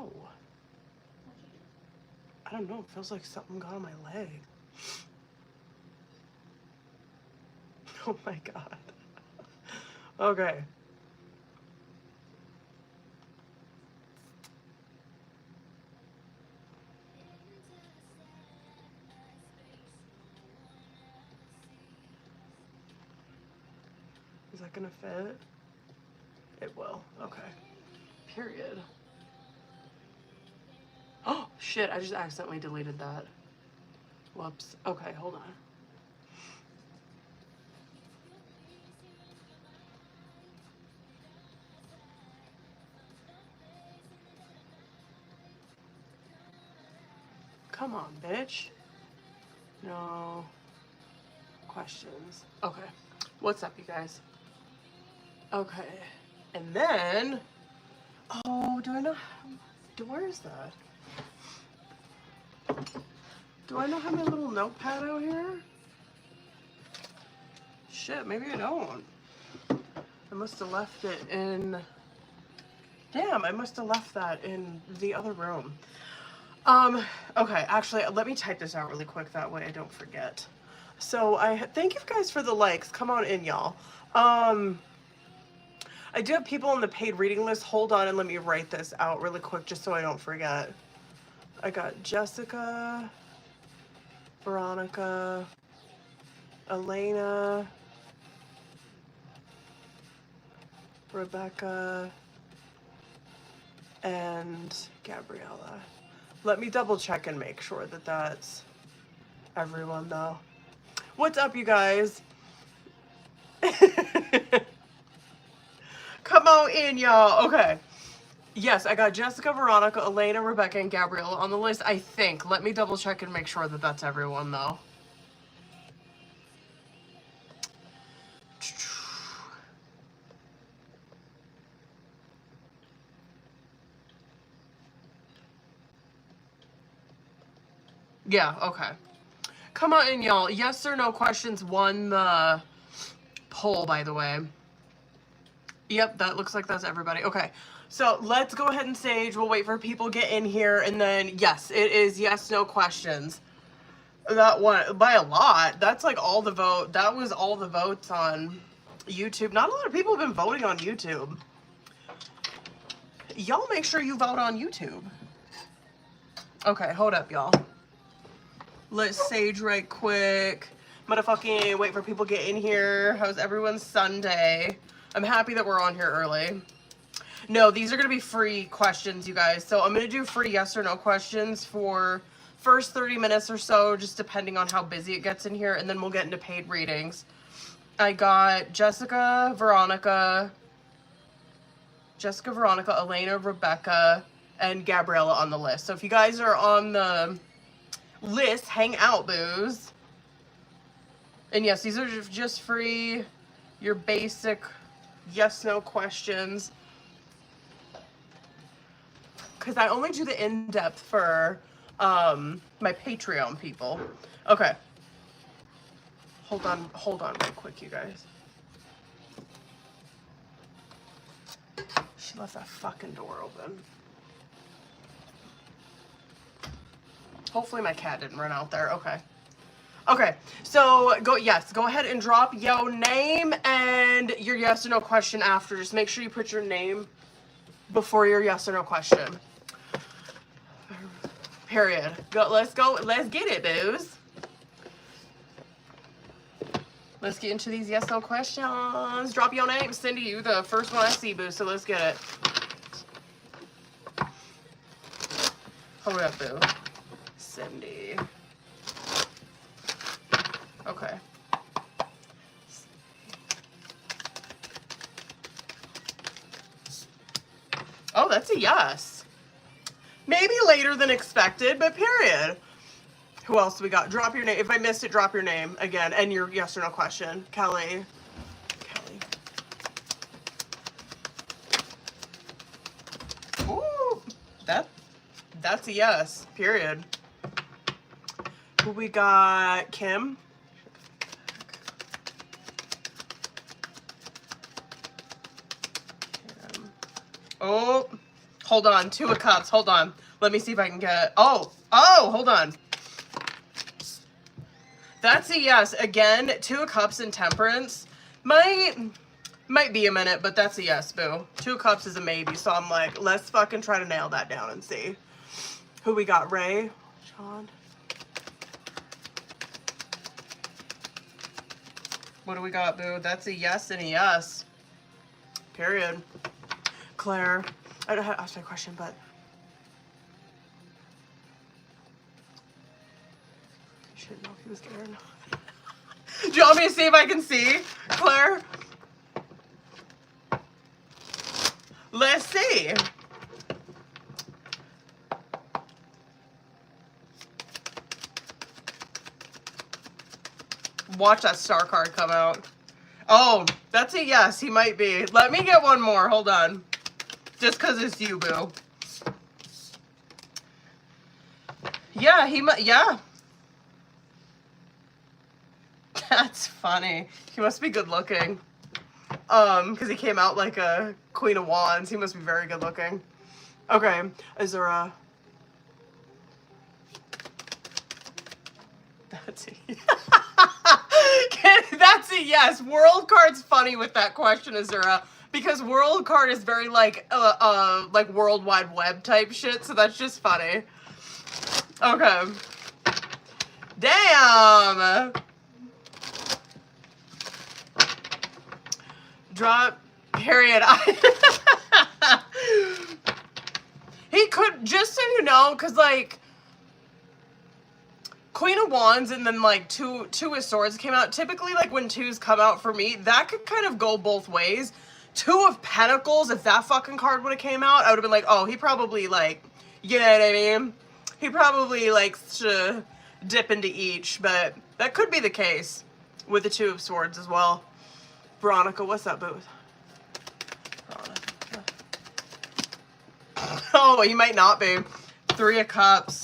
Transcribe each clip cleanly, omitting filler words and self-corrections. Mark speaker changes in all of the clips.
Speaker 1: Ow. I don't know. It feels like something got on my leg. Oh my God. Okay. Is that gonna fit? It will. Okay. Period. Oh, shit. I just accidentally deleted that. Whoops. Okay, hold on. Come on, bitch. No questions. Okay. What's up, you guys? Okay. And then, oh, do I know, where is that? Do I not have my little notepad out here? Shit, maybe I don't. I must have left it in, damn, I must have left that in the other room. Okay, actually, let me type this out really quick, that way I don't forget. So thank you guys for the likes. Come on in, y'all. I do have people on the paid reading list. Hold on and let me write this out really quick just so I don't forget. I got Jessica, Veronica, Elena, Rebecca, and Gabriella. Let me double check and make sure that that's everyone though. What's up, you guys? Come on in, y'all. Okay. Yes, I got Jessica, Veronica, Elena, Rebecca, and Gabriella on the list, I think. Let me double check and make sure that that's everyone, though. Yeah, okay. Come on in, y'all. Yes or no questions won the poll, by the way. Yep, that looks like that's everybody. Okay, so let's go ahead and sage. We'll wait for people to get in here, and then, yes, it is yes, no questions. That one, by a lot. That's like all the vote. That was all the votes on YouTube. Not a lot of people have been voting on YouTube. Y'all make sure you vote on YouTube. Okay, hold up, y'all. Let's sage right quick. Motherfucking wait for people to get in here. How's everyone's Sunday? I'm happy that we're on here early. No, these are going to be free questions, you guys. So I'm going to do free yes or no questions for first 30 minutes or so, just depending on how busy it gets in here, and then we'll get into paid readings. I got Jessica, Veronica, Elena, Rebecca, and Gabriella on the list. So if you guys are on the list, hang out, booze. And yes, these are just free, your basic yes-no questions. Because I only do the in-depth for my Patreon people. Okay. Hold on right quick, you guys. She left that fucking door open. Hopefully my cat didn't run out there. Okay. Okay, so go ahead and drop your name and your yes or no question after. Just make sure you put your name before your yes or no question. Period. Let's get it, booze. Let's get into these yes, no questions. Drop your name. Cindy, you the first one I see, boo, so let's get it. Hold up, boo. Cindy. Okay. Oh, that's a yes. Maybe later than expected, but period. Who else do we got? Drop your name. If I missed it, drop your name again and your yes or no question. Kelly. Ooh, that's a yes, period. Who we got? Kim. Oh, Hold on. 2 of Cups. Hold on. Let me see if I can get... Oh, hold on. That's a yes. Again, 2 of Cups and Temperance. Might be a minute, but that's a yes, boo. 2 of Cups is a maybe, so I'm like, let's fucking try to nail that down and see. Who we got? Ray? Sean? What do we got, boo? That's a yes and a yes. Period. Claire. I don't have to ask my question, but... I shouldn't know if he was there or not. Do you want me to see if I can see, Claire? Let's see. Watch that star card come out. Oh, that's a yes. He might be. Let me get one more. Hold on. Just because it's you, boo. Yeah, he might. Yeah. That's funny. He must be good looking. Because he came out like a Queen of Wands. He must be very good looking. Okay. Azura. That's a That's a yes. World card's funny with that question, Azura. Because world card is very like World Wide Web type shit, so that's just funny. Okay. Damn. Drop, period. He could, just so you know, because, like, Queen of Wands and then, like, two of Swords came out. Typically, like, when 2s come out for me, that could kind of go both ways. 2 of Pentacles, if that fucking card would have came out, I would have been like, oh, he probably, like, you know what I mean? He probably likes to dip into each, but that could be the case with the 2 of Swords as well. Veronica, what's up, boo? Veronica. Oh, he might not be. 3 of Cups.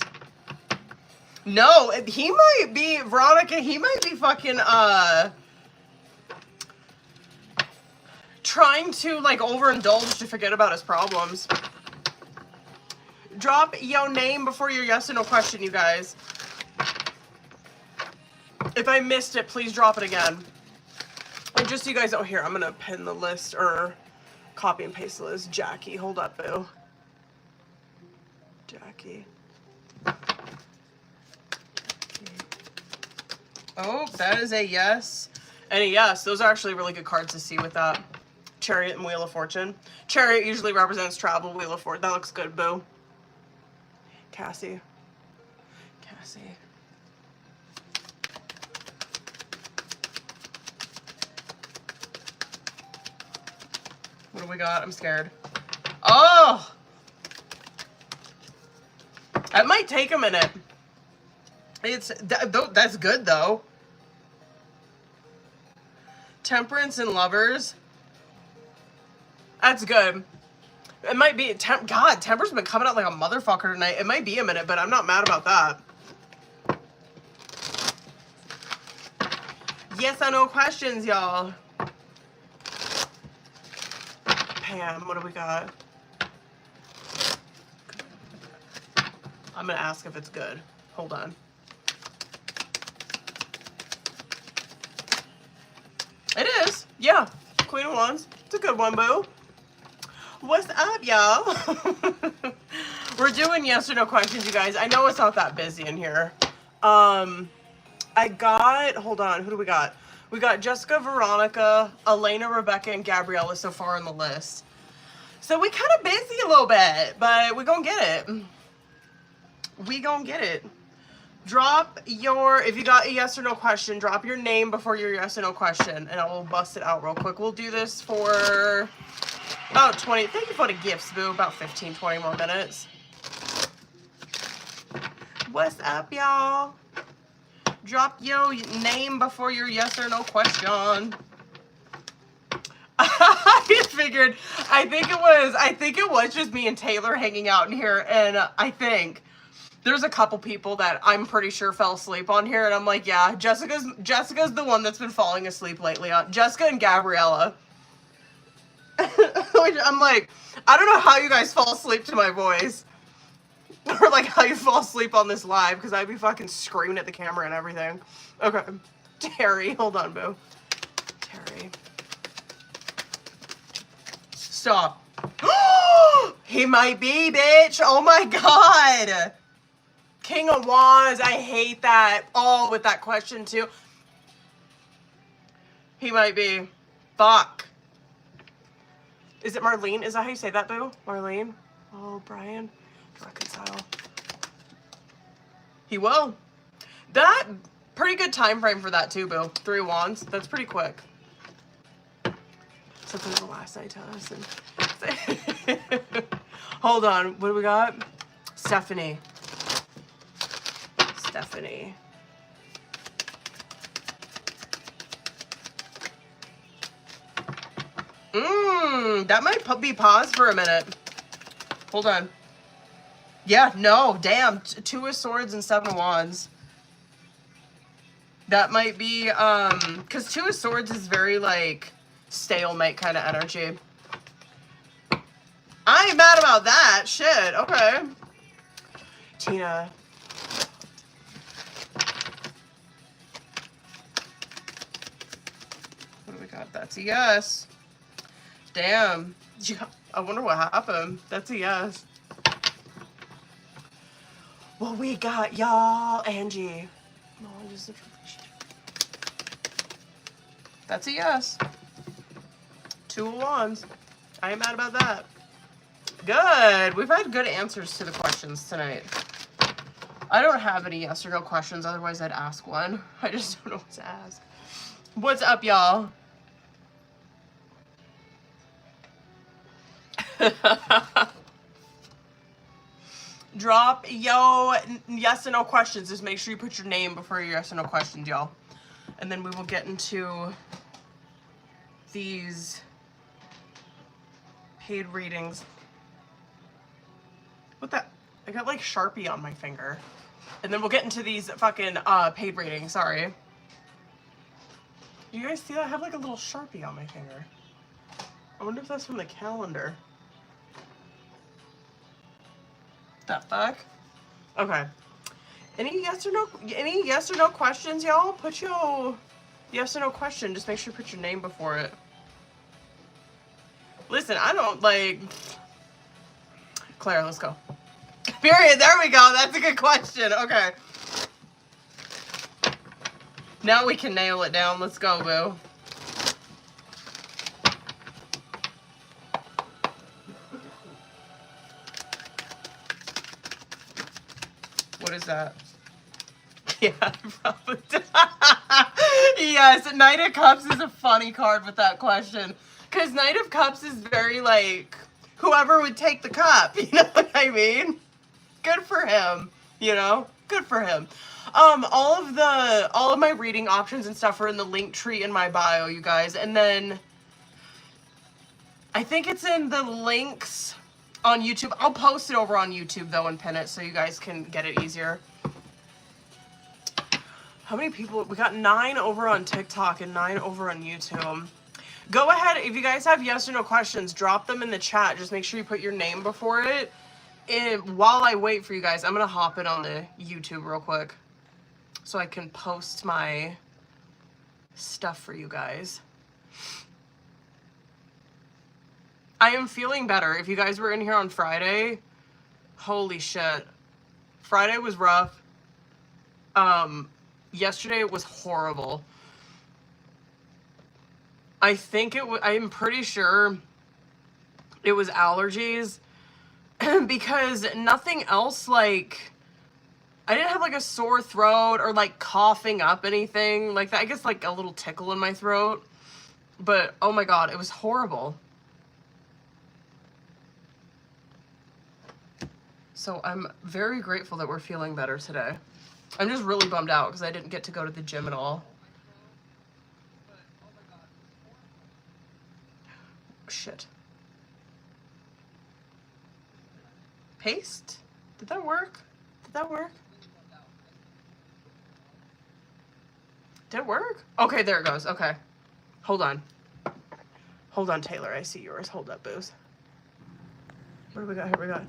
Speaker 1: No, he might be, Veronica, he might be fucking, trying to, like, overindulge to forget about his problems. Drop your name before your yes or no question, you guys. If I missed it, please drop it again. And just so you guys know, here, I'm gonna pin the list, or copy and paste the list. Jackie, hold up, boo. Jackie. Oh, that is a yes and a yes. Those are actually really good cards to see with that. Chariot and Wheel of Fortune. Chariot usually represents travel. Wheel of Fortune. That looks good, boo. Cassie. Cassie. What do we got? I'm scared. Oh! That might take a minute. That's good, though. Temperance and Lovers. That's good. It might be... God, Temper's been coming out like a motherfucker tonight. It might be a minute, but I'm not mad about that. Yes, I know questions, y'all. Pam, what do we got? I'm gonna ask if it's good. Hold on. It is. Yeah. Queen of Wands. It's a good one, boo. What's up, y'all? We're doing yes or no questions, you guys. I know it's not that busy in here. I got... Hold on. Who do we got? We got Jessica, Veronica, Elena, Rebecca, and Gabriella so far on the list. So we kind of busy a little bit, but we gonna get it. We gonna get it. Drop your, if you got a yes or no question, drop your name before your yes or no question, and I will bust it out real quick. We'll do this for about 20, thank you for the gifts, boo, about 15, 20 more minutes. What's up, y'all? Drop your name before your yes or no question. I figured, I think it was just me and Taylor hanging out in here, and I think there's a couple people that I'm pretty sure fell asleep on here, and I'm like, yeah, Jessica's the one that's been falling asleep lately on Jessica and Gabriella. We I'm like, I don't know how you guys fall asleep to my voice. Or like how you fall asleep on this live, because I'd be fucking screaming at the camera and everything. Okay. Terry, hold on, boo. Terry. Stop. He might be, bitch. Oh my god. King of Wands. I hate that. Oh, with that question too. He might be. Fuck. Is it Marlene? Is that how you say that, boo? Marlene? Oh, Brian. Reconcile. He will. That pretty good time frame for that too, boo. 3 wands. That's pretty quick. Something the last night to us. And hold on. What do we got? Stephanie. Stephanie. That might be paused for a minute. Hold on. Yeah, no, damn. 2 of Swords and 7 of Wands. That might be, because 2 of Swords is very, like, stalemate kind of energy. I ain't mad about that. Shit, okay. Tina. What do we got? That's a yes. Damn. I wonder what happened. That's a yes. Well, we got y'all, Angie. That's a yes. 2 of Wands. I ain't mad about that. Good. We've had good answers to the questions tonight. I don't have any yes or no questions, otherwise I'd ask one. I just don't know what to ask. What's up, y'all? Drop yo yes and no questions. Just make sure you put your name before your yes and no questions, y'all. And then we will get into these paid readings. What the? I got like Sharpie on my finger. And then we'll get into these fucking paid readings. Sorry. Do you guys see that? I have like a little Sharpie on my finger. I wonder if that's from the calendar. The fuck? Okay. Any yes or no questions, y'all? Put your yes or no question. Just make sure you put your name before it. Listen, I don't like Claire, let's go. Period. There we go. That's a good question. Okay. Now we can nail it down. Let's go, boo. What is that? Yeah, probably. Yes, Knight of Cups is a funny card with that question. Because Knight of Cups is very like, whoever would take the cup, you know what I mean? Good for him, you know? Good for him. All of my reading options and stuff are in the link tree in my bio, you guys. And then I think it's in the links on YouTube. I'll post it over on YouTube though and pin it so you guys can get it easier. How many people? We got 9 over on TikTok and 9 over on YouTube. Go ahead, if you guys have yes or no questions, drop them in the chat. Just make sure you put your name before it. And while I wait for you guys, I'm going to hop it on the YouTube real quick so I can post my stuff for you guys. I am feeling better. If you guys were in here on Friday, holy shit. Friday was rough. Yesterday it was horrible. I think I'm pretty sure it was allergies because nothing else, like, I didn't have like a sore throat or like coughing up anything like that. I guess like a little tickle in my throat, but oh my God, it was horrible. So I'm very grateful that we're feeling better today. I'm just really bummed out because I didn't get to go to the gym at all. Shit. Paste? Did that work? Did that work? Did it work? Okay, there it goes. Okay. Hold on. Hold on, Taylor. I see yours. Hold up, booze. What do we got? Here we got.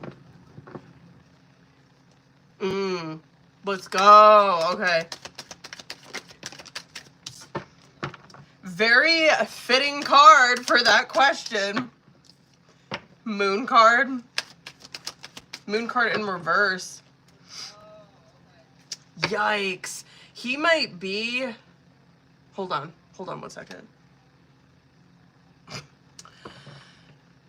Speaker 1: Let's go. Okay. Very fitting card for that question. Moon card. Moon card in reverse. Yikes. He might be... Hold on. Hold on 1 second.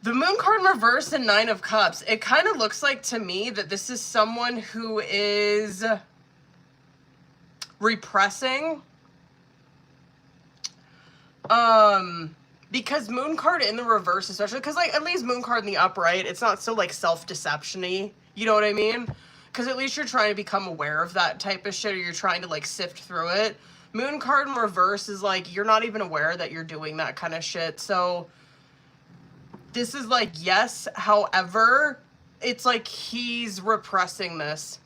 Speaker 1: The moon card in reverse and 9 of cups. It kind of looks like to me that this is someone who is repressing. Because moon card in the reverse, especially because like at least moon card in the upright, it's not so like self-deception-y. You know what I mean? Because at least you're trying to become aware of that type of shit, or you're trying to like sift through it. Moon card in reverse is like you're not even aware that you're doing that kind of shit. So this is like, yes, however, it's like he's repressing this.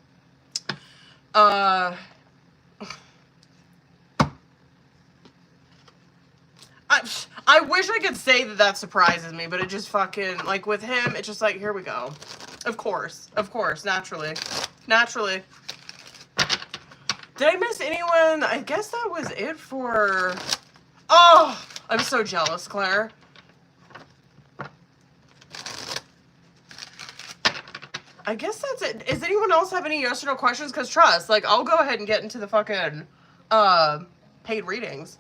Speaker 1: I wish I could say that that surprises me, but it just fucking, like, with him, it's just like, here we go. Of course, naturally. Naturally. Did I miss anyone? I guess that was it for... Oh, I'm so jealous, Claire. I guess that's it. Does anyone else have any yes or no questions? Because trust, like, I'll go ahead and get into the fucking paid readings.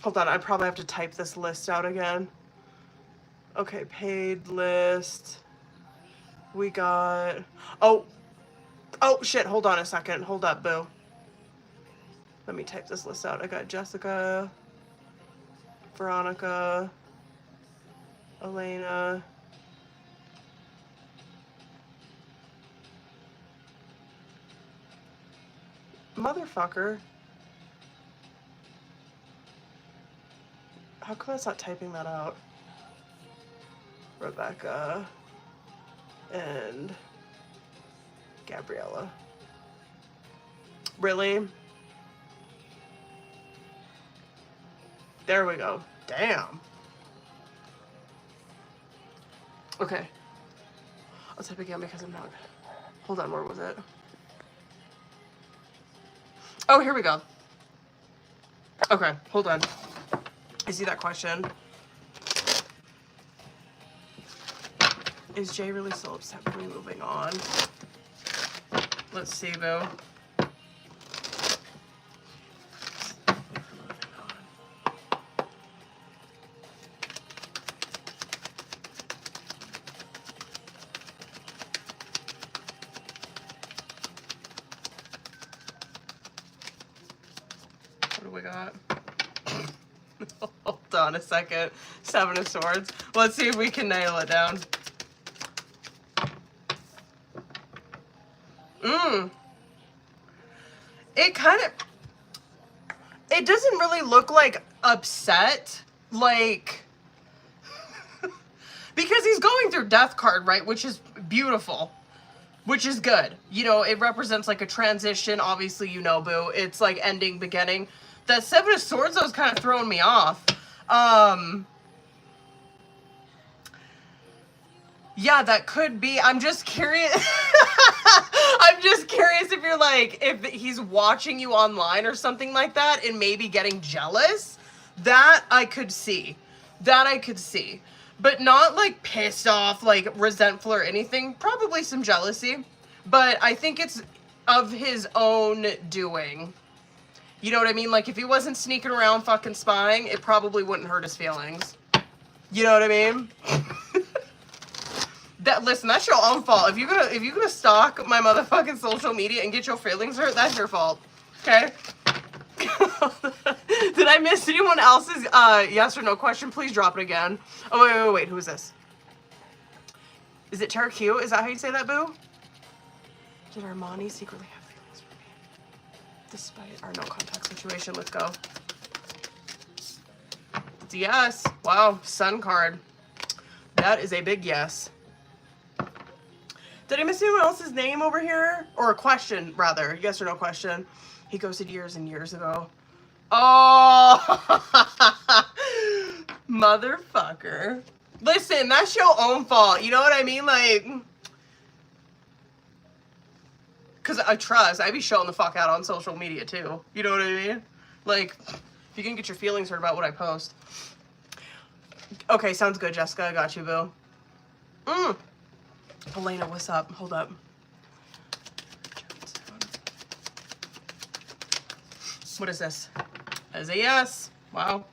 Speaker 1: Hold on, I probably have to type this list out again. Okay, paid list. We got... Oh, shit, hold on a second. Hold up, boo. Let me type this list out. I got Jessica, Veronica, Elena, motherfucker. How come it's not typing that out? Rebecca and Gabriella. Really? There we go. Damn. Okay. I'll type again because I'm not... Hold on, where was it? Oh, here we go. Okay, hold on. I see that question. Is Jay really still upset with me moving on? Let's see, boo. What do we got? Hold on a second. 7 of Swords. Let's see if we can nail it down. It kind of... It doesn't really look like upset. Like... because he's going through Death card, right? Which is beautiful. Which is good. You know, it represents like a transition. Obviously, you know, boo. It's like ending, beginning. That 7 of Swords, though, is kind of throwing me off. Yeah, that could be. I'm just curious. I'm just curious if you're like, if he's watching you online or something like that and maybe getting jealous. That I could see. That I could see. But not like pissed off, like resentful or anything. Probably some jealousy. But I think it's of his own doing. You know what I mean? Like if he wasn't sneaking around fucking spying, it probably wouldn't hurt his feelings. You know what I mean? Listen, that's your own fault. If you're gonna stalk my motherfucking social media and get your feelings hurt, that's your fault. Okay? Did I miss anyone else's yes or no question? Please drop it again. Oh, wait. Who is this? Is it Tara Q? Is that how you say that, boo? Did Armani secretly have feelings for me? Despite our no contact situation. Let's go. It's a yes. Wow. Sun card. That is a big yes. Did I miss anyone else's name over here? Or a question, rather. Yes or no question. He ghosted years and years ago. Oh, motherfucker. Listen, that's your own fault. You know what I mean? Like, because I trust, I be showing the fuck out on social media too. You know what I mean? Like, if you can get your feelings hurt about what I post. Okay, sounds good, Jessica. I got you, boo. Elena, what's up? Hold up. What is this? That is a yes. Wow.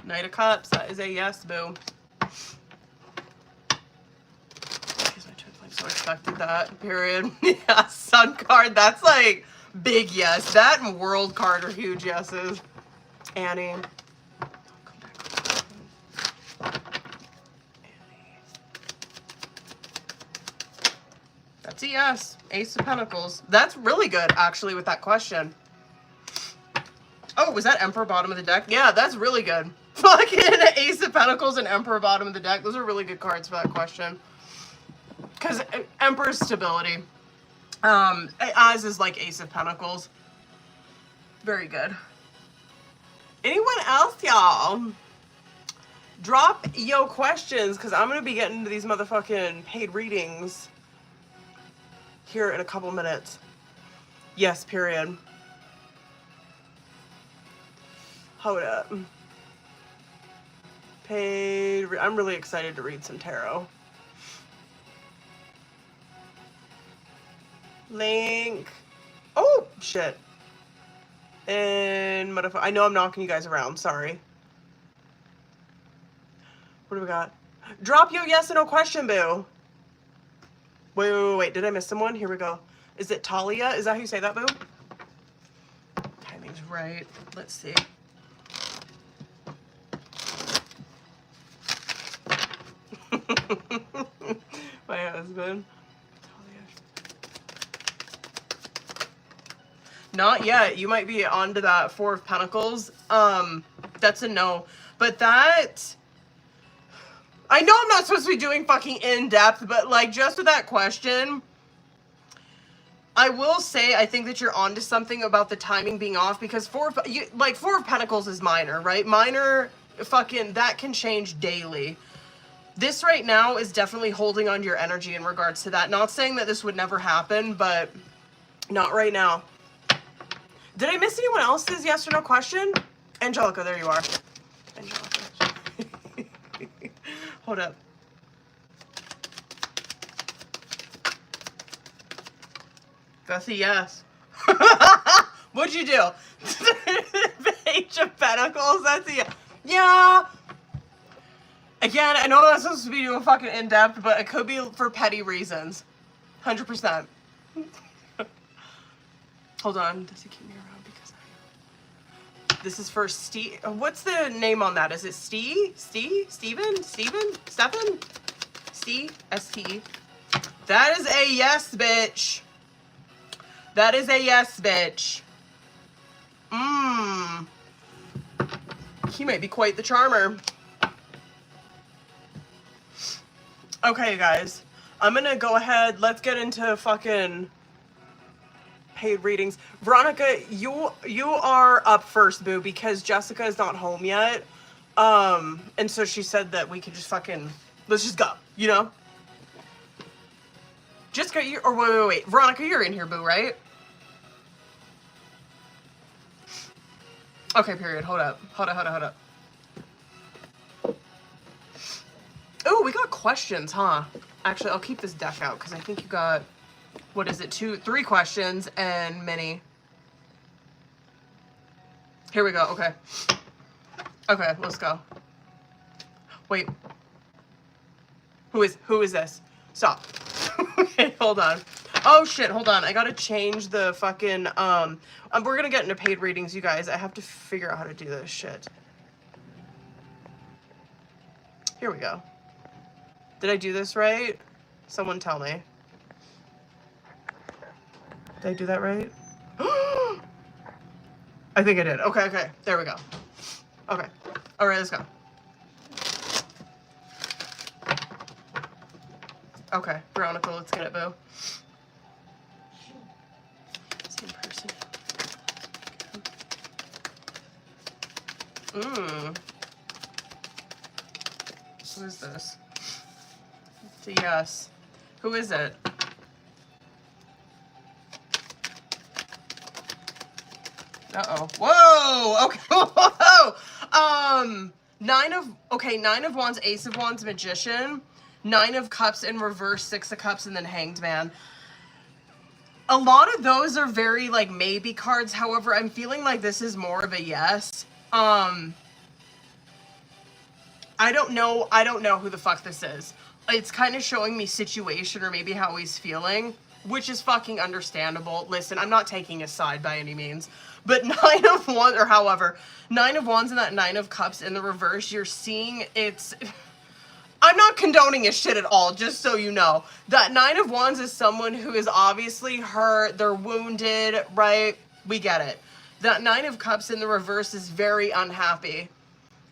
Speaker 1: Knight of Cups. That is a yes, boo. So expected that, period. Yeah, Sun card, that's like big yes. That and World card are huge yeses. Annie. That's a yes. Ace of Pentacles. That's really good, actually, with that question. Oh, was that Emperor bottom of the deck? Yeah, that's really good. Fucking Ace of Pentacles and Emperor bottom of the deck. Those are really good cards for that question. Because Emperor's stability. As is like Ace of Pentacles. Very good. Anyone else, y'all? Drop yo questions, because I'm going to be getting into these motherfucking paid readings here in a couple minutes. Yes, period. Hold up. I'm really excited to read some tarot. Link. Oh, shit. And I know I'm knocking you guys around. Sorry. What do we got? Drop your yes or no question, boo. Wait. Did I miss someone? Here we go. Is it Talia? Is that how you say that, boo? Timing's right. Let's see. My husband. Not yet. You might be onto that Four of Pentacles. That's a no. But that... I know I'm not supposed to be doing fucking in-depth, but like just with that question, I will say I think that you're onto something about the timing being off, because Four of Pentacles is minor, right? Minor fucking, that can change daily. This right now is definitely holding on to your energy in regards to that. Not saying that this would never happen, but not right now. Did I miss anyone else's yes or no question? Angelica, there you are. Angelica. Hold up. That's a yes. What'd you do? Page of Pentacles, that's a yes. Yeah. Again, I know that's supposed to be doing fucking in-depth, but it could be for petty reasons. 100%. Hold on. Does he keep me around? Because this is for Steve. What's the name on that? Is it Steve? Steven? Stephen? Steve? S-T. That is a yes, bitch. That is a yes, bitch. He might be quite the charmer. Okay, guys. I'm gonna go ahead. Let's get into fucking paid readings. Veronica, you are up first, boo, because Jessica is not home yet. And so she said that we could just fucking, let's just go, you know? Jessica, wait. Veronica, you're in here, boo, right? Okay, period. Hold up. Oh, we got questions, huh? Actually, I'll keep this deck out because I think you got, what is it, 3 questions and mini. Here we go. Okay. Okay, let's go. Wait. Who is this? Stop. Okay, hold on. Oh shit, hold on. I gotta change the fucking, we're gonna get into paid readings, you guys. I have to figure out how to do this shit. Here we go. Did I do this right? Someone tell me. Did I do that right? I think I did. Okay. There we go. Okay. All right, let's go. Okay, Veronica, let's get it, boo. Same person. Who is this? It's a yes. Who is it? Uh-oh. Whoa! Okay. Whoa! Nine of Wands, Ace of Wands, Magician. Nine of Cups in reverse, Six of Cups, and then Hanged Man. A lot of those are very, like, maybe cards. However, I'm feeling like this is more of a yes. I don't know who the fuck this is. It's kind of showing me situation or maybe how he's feeling, which is fucking understandable. Listen, I'm not taking a side by any means. But Nine of Wands, or however, Nine of Wands and that Nine of Cups in the reverse, you're seeing it's... I'm not condoning his shit at all, just so you know. That Nine of Wands is someone who is obviously hurt, they're wounded, right? We get it. That Nine of Cups in the reverse is very unhappy.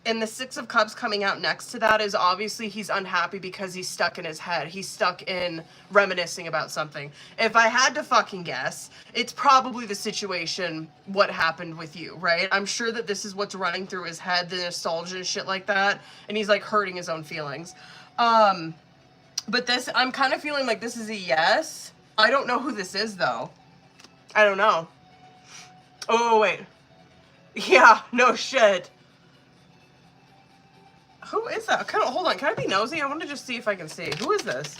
Speaker 1: And the Six of Cups coming out next to that is obviously he's unhappy because he's stuck in his head. He's stuck in reminiscing about something. If I had to fucking guess, it's probably the situation, what happened with you, right? I'm sure that this is what's running through his head, the nostalgia and shit like that. And he's like hurting his own feelings. But this, I'm kind of feeling like this is a yes. I don't know who this is though. I don't know. Oh, wait. Yeah, no shit. Who is that? Hold on, can I be nosy? I want to just see if I can see. Who is this?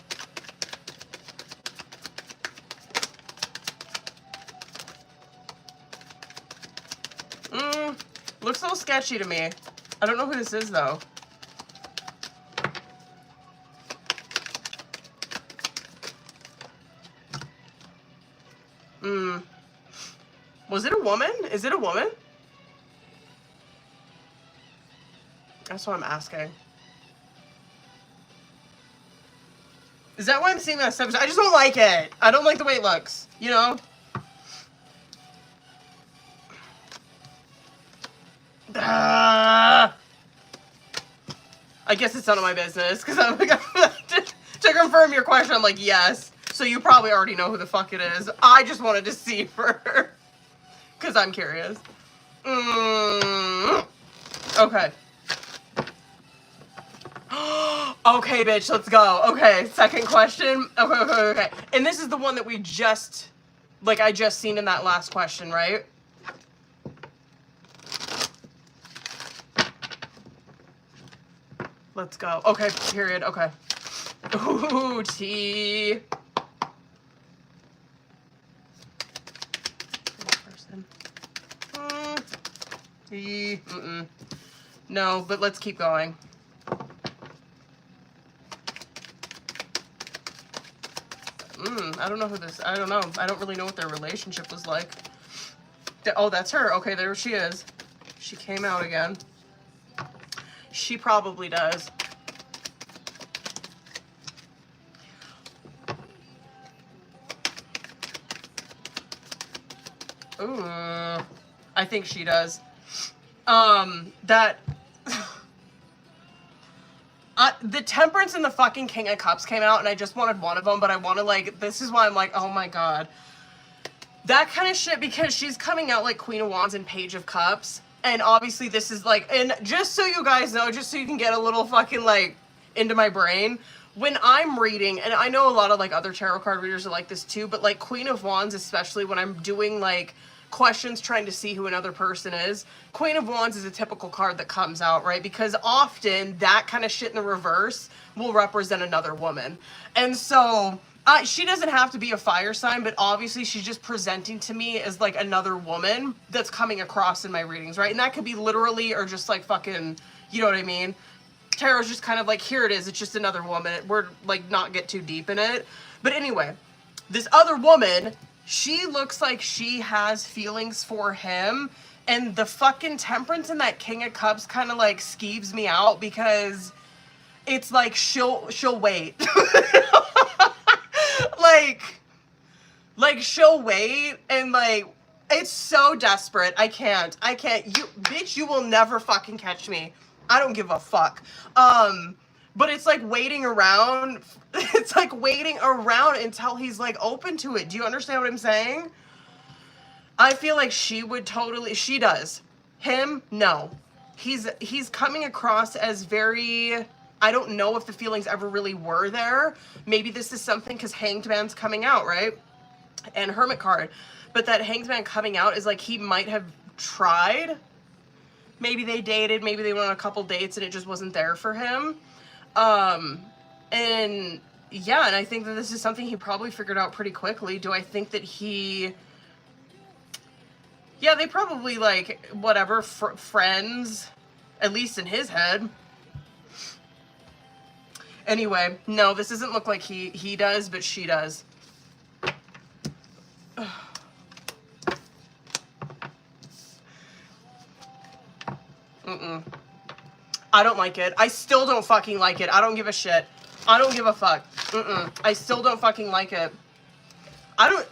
Speaker 1: Looks a little sketchy to me. I don't know who this is, though. Was it a woman? Is it a woman? That's what I'm asking. Is that why I'm seeing that stuff? I just don't like it. I don't like the way it looks, you know? I guess it's none of my business, because I'm like, to confirm your question, I'm like, yes. So you probably already know who the fuck it is. I just wanted to see for her, because I'm curious. Okay. Okay, bitch, let's go. Okay, second question. Okay. And this is the one that we just, like, I just seen in that last question, right? Let's go. Okay, period. Okay. Ooh, T. Person. T. No, but let's keep going. I don't know who this, I don't know. I don't really know what their relationship was like. Oh, that's her. Okay, there she is. She came out again. She probably does. Ooh, I think she does. The Temperance and the fucking King of Cups came out, and I just wanted one of them, but I want to, like, this is why I'm like, oh my god. That kind of shit, because she's coming out like Queen of Wands and Page of Cups, and obviously this is like, and just so you guys know, just so you can get a little fucking, like, into my brain, when I'm reading, and I know a lot of, like, other tarot card readers are like this too, but, like, Queen of Wands, especially when I'm doing, like, questions trying to see who another person is, Queen of Wands is a typical card that comes out, right? Because often that kind of shit in the reverse will represent another woman. And so she doesn't have to be a fire sign, but obviously she's just presenting to me as like another woman that's coming across in my readings, right? And that could be literally or just like fucking, you know what I mean? Tarot's just kind of like, here it is, it's just another woman. We're like not get too deep in it. But anyway, this other woman, she looks like she has feelings for him, and the fucking Temperance and that King of Cups kind of like skeeves me out, because it's like she'll wait. like she'll wait, and like it's so desperate. I can't. You bitch, you will never fucking catch me. I don't give a fuck. But it's like waiting around. It's like waiting around until he's like open to it. Do you understand what I'm saying? I feel like she would totally, she does. Him, no. he's coming across as very, I don't know if the feelings ever really were there. Maybe this is something because Hanged Man's coming out, right? And Hermit card. But that Hanged Man coming out is like he might have tried. Maybe they dated, maybe they went on a couple dates and it just wasn't there for him. And yeah, and I think that this is something he probably figured out pretty quickly. Do I think that he... Yeah, they probably, like, whatever, friends, at least in his head. Anyway, no, this doesn't look like he does, but she does. I don't like it. I still don't fucking like it. I don't give a shit. I don't give a fuck. I still don't fucking like it. I don't...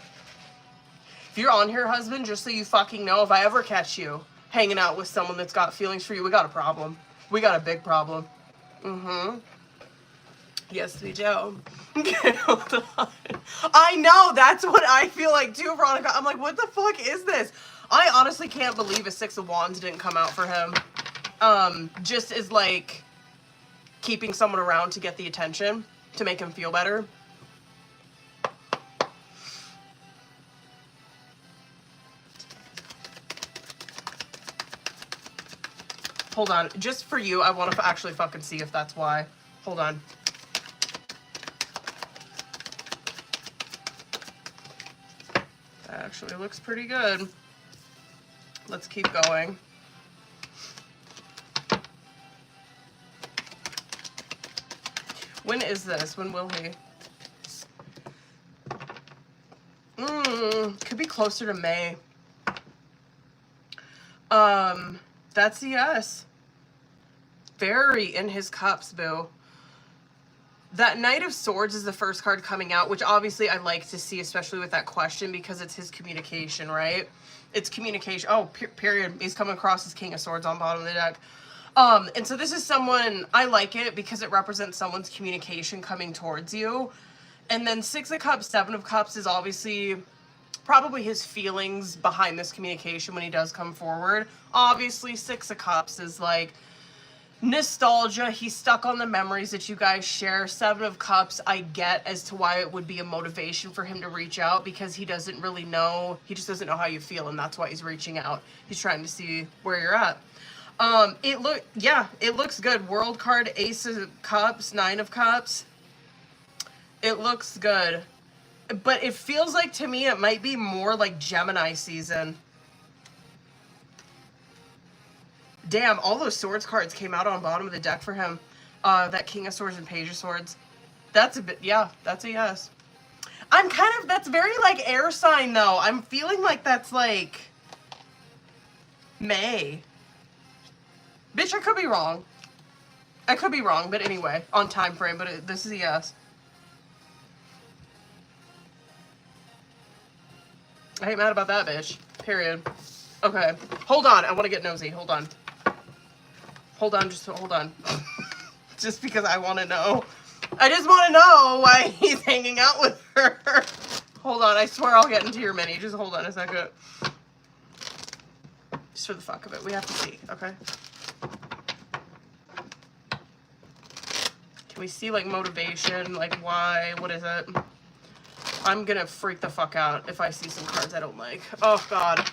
Speaker 1: If you're on here, husband, just so you fucking know, if I ever catch you hanging out with someone that's got feelings for you, we got a problem. We got a big problem. Yes, we do. Okay, hold on. I know, that's what I feel like too, Veronica. I'm like, what the fuck is this? I honestly can't believe a Six of Wands didn't come out for him. Just as, like, keeping someone around to get the attention, to make him feel better. Hold on, just for you, I want to actually fucking see if that's why. Hold on. That actually looks pretty good. Let's keep going. When is this? When will he? Could be closer to May. That's a yes. Very in his cups, boo. That Knight of Swords is the first card coming out, which obviously I like to see, especially with that question, because it's his communication, right? It's communication. Oh, period. He's coming across as King of Swords on bottom of the deck. And so this is someone, I like it because it represents someone's communication coming towards you. And then Six of Cups, Seven of Cups is obviously probably his feelings behind this communication when he does come forward. Obviously, Six of Cups is like nostalgia. He's stuck on the memories that you guys share. Seven of Cups, I get as to why it would be a motivation for him to reach out, because he doesn't really know, he just doesn't know how you feel, and that's why he's reaching out. He's trying to see where you're at. It looks good. World card, Ace of Cups, Nine of Cups. It looks good. But it feels like, to me, it might be more like Gemini season. Damn, all those Swords cards came out on bottom of the deck for him. That King of Swords and Page of Swords. That's a bit, yeah, that's a yes. I'm kind of, that's very like air sign though. I'm feeling like that's like May. Bitch, I could be wrong. I could be wrong, but anyway, on time frame, but this is a yes. I ain't mad about that, bitch. Period. Okay. Hold on. I want to get nosy. Hold on. Hold on. Just hold on. Just because I want to know. I just want to know why he's hanging out with her. Hold on. I swear I'll get into your mini. Just hold on a second. Just for the fuck of it. We have to see. Okay. Can we see, like, motivation? Like, why? What is it? I'm gonna freak the fuck out if I see some cards I don't like. Oh, God.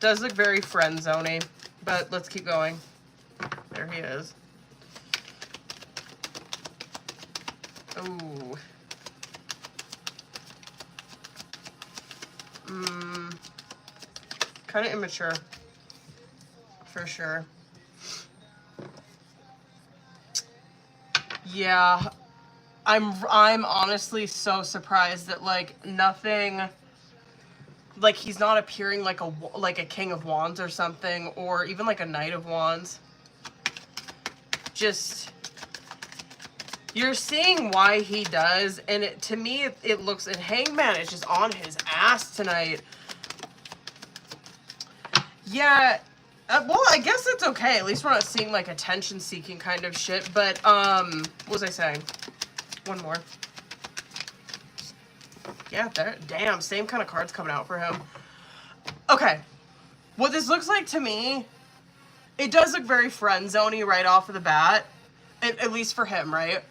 Speaker 1: Does look very friend-zoney, but let's keep going. There he is. Ooh. Kind of immature, for sure. Yeah, I'm honestly so surprised that, like, nothing, like, he's not appearing like a King of Wands or something, or even like a Knight of Wands. Just, you're seeing why he does, and it, to me, it looks, and Hangman is just on his ass tonight. Yeah, well, I guess it's okay. At least we're not seeing, like, attention-seeking kind of shit. But, what was I saying? One more. Yeah, there. Damn, same kind of cards coming out for him. Okay. What this looks like to me, it does look very friend zoney right off of the bat. At least for him, right?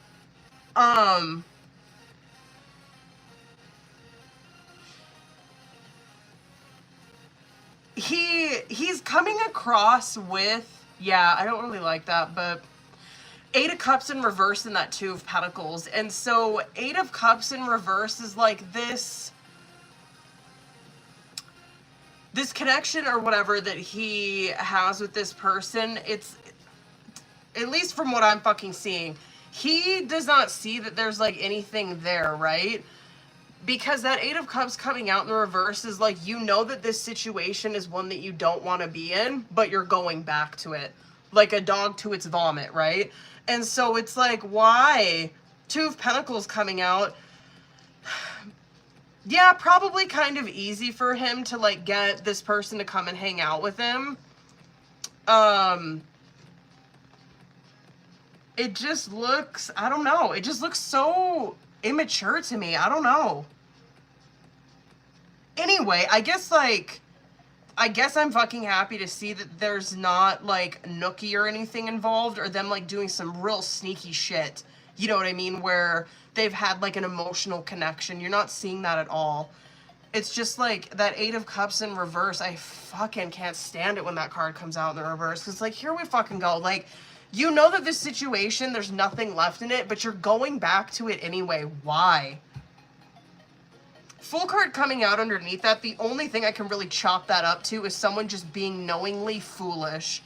Speaker 1: He's coming across with, yeah, I don't really like that, but Eight of Cups in reverse and that Two of Pentacles. And so Eight of Cups in reverse is like this connection or whatever that he has with this person. It's, at least from what I'm fucking seeing, he does not see that there's like anything there, right? Because that Eight of Cups coming out in the reverse is like, you know that this situation is one that you don't want to be in, but you're going back to it. Like a dog to its vomit, right? And so it's like, why? Two of Pentacles coming out. Yeah, probably kind of easy for him to like get this person to come and hang out with him. It just looks, I don't know. It just looks so immature to me. I don't know. Anyway, I guess I'm fucking happy to see that there's not like nookie or anything involved, or them like doing some real sneaky shit. You know what I mean? Where they've had like an emotional connection. You're not seeing that at all. It's just like that Eight of Cups in reverse. I fucking can't stand it when that card comes out in the reverse. Cause like, here we fucking go. Like, you know that this situation, there's nothing left in it, but you're going back to it anyway. Why? Full card coming out underneath that, the only thing I can really chop that up to is someone just being knowingly foolish.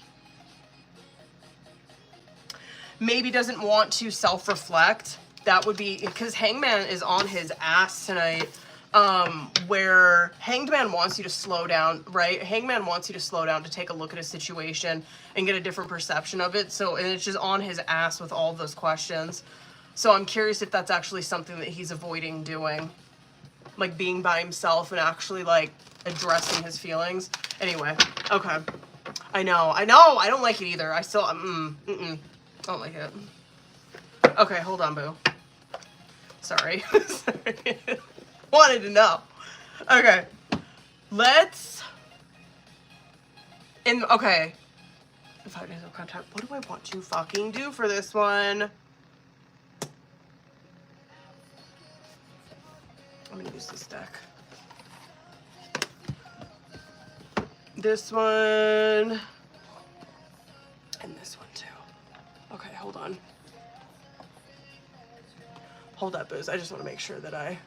Speaker 1: Maybe doesn't want to self-reflect. That would be, because Hangman is on his ass tonight, where Hanged Man wants you to slow down, right? Hangman wants you to slow down, to take a look at a situation and get a different perception of it. So, and it's just on his ass with all of those questions. So I'm curious if that's actually something that he's avoiding doing. Like being by himself and actually like addressing his feelings. Anyway, okay. I know, I don't like it either. I still, I don't like it. Okay, hold on, boo. Sorry. Sorry. Wanted to know. Okay. Let's, okay. 5 days of contact. What do I want to fucking do for this one? I'm gonna use this deck. This one. And this one too. Okay, hold on. Hold up, booze. I just want to make sure that I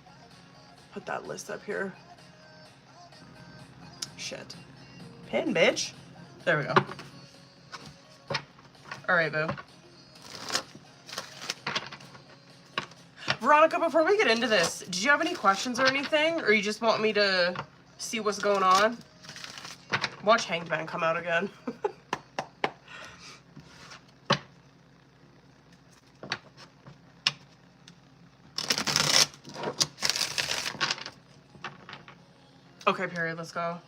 Speaker 1: put that list up here. Shit. Pin, bitch. There we go. Alright, boo. Veronica, before we get into this, did you have any questions or anything? Or you just want me to see what's going on? Watch Hanged Man come out again. Okay, period, let's go.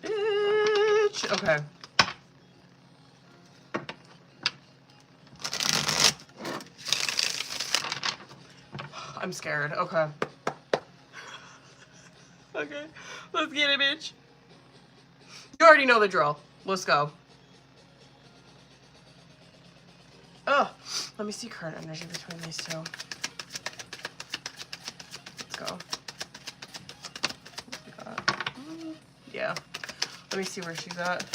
Speaker 1: Bitch. Okay. I'm scared. Okay. Okay. Let's get it, bitch. You already know the drill. Let's go. Oh, let me see current energy between these two. Let's go. What we got? Yeah. Let me see where she's at.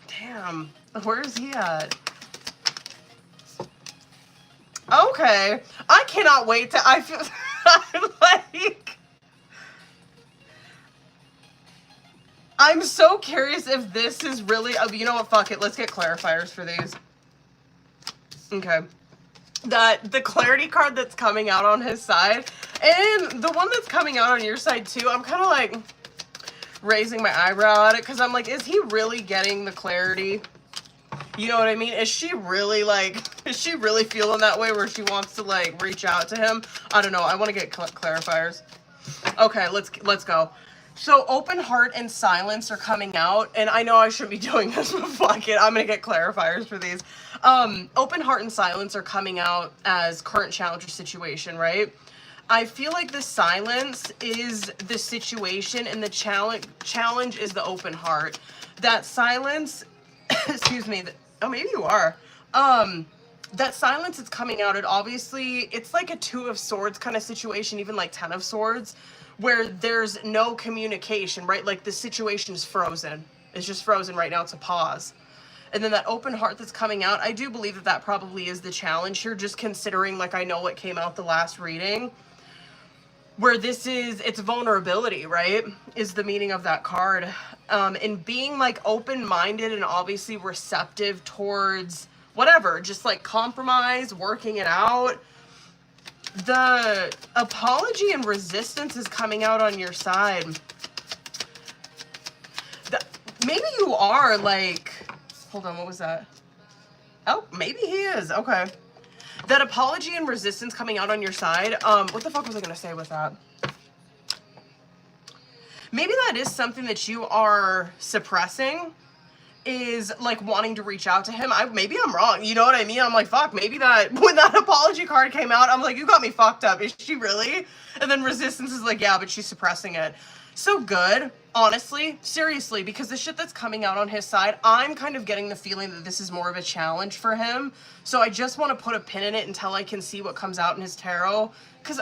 Speaker 1: Damn. Where is he at? Okay. I cannot wait to, I feel, I'm like, I'm so curious if this is really, oh, you know what, fuck it, let's get clarifiers for these. Okay. The clarity card that's coming out on his side, and the one that's coming out on your side too, I'm kind of like raising my eyebrow at it, because I'm like, is he really getting the clarity? You know what I mean? Is she really like, is she really feeling that way where she wants to like reach out to him? I don't know. I want to get clarifiers. Okay, let's go. So open heart and silence are coming out, and I know I shouldn't be doing this, but fuck it, I'm gonna get clarifiers for these. Open heart and silence are coming out as current challenge or situation, right? I feel like the silence is the situation and the challenge is the open heart. That silence, excuse me, oh, maybe you are. That silence is coming out, and obviously it's like a 2 of Swords kind of situation, even like 10 of Swords, where there's no communication, right? Like the situation is frozen. It's just frozen right now. It's a pause. And then that open heart that's coming out, I do believe that that probably is the challenge here, just considering, like, I know what came out the last reading, where this is, it's vulnerability, right? Is the meaning of that card. And being like open-minded and obviously receptive towards whatever, just like compromise, working it out. The apology and resistance is coming out on your side. Maybe you are like, hold on, what was that? Oh, maybe he is, okay. That apology and resistance coming out on your side. What the fuck was I gonna say with that? Maybe that is something that you are suppressing, is like wanting to reach out to him. Maybe I'm wrong, you know what I mean? I'm like, fuck, maybe that, when that apology card came out, I'm like, you got me fucked up. Is she really? And then resistance is like, yeah, but she's suppressing it. So good, honestly, seriously, because the shit that's coming out on his side, I'm kind of getting the feeling that this is more of a challenge for him. So I just want to put a pin in it until I can see what comes out in his tarot. Because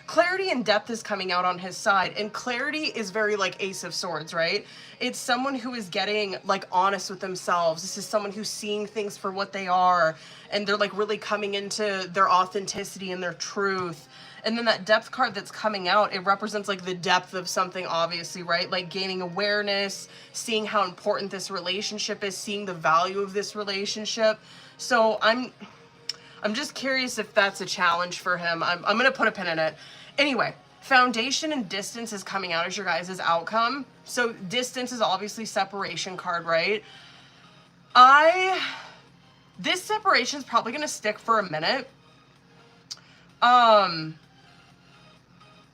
Speaker 1: clarity and depth is coming out on his side. And clarity is very like Ace of Swords, right? It's someone who is getting like honest with themselves. This is someone who's seeing things for what they are. And they're like really coming into their authenticity and their truth. And then that depth card that's coming out, it represents like the depth of something, obviously, right? Like gaining awareness, seeing how important this relationship is, seeing the value of this relationship. So I'm just curious if that's a challenge for him. I'm going to put a pin in it. Anyway, foundation and distance is coming out as your guys' outcome. So distance is obviously separation card, right? This separation is probably going to stick for a minute.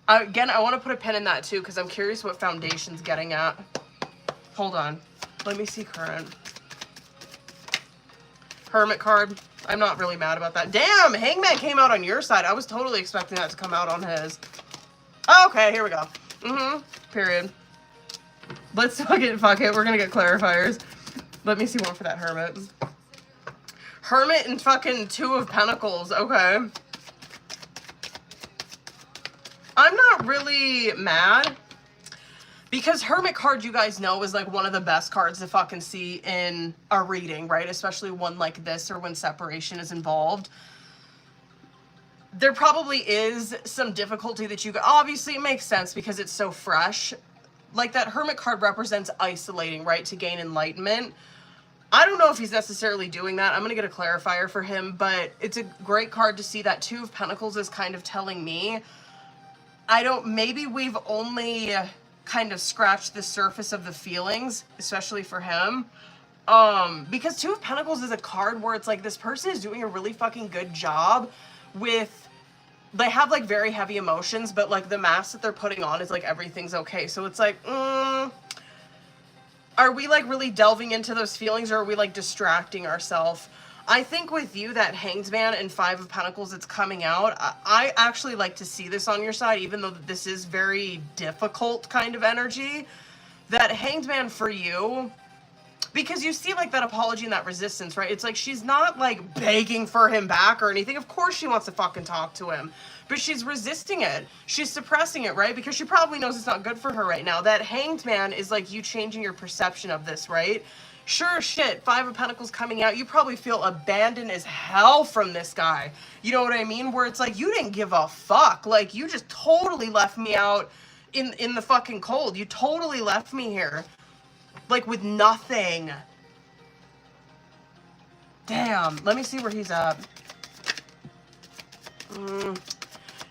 Speaker 1: Again, I want to put a pin in that too, because I'm curious what foundation's getting at. Hold on. Let me see current. Hermit card. I'm not really mad about that. Damn, Hangman came out on your side. I was totally expecting that to come out on his. Okay, here we go. Period. Let's fuck it. We're gonna get clarifiers. Let me see one for that Hermit. Hermit and fucking 2 of Pentacles. Okay. I'm not really mad, because Hermit card, you guys know, is like one of the best cards to fucking see in a reading, right? Especially one like this, or when separation is involved. There probably is some difficulty that you, obviously it makes sense because it's so fresh. Like that Hermit card represents isolating, right? To gain enlightenment. I don't know if he's necessarily doing that. I'm going to get a clarifier for him, but it's a great card to see. That 2 of Pentacles is kind of telling me, maybe we've only kind of scratched the surface of the feelings, especially for him. Because 2 of Pentacles is a card where it's like this person is doing a really fucking good job with, they have like very heavy emotions, but like the mask that they're putting on is like everything's okay. So it's like, are we like really delving into those feelings, or are we like distracting ourselves? I think with you, that Hanged Man and 5 of Pentacles that's coming out, I actually like to see this on your side, even though this is very difficult kind of energy. That Hanged Man for you, because you see like that apology and that resistance, right? It's like she's not like begging for him back or anything. Of course she wants to fucking talk to him, but she's resisting it. She's suppressing it, right? Because she probably knows it's not good for her right now. That Hanged Man is like you changing your perception of this, right? Sure shit, 5 of Pentacles coming out, you probably feel abandoned as hell from this guy. You know what I mean? Where it's like, you didn't give a fuck. Like, you just totally left me out in the fucking cold. You totally left me here. Like, with nothing. Damn. Let me see where he's at.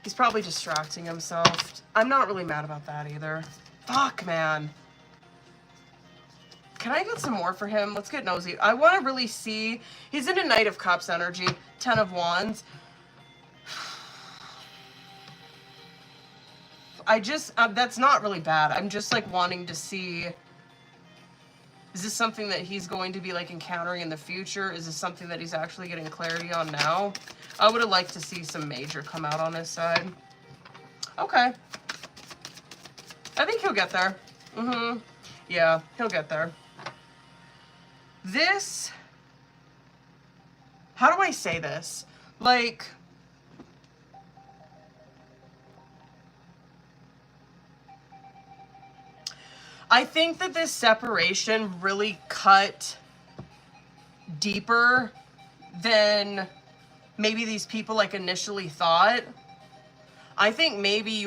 Speaker 1: He's probably distracting himself. I'm not really mad about that either. Fuck, man. Can I get some more for him? Let's get nosy. I want to really see. He's in a Knight of Cups energy. 10 of Wands. that's not really bad. I'm just like wanting to see, is this something that he's going to be like encountering in the future? Is this something that he's actually getting clarity on now? I would have liked to see some major come out on his side. Okay. I think he'll get there. Yeah, he'll get there. This, how do I say this? Like, I think that this separation really cut deeper than maybe these people like initially thought. I think maybe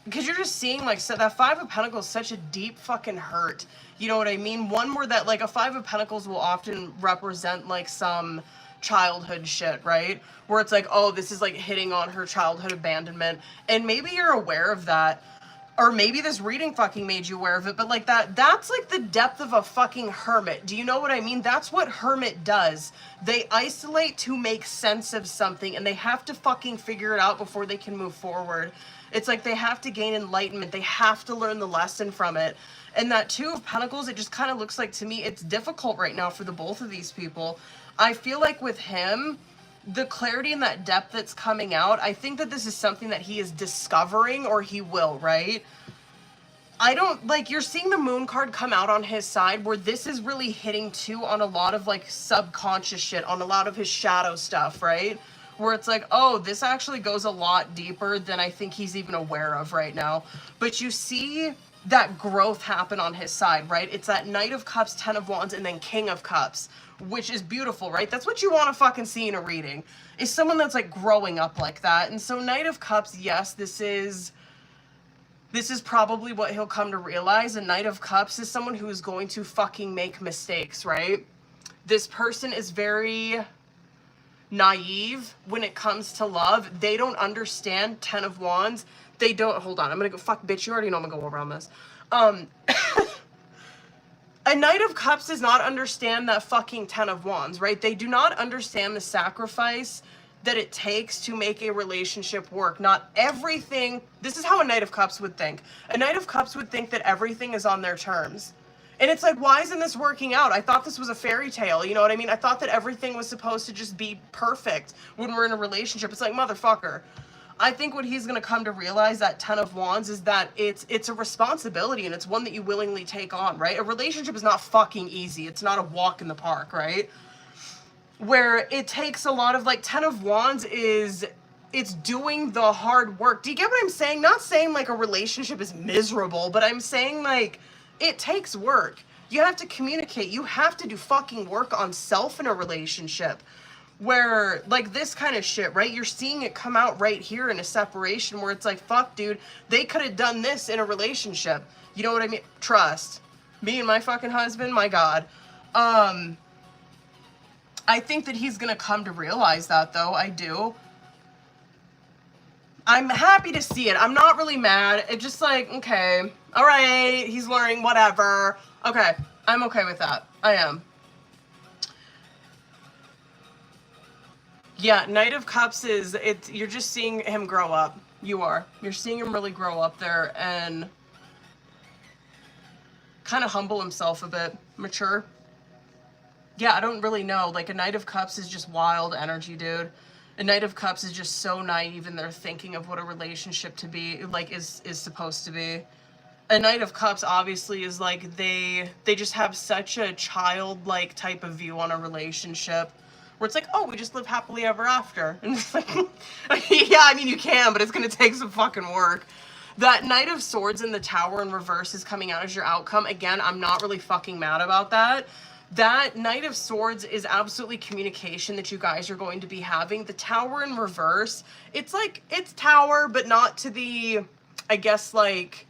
Speaker 1: because you're just seeing like, so that Five of Pentacles is such a deep fucking hurt. You know what I mean? One where that like a Five of Pentacles will often represent like some childhood shit, right? Where it's like, oh, this is like hitting on her childhood abandonment. And maybe you're aware of that. Or maybe this reading fucking made you aware of it, but like that's like the depth of a fucking hermit. Do you know what I mean? That's what hermit does. They isolate to make sense of something, and they have to fucking figure it out before they can move forward. It's like they have to gain enlightenment. They have to learn the lesson from it. And that Two of Pentacles, it just kind of looks like to me, it's difficult right now for the both of these people. I feel like with him, the clarity and that depth that's coming out, I think that this is something that he is discovering, or he will, right? I don't, like, you're seeing the Moon card come out on his side, where this is really hitting too on a lot of like subconscious shit, on a lot of his shadow stuff, right? Where it's like, oh, this actually goes a lot deeper than I think he's even aware of right now. But you see that growth happen on his side, right? It's that Knight of Cups, Ten of Wands, and then King of Cups, which is beautiful, right? That's what you want to fucking see in a reading, is someone that's like growing up like that. And so Knight of Cups, yes, this is probably what he'll come to realize. A Knight of Cups is someone who is going to fucking make mistakes, right? This person is very naive when it comes to love. They don't understand Ten of Wands. They don't, hold on, I'm gonna go, fuck bitch, you already know I'm gonna go around this. A Knight of Cups does not understand that fucking Ten of Wands, right? They do not understand the sacrifice that it takes to make a relationship work. Not everything, this is how a Knight of Cups would think. A Knight of Cups would think that everything is on their terms. And it's like, why isn't this working out? I thought this was a fairy tale, you know what I mean? I thought that everything was supposed to just be perfect when we're in a relationship. It's like, motherfucker. I think what he's going to come to realize, that Ten of Wands, is that it's a responsibility, and it's one that you willingly take on, right? A relationship is not fucking easy. It's not a walk in the park, right? Where it takes a lot of, like, Ten of Wands is, it's doing the hard work. Do you get what I'm saying? Not saying like a relationship is miserable, but I'm saying like it takes work. You have to communicate. You have to do fucking work on self in a relationship. Where, like, this kind of shit, right? You're seeing it come out right here in a separation where it's like, fuck, dude, they could have done this in a relationship. You know what I mean? Trust. Me and my fucking husband, my God. I think that he's gonna come to realize that, though. I do. I'm happy to see it. I'm not really mad. It's just like, okay, all right, he's learning, whatever. Okay, I'm okay with that. I am. Yeah, Knight of Cups is, you're just seeing him grow up. You are. You're seeing him really grow up there and kind of humble himself a bit. Mature. Yeah, I don't really know. Like, a Knight of Cups is just wild energy, dude. A Knight of Cups is just so naive in their thinking of what a relationship to be, like, is supposed to be. A Knight of Cups obviously is like, they just have such a childlike type of view on a relationship. Where it's like, oh, we just live happily ever after. And it's like, yeah, I mean, you can, but it's going to take some fucking work. That Knight of Swords in the Tower in reverse is coming out as your outcome. Again, I'm not really fucking mad about that. That Knight of Swords is absolutely communication that you guys are going to be having. The Tower in reverse, it's like, it's Tower, but not to the, I guess, like,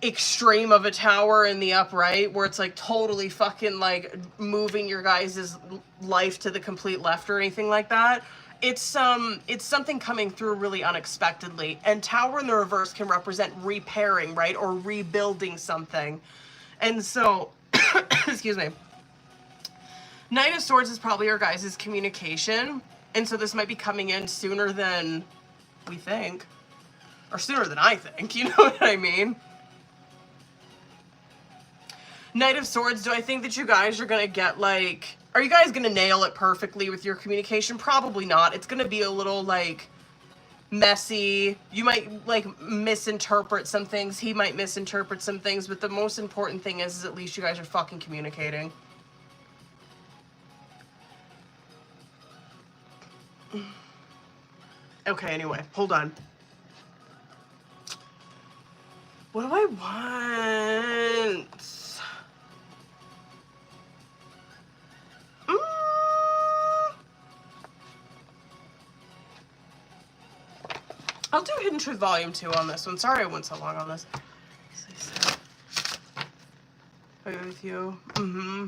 Speaker 1: extreme of a Tower in the upright, where it's like totally fucking like moving your guys' life to the complete left or anything like that. It's something coming through really unexpectedly. And Tower in the reverse can represent repairing, right? Or rebuilding something. And so, excuse me. Knight of Swords is probably your guys' communication. And so this might be coming in sooner than we think. Or sooner than I think, you know what I mean? Knight of Swords, do I think that you guys are gonna get, like... Are you guys gonna nail it perfectly with your communication? Probably not. It's gonna be a little, like, messy. You might, like, misinterpret some things. He might misinterpret some things. But the most important thing is at least you guys are fucking communicating. Okay, anyway. Hold on. What do I want? I'll do Hidden Truth Volume 2 on this one. Sorry I went so long on this. Are you with you? Mm-hmm.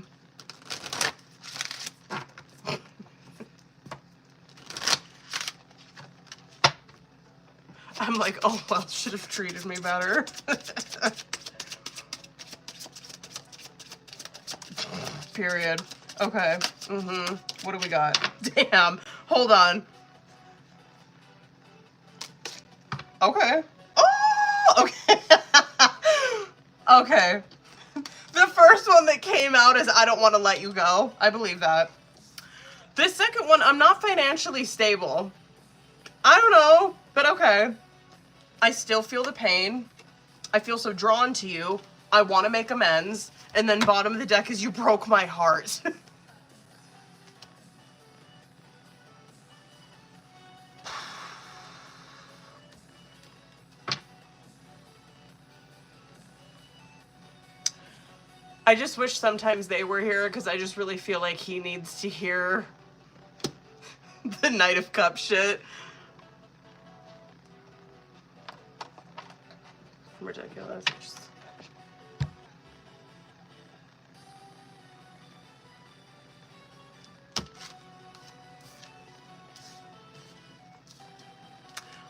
Speaker 1: I'm like, oh, well, should have treated me better. Period. Okay. Mm-hmm. What do we got? Damn. Hold on. Okay. Oh! Okay. Okay. The first one that came out is I don't want to let you go. I believe that. This second one, I'm not financially stable. I don't know, but okay. I still feel the pain. I feel so drawn to you. I want to make amends. And then bottom of the deck is you broke my heart. I just wish sometimes they were here because I just really feel like he needs to hear the Knight of Cups shit. Ridiculous.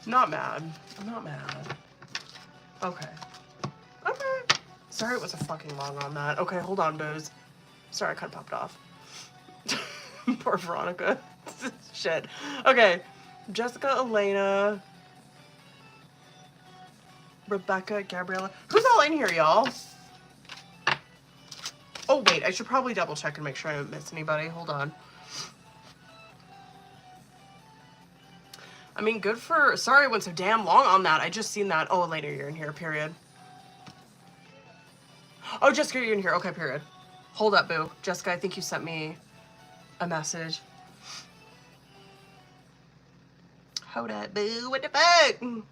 Speaker 1: I'm not mad. I'm not mad. Okay. Okay. Sorry it was a fucking long on that. Okay, hold on, Booze. Sorry, I kind of popped off. Poor Veronica. Shit. Okay. Jessica, Elena, Rebecca, Gabriella. Who's all in here, y'all? Oh, wait. I should probably double check and make sure I don't miss anybody. Hold on. I mean, good for... Sorry I went so damn long on that. I just seen that. Oh, Elena, you're in here, period. Oh, Jessica, you're in here. Okay, period. Hold up, boo. Jessica, I think you sent me a message. Hold up, boo. What the fuck?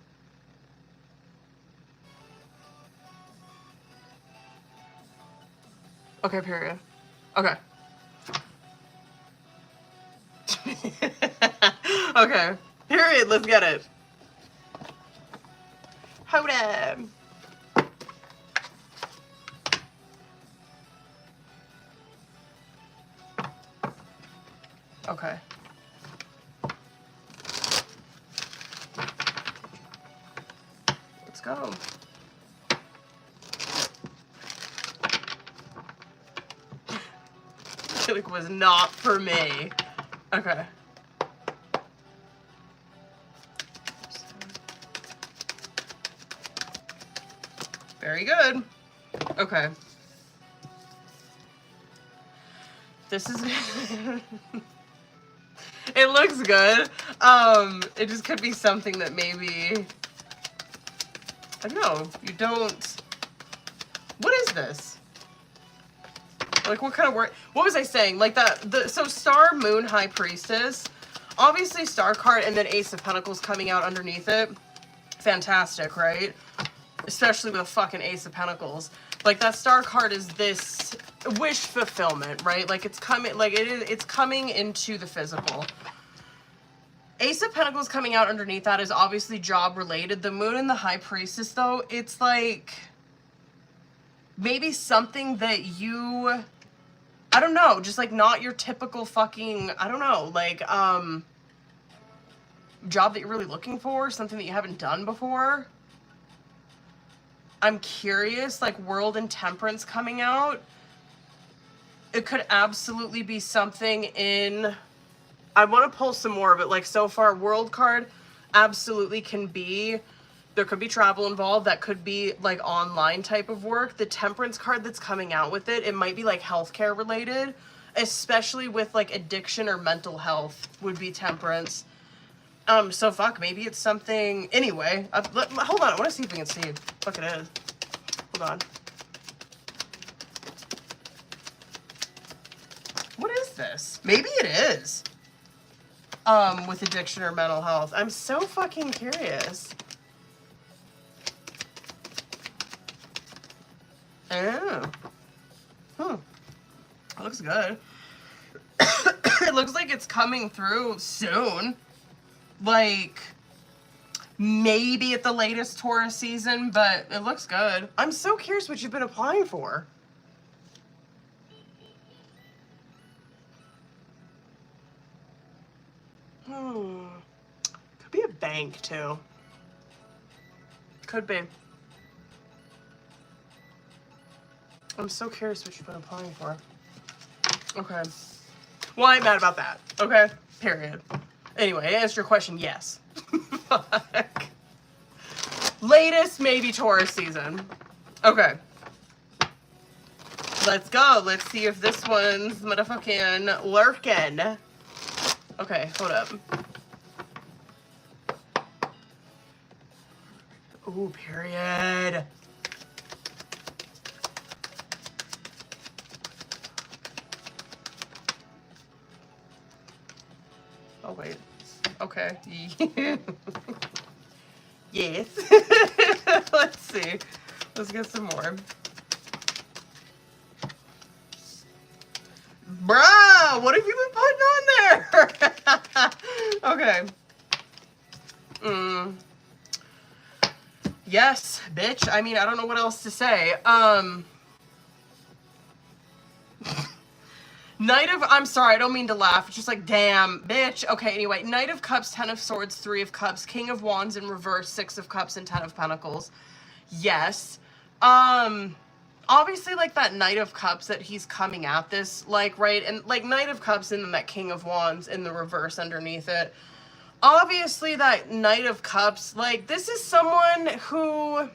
Speaker 1: Okay, period. Okay. Okay. Period. Let's get it. Hold up. Okay. Let's go. It was not for me. Okay. Very good. Okay. This is... It looks good. It just could be something that maybe... I don't know. You don't... What is this? Like, what kind of word? What was I saying? Like that, so Star, Moon, High Priestess. Obviously Star card and then Ace of Pentacles coming out underneath it. Fantastic, right? Especially with a fucking Ace of Pentacles. Like, that Star card is this wish fulfillment, right? Like, it's coming, like, it's coming into the physical. Ace of Pentacles coming out underneath that is obviously job related. The Moon and the High Priestess, though, it's like... maybe something that you, I don't know, just like not your typical fucking, I don't know, like, job that you're really looking for, something that you haven't done before. I'm curious, like World and Temperance coming out. It could absolutely be something in, I want to pull some more, but like so far, World card absolutely can be There could be travel involved. That could be like online type of work. The Temperance card that's coming out with it, it might be like healthcare related, especially with like addiction or mental health would be Temperance. So fuck, maybe it's something, anyway, hold on, I want to see if we can see. Fuck it is. Hold on. What is this? Maybe it is. With addiction or mental health. I'm so fucking curious. Oh. It looks good. It looks like it's coming through soon. Like, maybe at the latest Taurus season, but it looks good. I'm so curious what you've been applying for. Could be a bank, too. Could be. I'm so curious what you've been applying for. Okay. Well, I ain't mad about that. Okay? Period. Anyway, to answer your question, yes. Fuck. Latest, maybe Taurus season. Okay. Let's go. Let's see if this one's motherfucking lurking. Okay, hold up. Ooh, period. Oh, wait. Okay. Yes. Let's see. Let's get some more. Bruh, what have you been putting on there? Okay. Yes, bitch. I mean, I don't know what else to say. I'm sorry, I don't mean to laugh. It's just like, damn, bitch. Okay, anyway. Knight of Cups, 10 of Swords, 3 of Cups, King of Wands in reverse, 6 of Cups, and 10 of Pentacles. Yes. Obviously, like, that Knight of Cups that he's coming at this, like, right? And, like, Knight of Cups and then that King of Wands in the reverse underneath it. Obviously, that Knight of Cups, like, this is someone who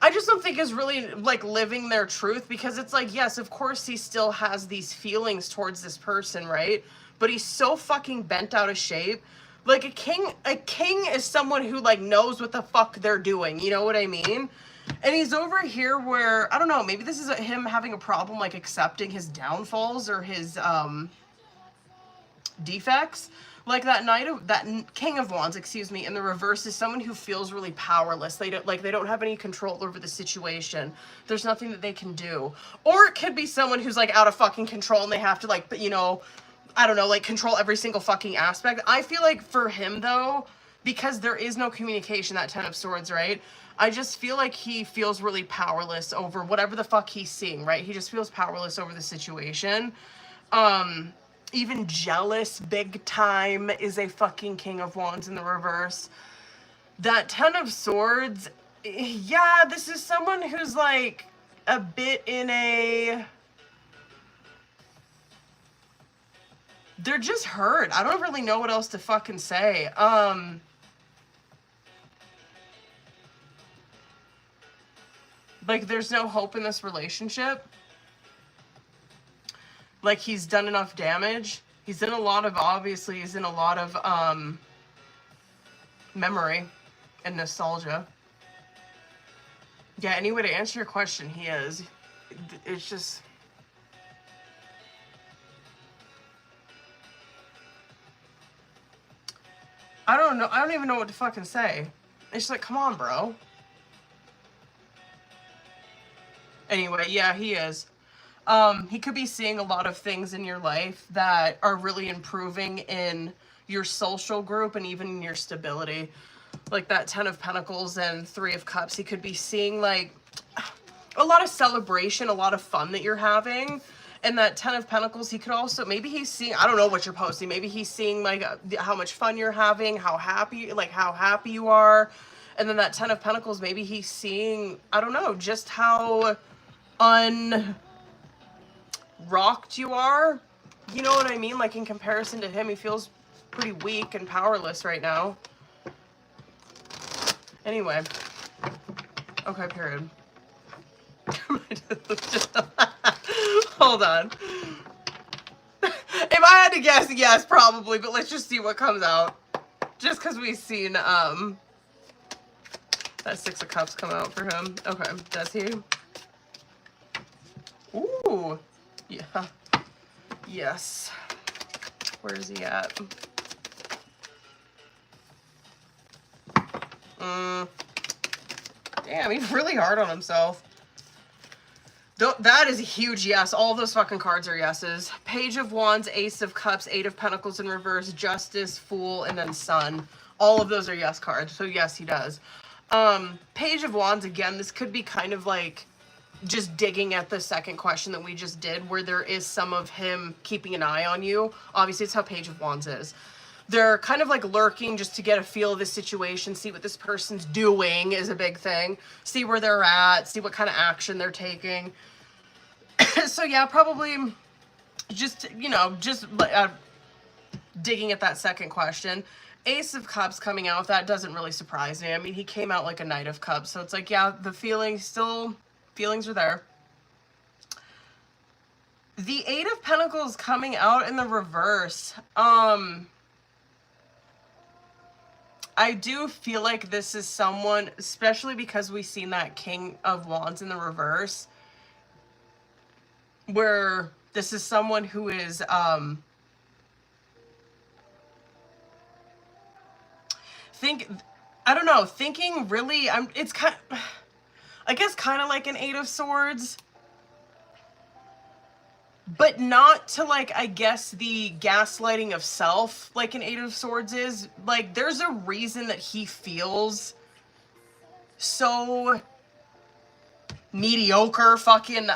Speaker 1: I just don't think is really, like, living their truth, because it's like, yes, of course he still has these feelings towards this person, right? But he's so fucking bent out of shape. Like, a king is someone who, like, knows what the fuck they're doing, you know what I mean? And he's over here where, I don't know, maybe this is him having a problem, like, accepting his downfalls or his, defects. Like, that King of Wands, excuse me, in the reverse is someone who feels really powerless. They don't have any control over the situation. There's nothing that they can do. Or it could be someone who's, like, out of fucking control and they have to, like, you know, I don't know, like, control every single fucking aspect. I feel like for him, though, because there is no communication, that 10 of Swords, right? I just feel like he feels really powerless over whatever the fuck he's seeing, right? He just feels powerless over the situation. Even jealous big time is a fucking King of Wands in the reverse. That 10 of Swords, yeah, this is someone who's, like, a bit in a... They're just hurt. I don't really know what else to fucking say. Like, there's no hope in this relationship. Like, he's done enough damage. He's in a lot of, obviously, he's in a lot of, memory and nostalgia. Yeah, anyway, to answer your question, he is. It's just... I don't know. I don't even know what to fucking say. It's just like, come on, bro. Anyway, yeah, he is. He could be seeing a lot of things in your life that are really improving in your social group and even in your stability. Like that 10 of Pentacles and 3 of Cups. He could be seeing, like, a lot of celebration, a lot of fun that you're having. And that 10 of Pentacles, he could also, maybe he's seeing, I don't know what you're posting. Maybe he's seeing, like, how much fun you're having, how happy you are. And then that 10 of Pentacles, maybe he's seeing, I don't know, just how rocked you are, you know what I mean? Like, in comparison to him, he feels pretty weak and powerless right now. Anyway. Okay, period. Hold on. If I had to guess, yes, probably, but let's just see what comes out. Just because we've seen, that Six of Cups come out for him. Okay, does he? Ooh. Yeah. Yes. Where's he at? Damn, he's really hard on himself. That is a huge yes. All those fucking cards are yeses. Page of Wands, Ace of Cups, Eight of Pentacles in reverse, Justice, Fool, and then Sun. All of those are yes cards. So yes, he does. Page of Wands, again, this could be kind of like just digging at the second question that we just did, where there is some of him keeping an eye on you. Obviously, it's how Page of Wands is. They're kind of like lurking just to get a feel of the situation, see what this person's doing is a big thing. See where they're at, see what kind of action they're taking. So yeah, probably just, you know, just digging at that second question. Ace of Cups coming out, that doesn't really surprise me. I mean, he came out like a Knight of Cups, so it's like, yeah, the feelings are there. The Eight of Pentacles coming out in the reverse. I do feel like this is someone, especially because we've seen that King of Wands in the reverse, where this is someone who is, thinking really, it's kind of, I guess kind of like an Eight of Swords, but not to, like, I guess the gaslighting of self like an Eight of Swords is. Like, there's a reason that he feels so mediocre, fucking,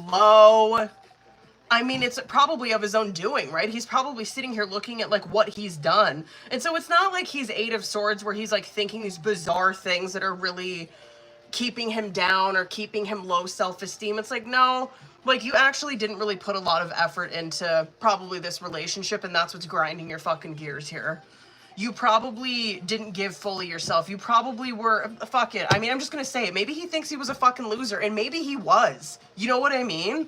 Speaker 1: low. I mean, it's probably of his own doing, right? He's probably sitting here looking at, like, what he's done. And so it's not like he's Eight of Swords where he's, like, thinking these bizarre things that are really keeping him down or keeping him low self-esteem. It's like, no, like, you actually didn't really put a lot of effort into probably this relationship, and that's what's grinding your fucking gears here. You probably didn't give fully yourself. You probably were, fuck it. I mean, I'm just gonna say it. Maybe he thinks he was a fucking loser, and maybe he was. You know what I mean?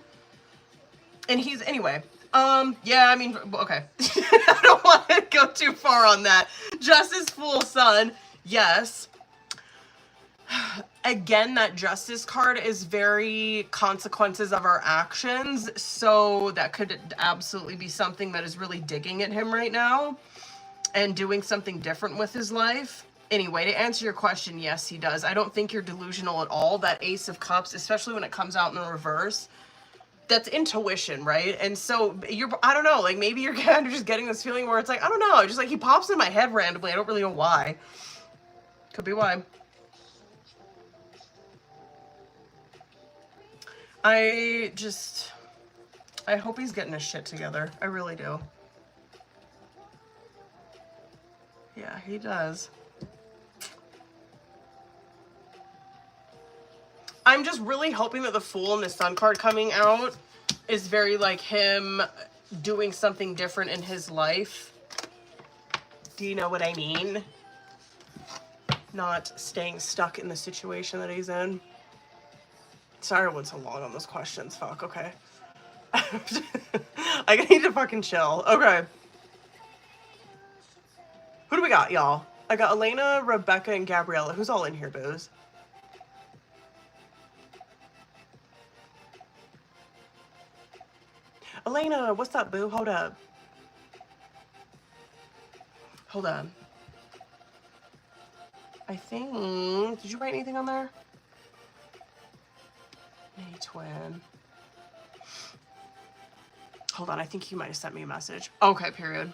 Speaker 1: And he's, anyway. Yeah, I mean, okay. I don't want to go too far on that. Justice, Fool, Sun, yes. Again, that Justice card is very consequences of our actions, so that could absolutely be something that is really digging at him right now and doing something different with his life. Anyway, to answer your question, yes, he does. I don't think you're delusional at all. That Ace of Cups, especially when it comes out in the reverse, that's intuition, right? And so you're, I don't know, like, maybe you're kind of just getting this feeling where it's like, I don't know, just like he pops in my head randomly. I don't really know why. Could be why. I hope he's getting his shit together. I really do. Yeah, he does. I'm just really hoping that the Fool and the Sun card coming out is very like him doing something different in his life. Do you know what I mean? Not staying stuck in the situation that he's in. Sorry I went so long on those questions. Fuck, okay. I need to fucking chill. Okay. Who do we got, y'all? I got Elena, Rebecca, and Gabriella. Who's all in here, booze? Elena, what's up, boo? Hold up. Hold on. I think... Did you write anything on there? May twin. Hold on, I think you might have sent me a message. Okay, period.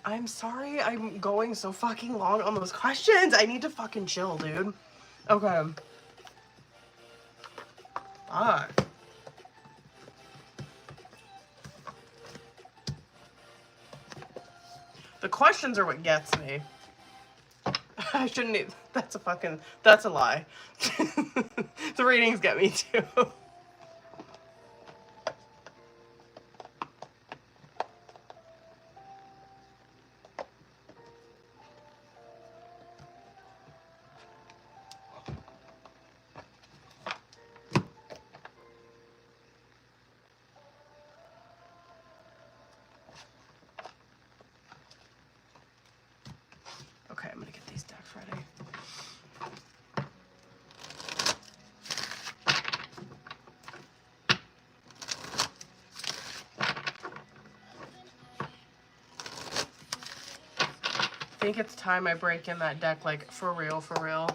Speaker 1: I'm sorry I'm going so fucking long on those questions. I need to fucking chill, dude. Okay. Fuck. The questions are what gets me. I shouldn't even, that's a lie. The readings get me too. think it's time I break in that deck, like, for real, for real.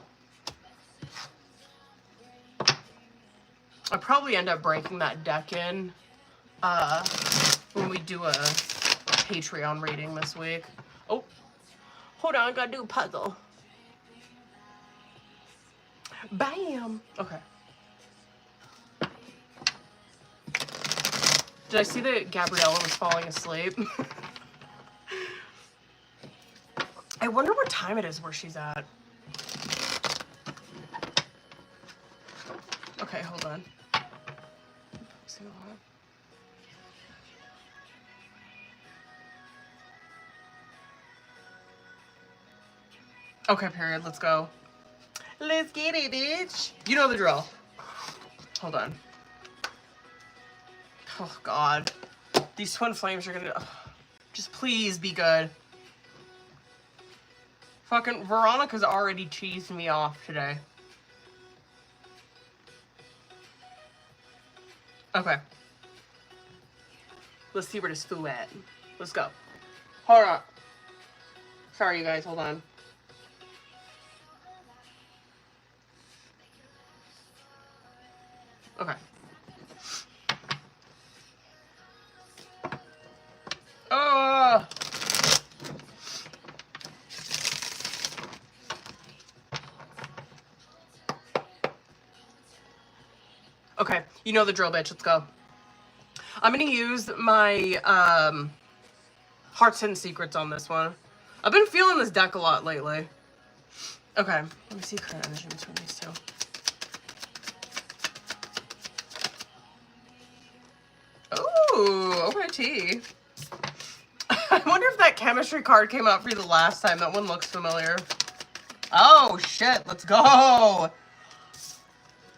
Speaker 1: I'll probably end up breaking that deck in when we do a Patreon reading this week. Oh, hold on, I gotta do a puzzle. Bam! Okay. Did I see that Gabriella was falling asleep? I wonder what time it is where she's at. Okay, hold on. Okay, period. Let's go. Let's get it, bitch. You know the drill. Hold on. Oh, God. These twin flames are gonna... just please be good. Fucking Veronica's already cheesed me off today. Okay. Let's see where this fool at. Let's go. Hold on. Sorry, you guys. Hold on. Okay. Okay, you know the drill, bitch. Let's go. I'm gonna use my Hearts and Secrets on this one. I've been feeling this deck a lot lately. Okay, let me see current energy between these two. Ooh, okay, T. I wonder if that chemistry card came out for you the last time. That one looks familiar. Oh, shit. Let's go.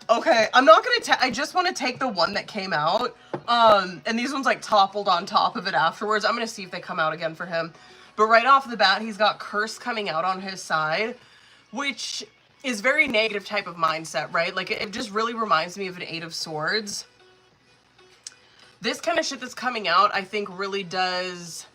Speaker 1: Okay, I'm not gonna I just want to take the one that came out. And these ones like toppled on top of it afterwards. I'm gonna see if they come out again for him. But right off the bat, he's got Curse coming out on his side, which is very negative type of mindset, right? Like, it just really reminds me of an Eight of Swords. This kind of shit that's coming out, I think, really does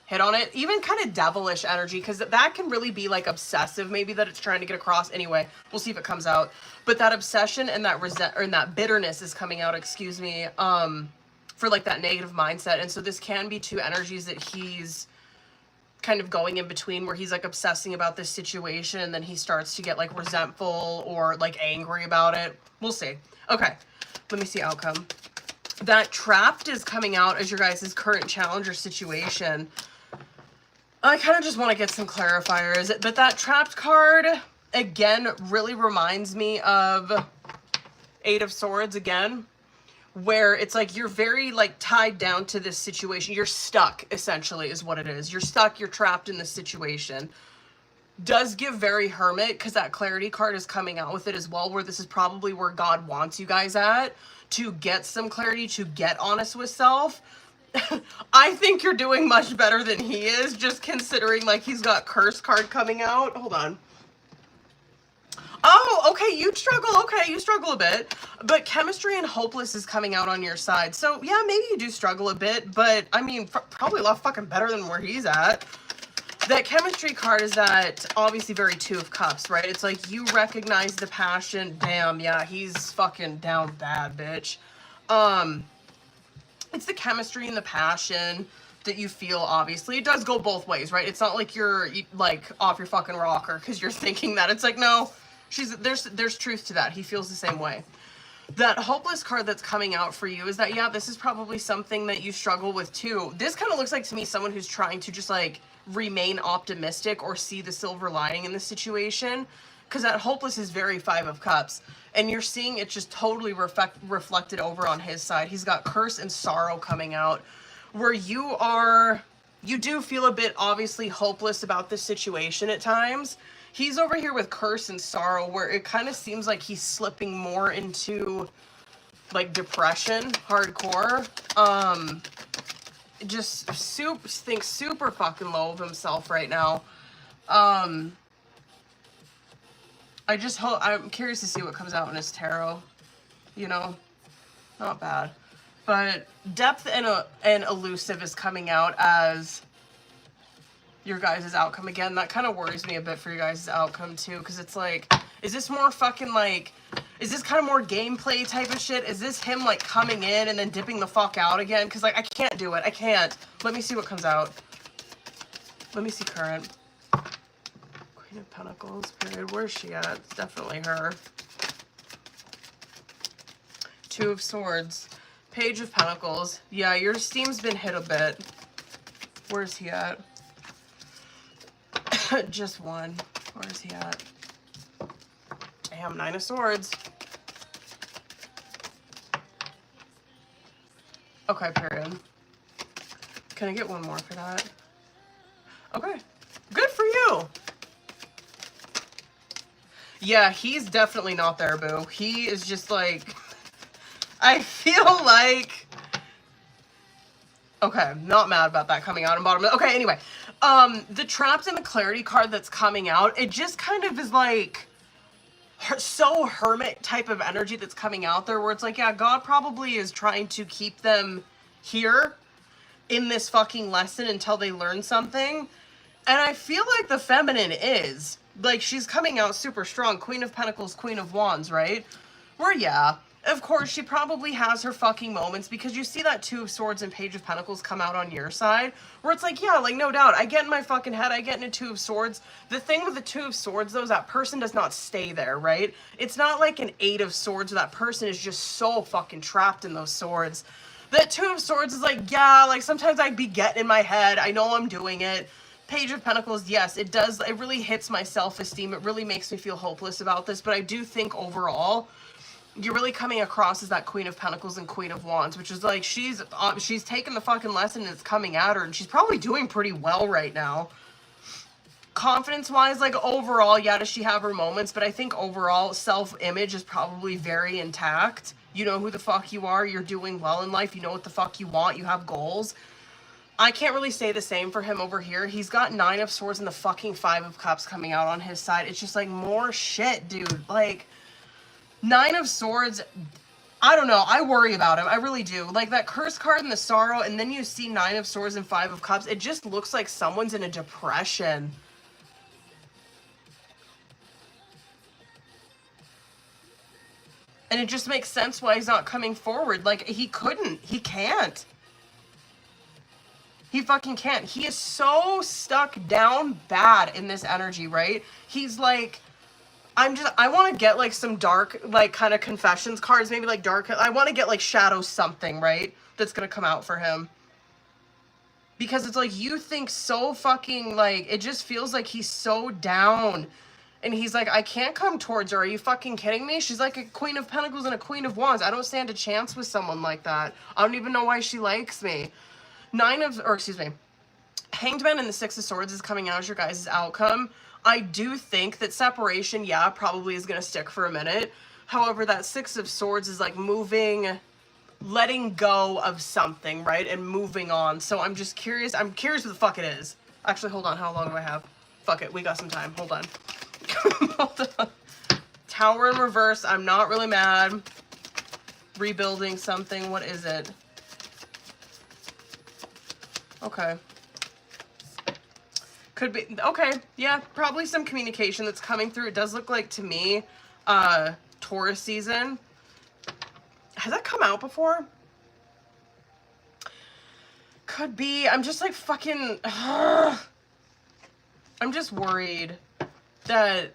Speaker 1: hit on it. Even kind of devilish energy, because that can really be, like, obsessive, maybe, that it's trying to get across. Anyway, we'll see if it comes out. But that obsession and that that bitterness is coming out, excuse me, for, like, that negative mindset. And so this can be two energies that he's kind of going in between, where he's, like, obsessing about this situation, and then he starts to get, like, resentful or, like, angry about it. We'll see. Okay, let me see outcome. That Trapped is coming out as your guys' current challenge or situation. I kind of just want to get some clarifiers. But that Trapped card, again, really reminds me of Eight of Swords again. Where it's like you're very, like, tied down to this situation. You're stuck, essentially, is what it is. You're stuck, you're trapped in this situation. Does give very Hermit, because that Clarity card is coming out with it as well, where this is probably where God wants you guys at, to get some clarity, to get honest with self. I think you're doing much better than he is, just considering, like, he's got Curse card coming out. Hold on. Oh, okay, you struggle. Okay, you struggle a bit. But Chemistry and Hopeless is coming out on your side. So, yeah, maybe you do struggle a bit, but, I mean, probably a lot fucking better than where he's at. That Chemistry card is that, obviously, very Two of Cups, right? It's like, you recognize the passion. Damn, yeah, he's fucking down bad, bitch. It's the chemistry and the passion that you feel, obviously. It does go both ways, right? It's not like you're, like, off your fucking rocker because you're thinking that. It's like, no, there's truth to that. He feels the same way. That Hopeless card that's coming out for you is that, yeah, this is probably something that you struggle with, too. This kind of looks like, to me, someone who's trying to just, like, remain optimistic or see the silver lining in the situation, because that Hopeless is very Five of Cups, and you're seeing it just totally reflected over on his side. He's got Curse and Sorrow coming out, where you do feel a bit, obviously, hopeless about this situation at times. He's over here with Curse and Sorrow, where it kind of seems like he's slipping more into, like, depression, hardcore. Just thinks super fucking low of himself right now. I'm curious to see what comes out in his tarot. You know, not bad. But Depth and Elusive is coming out as your guys' outcome again. That kind of worries me a bit for your guys' outcome too, because it's like, is this more fucking like, is this kind of more gameplay type of shit? Is this him like coming in and then dipping the fuck out again? Because like, I can't do it. I can't. Let me see what comes out. Let me see current. Queen of Pentacles, period. Where's she at? It's definitely her. Two of Swords. Page of Pentacles. Yeah, your steam's been hit a bit. Where's he at? Just one. Where's he at? Damn, Nine of Swords. Okay, period. Can I get one more for that? Okay. Good for you. Yeah, he's definitely not there, boo. He is just like... I feel like... Okay, not mad about that coming out in bottom. Okay, anyway. The Trapped and the Clarity card that's coming out, it just kind of is like... so hermit type of energy that's coming out there, where it's like, yeah, God probably is trying to keep them here in this fucking lesson until they learn something. And I feel like the feminine is. Like, she's coming out super strong. Queen of Pentacles, Queen of Wands, right? Where, yeah, of course, she probably has her fucking moments, because you see that Two of Swords and Page of Pentacles come out on your side, where it's like, yeah, like, no doubt, I get in my fucking head, I get into Two of Swords. The thing with the Two of Swords, though, is that person does not stay there, right? It's not like an Eight of Swords where that person is just so fucking trapped in those swords. That Two of Swords is like, yeah, like, sometimes I'd be getting in my head, I know I'm doing it. Page of Pentacles, yes, it does, it really hits my self-esteem, it really makes me feel hopeless about this, but I do think overall, you're really coming across as that Queen of Pentacles and Queen of Wands, which is like, she's taken the fucking lesson and it's coming at her, and she's probably doing pretty well right now. Confidence-wise, like, overall, yeah, does she have her moments, but I think overall, self-image is probably very intact. You know who the fuck you are, you're doing well in life, you know what the fuck you want, you have goals. I can't really say the same for him over here. He's got Nine of Swords and the fucking Five of Cups coming out on his side. It's just like, more shit, dude. Like, Nine of Swords, I don't know. I worry about him. I really do. Like, that Curse card and the Sorrow, and then you see Nine of Swords and Five of Cups. It just looks like someone's in a depression. And it just makes sense why he's not coming forward. Like, he couldn't. He can't. He fucking can't. He is so stuck down bad in this energy, right? He's like, I want to get like some dark, like kind of confessions cards, maybe like dark. I want to get like shadow something, right? That's going to come out for him. Because it's like, you think so fucking like, it just feels like he's so down. And he's like, I can't come towards her. Are you fucking kidding me? She's like a Queen of Pentacles and a Queen of Wands. I don't stand a chance with someone like that. I don't even know why she likes me. Hanged Man and the Six of Swords is coming out as your guys' outcome. I do think that separation, yeah, probably is going to stick for a minute. However, that Six of Swords is like moving, letting go of something, right? And moving on. So I'm just curious. I'm curious what the fuck it is. Actually, hold on. How long do I have? Fuck it. We got some time. Hold on. Hold on. Tower in reverse. I'm not really mad. Rebuilding something. What is it? Okay. Could be, okay, yeah, probably some communication that's coming through. It does look like, to me, Taurus season. Has that come out before? Could be. I'm just like fucking, I'm just worried that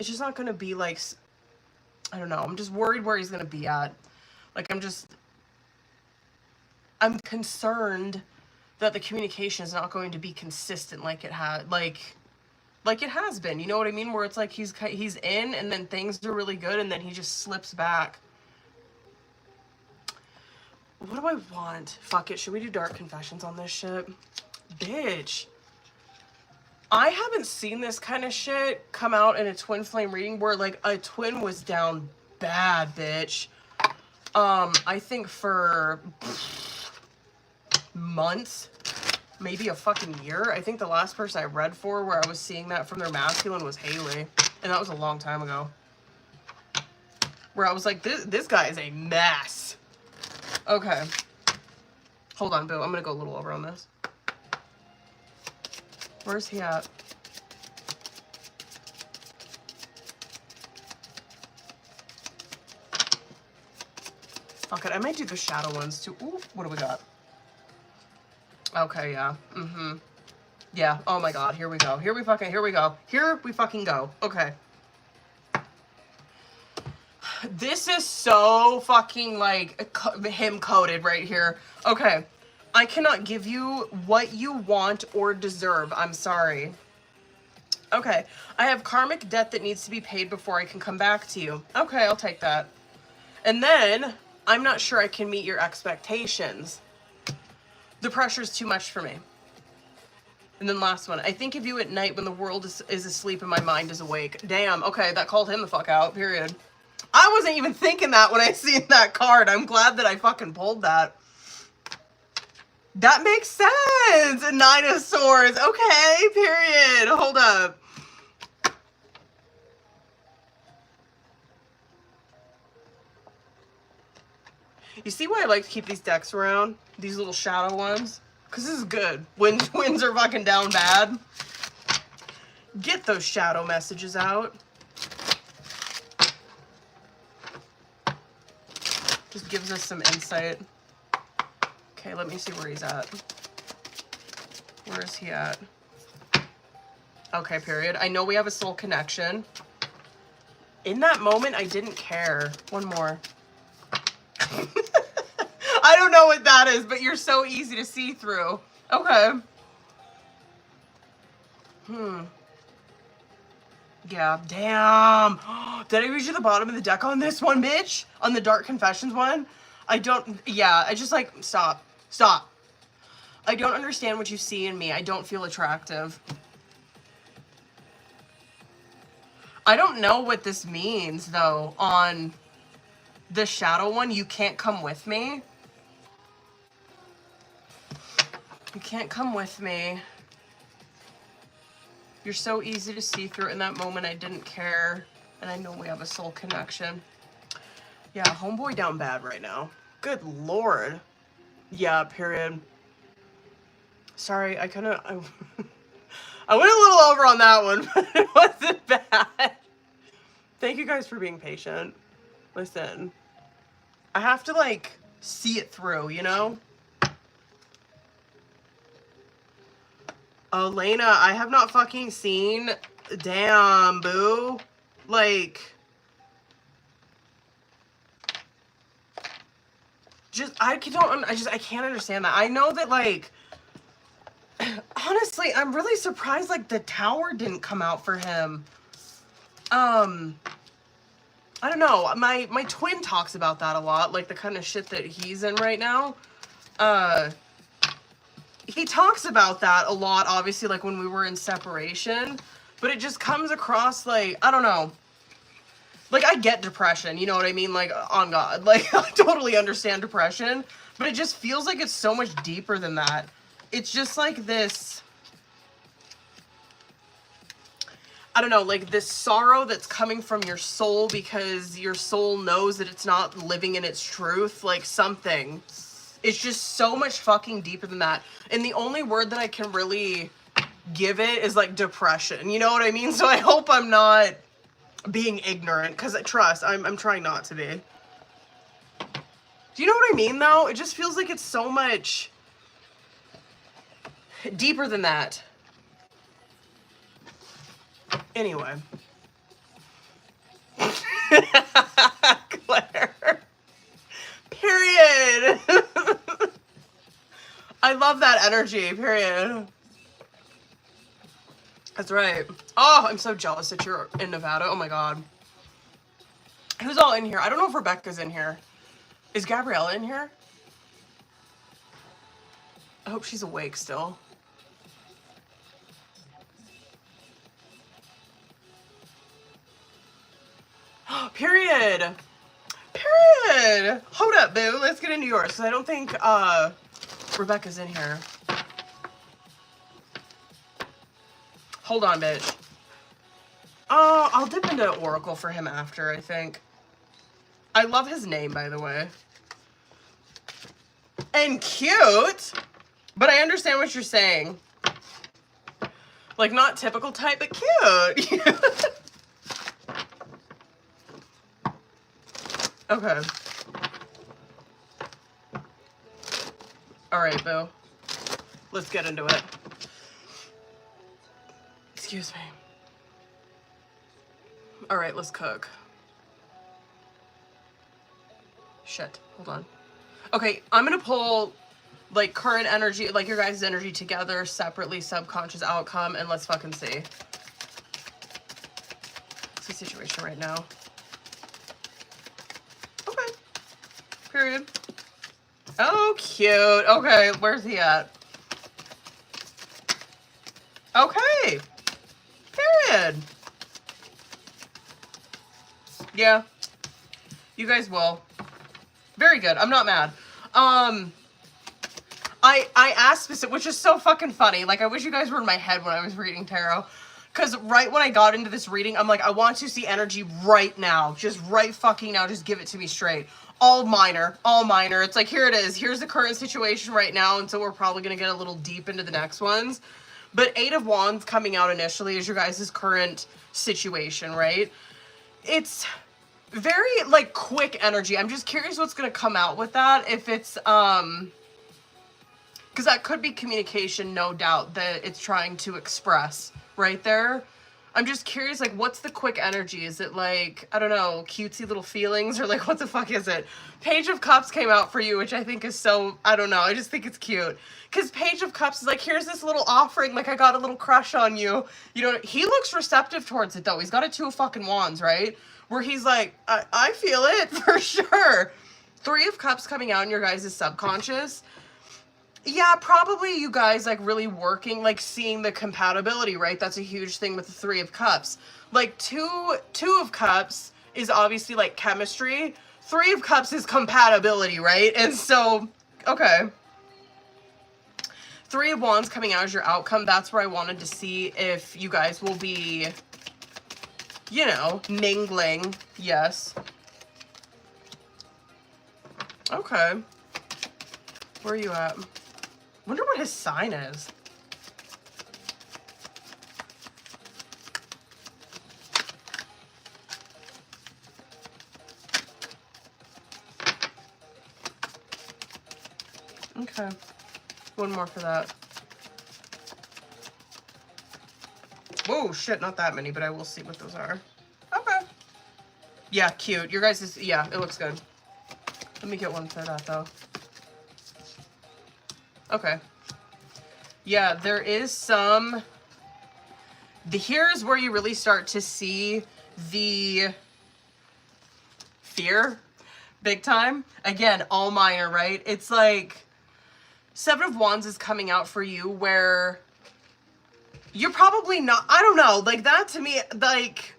Speaker 1: it's just not going to be like, I don't know. I'm just worried where he's going to be at. Like, I'm concerned that the communication is not going to be consistent like it had, like it has been. You know what I mean? Where it's like he's in, and then things are really good, and then he just slips back. What do I want? Fuck it. Should we do Dark Confessions on this shit? Bitch. I haven't seen this kind of shit come out in a twin flame reading where like a twin was down bad, bitch. I think for months, maybe a fucking year. I think the last person I read for where I was seeing that from their masculine was Haley, and that was a long time ago. Where I was like, this guy is a mess. Okay. Hold on, boo. I'm gonna go a little over on this. Where's he at? Fuck it, I might do the shadow ones too. Ooh, what do we got? Okay, yeah. Mm-hmm. Yeah, oh my god, here we go. Here we fucking go. Okay. This is so fucking, like, him coded right here. Okay. I cannot give you what you want or deserve. I'm sorry. Okay. I have karmic debt that needs to be paid before I can come back to you. Okay, I'll take that. And then, I'm not sure I can meet your expectations. The pressure's too much for me. And then last one. I think of you at night when the world is asleep and my mind is awake. Damn. Okay, that called him the fuck out. Period. I wasn't even thinking that when I seen that card. I'm glad that I fucking pulled that. That makes sense. A 9 of Swords. Okay, period. Hold up. You see why I like to keep these decks around? These little shadow ones? Because this is good. Winds are fucking down bad. Get those shadow messages out. Just gives us some insight. Okay, let me see where he's at. Where is he at? Okay, period. I know we have a soul connection. In that moment, I didn't care. One more. I don't know what that is, but you're so easy to see through. Okay. Yeah, damn. Did I reach you the bottom of the deck on this one, bitch? On the Dark Confessions one? I don't, yeah, I just like, stop. Stop. I don't understand what you see in me. I don't feel attractive. I don't know what this means, though, on the shadow one. You can't come with me. You can't come with me. You're so easy to see through. In that moment, I didn't care. And I know we have a soul connection. Yeah, homeboy down bad right now. Good Lord. Yeah, period. Sorry, I kind of... I went a little over on that one, but it wasn't bad. Thank you guys for being patient. Listen. I have to, like, see it through, you know? Elena, I have not fucking seen. Damn, boo. Like, I can't understand that. I know that, like, honestly, I'm really surprised, like, the Tower didn't come out for him. I don't know. My twin talks about that a lot, like, the kind of shit that he's in right now. He talks about that a lot, obviously, like, when we were in separation. But it just comes across, like, I don't know. Like, I get depression, you know what I mean? Like, on God. Like, I totally understand depression. But it just feels like it's so much deeper than that. It's just like this... I don't know, like this sorrow that's coming from your soul because your soul knows that it's not living in its truth. Like, something... It's just so much fucking deeper than that. And the only word that I can really give it is, like, depression. You know what I mean? So I hope I'm not being ignorant. Because, trust, I'm trying not to be. Do you know what I mean, though? It just feels like it's so much deeper than that. Anyway. Claire. Period. I love that energy, period. That's right. Oh, I'm so jealous that you're in Nevada. Oh my God. Who's all in here? I don't know if Rebecca's in here. Is Gabriella in here? I hope she's awake still. Period. Period. Hold up, boo. Let's get into yours. I don't think Rebecca's in here. Hold on, bitch. I'll dip into Oracle for him after, I think. I love his name, by the way. And cute. But I understand what you're saying. Like, not typical type, but cute. Okay. Alright, boo. Let's get into it. Excuse me. Alright, let's cook. Shit. Hold on. Okay, I'm gonna pull, like, current energy, like, your guys' energy together, separately, subconscious outcome, and let's fucking see. What's the situation right now? Okay. Period. Oh, cute. Okay, where's he at? Okay. Period. Yeah. You guys will. Very good. I'm not mad. I asked specific, which is so fucking funny. Like, I wish you guys were in my head when I was reading tarot. Because right when I got into this reading, I'm like, I want to see energy right now. Just right fucking now. Just give it to me straight. All minor. All minor. It's like, here it is. Here's the current situation right now. And so we're probably going to get a little deep into the next ones. But 8 of Wands coming out initially is your guys' current situation, right? It's very, like, quick energy. I'm just curious what's going to come out with that. If it's, because that could be communication, no doubt, that it's trying to express right there. I'm just curious, like, what's the quick energy? Is it, like, I don't know, cutesy little feelings? Or, like, what the fuck is it? Page of Cups came out for you, which I think is so, I don't know, I just think it's cute. Because Page of Cups is like, here's this little offering, like, I got a little crush on you. You know, he looks receptive towards it, though. He's got a 2 of fucking Wands, right? Where he's like, I feel it, for sure. 3 of Cups coming out in your guys' subconscious. Yeah, probably you guys, like, really working, like, seeing the compatibility, right? That's a huge thing with the 3 of Cups. Like, two of Cups is obviously, like, chemistry. 3 of Cups is compatibility, right? And so, okay. 3 of Wands coming out as your outcome. That's where I wanted to see if you guys will be, you know, mingling. Yes. Okay. Where are you at? Wonder what his sign is. Okay. One more for that. Whoa, shit, not that many, but I will see what those are. Okay. Yeah, cute. Your guys' is, yeah, it looks good. Let me get one for that, though. Okay. Yeah, there is some... Here's where you really start to see the fear. Big time. Again, all minor, right? It's like... 7 of Wands is coming out for you where... You're probably not... I don't know. Like, that to me, like...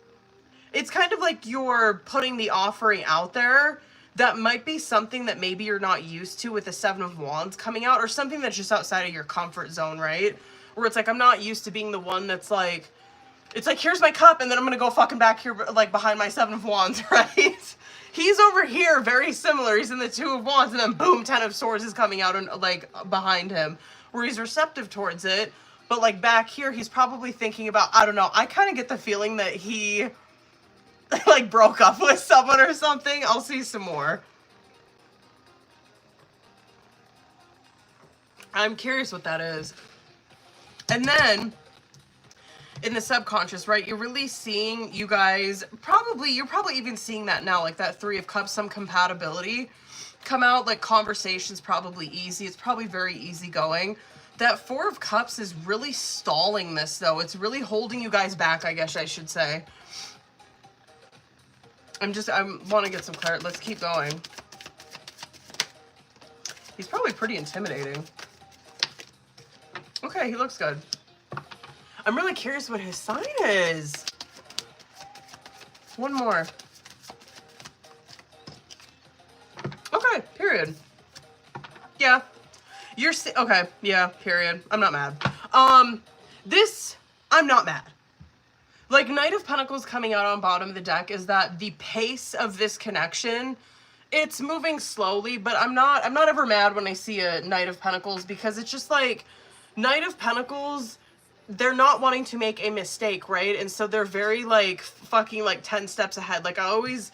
Speaker 1: It's kind of like you're putting the offering out there. That might be something that maybe you're not used to with the 7 of Wands coming out, or something that's just outside of your comfort zone, right? Where it's like, I'm not used to being the one that's like, it's like, here's my cup, and then I'm gonna go fucking back here, like, behind my 7 of Wands, right? He's over here, very similar. He's in the 2 of Wands, and then boom, 10 of Swords is coming out and, like, behind him, where he's receptive towards it. But, like, back here, he's probably thinking about, I don't know, I kind of get the feeling that he... like, broke up with someone or something. I'll see some more. I'm curious what that is. And then, in the subconscious, right, you're really seeing you guys, you're probably even seeing that now, like that 3 of Cups, some compatibility come out, like conversations probably easy. It's probably very easy-going. That 4 of Cups is really stalling this, though. It's really holding you guys back, I guess I should say. I want to get some clarity. Let's keep going. He's probably pretty intimidating. Okay, he looks good. I'm really curious what his sign is. One more. Okay, period. Yeah. Okay, yeah, period. I'm not mad. I'm not mad. Like, Knight of Pentacles coming out on bottom of the deck is that the pace of this connection, it's moving slowly, but I'm not ever mad when I see a Knight of Pentacles, because it's just like, Knight of Pentacles they're not wanting to make a mistake, right? And so they're very like fucking like 10 steps ahead. Like I always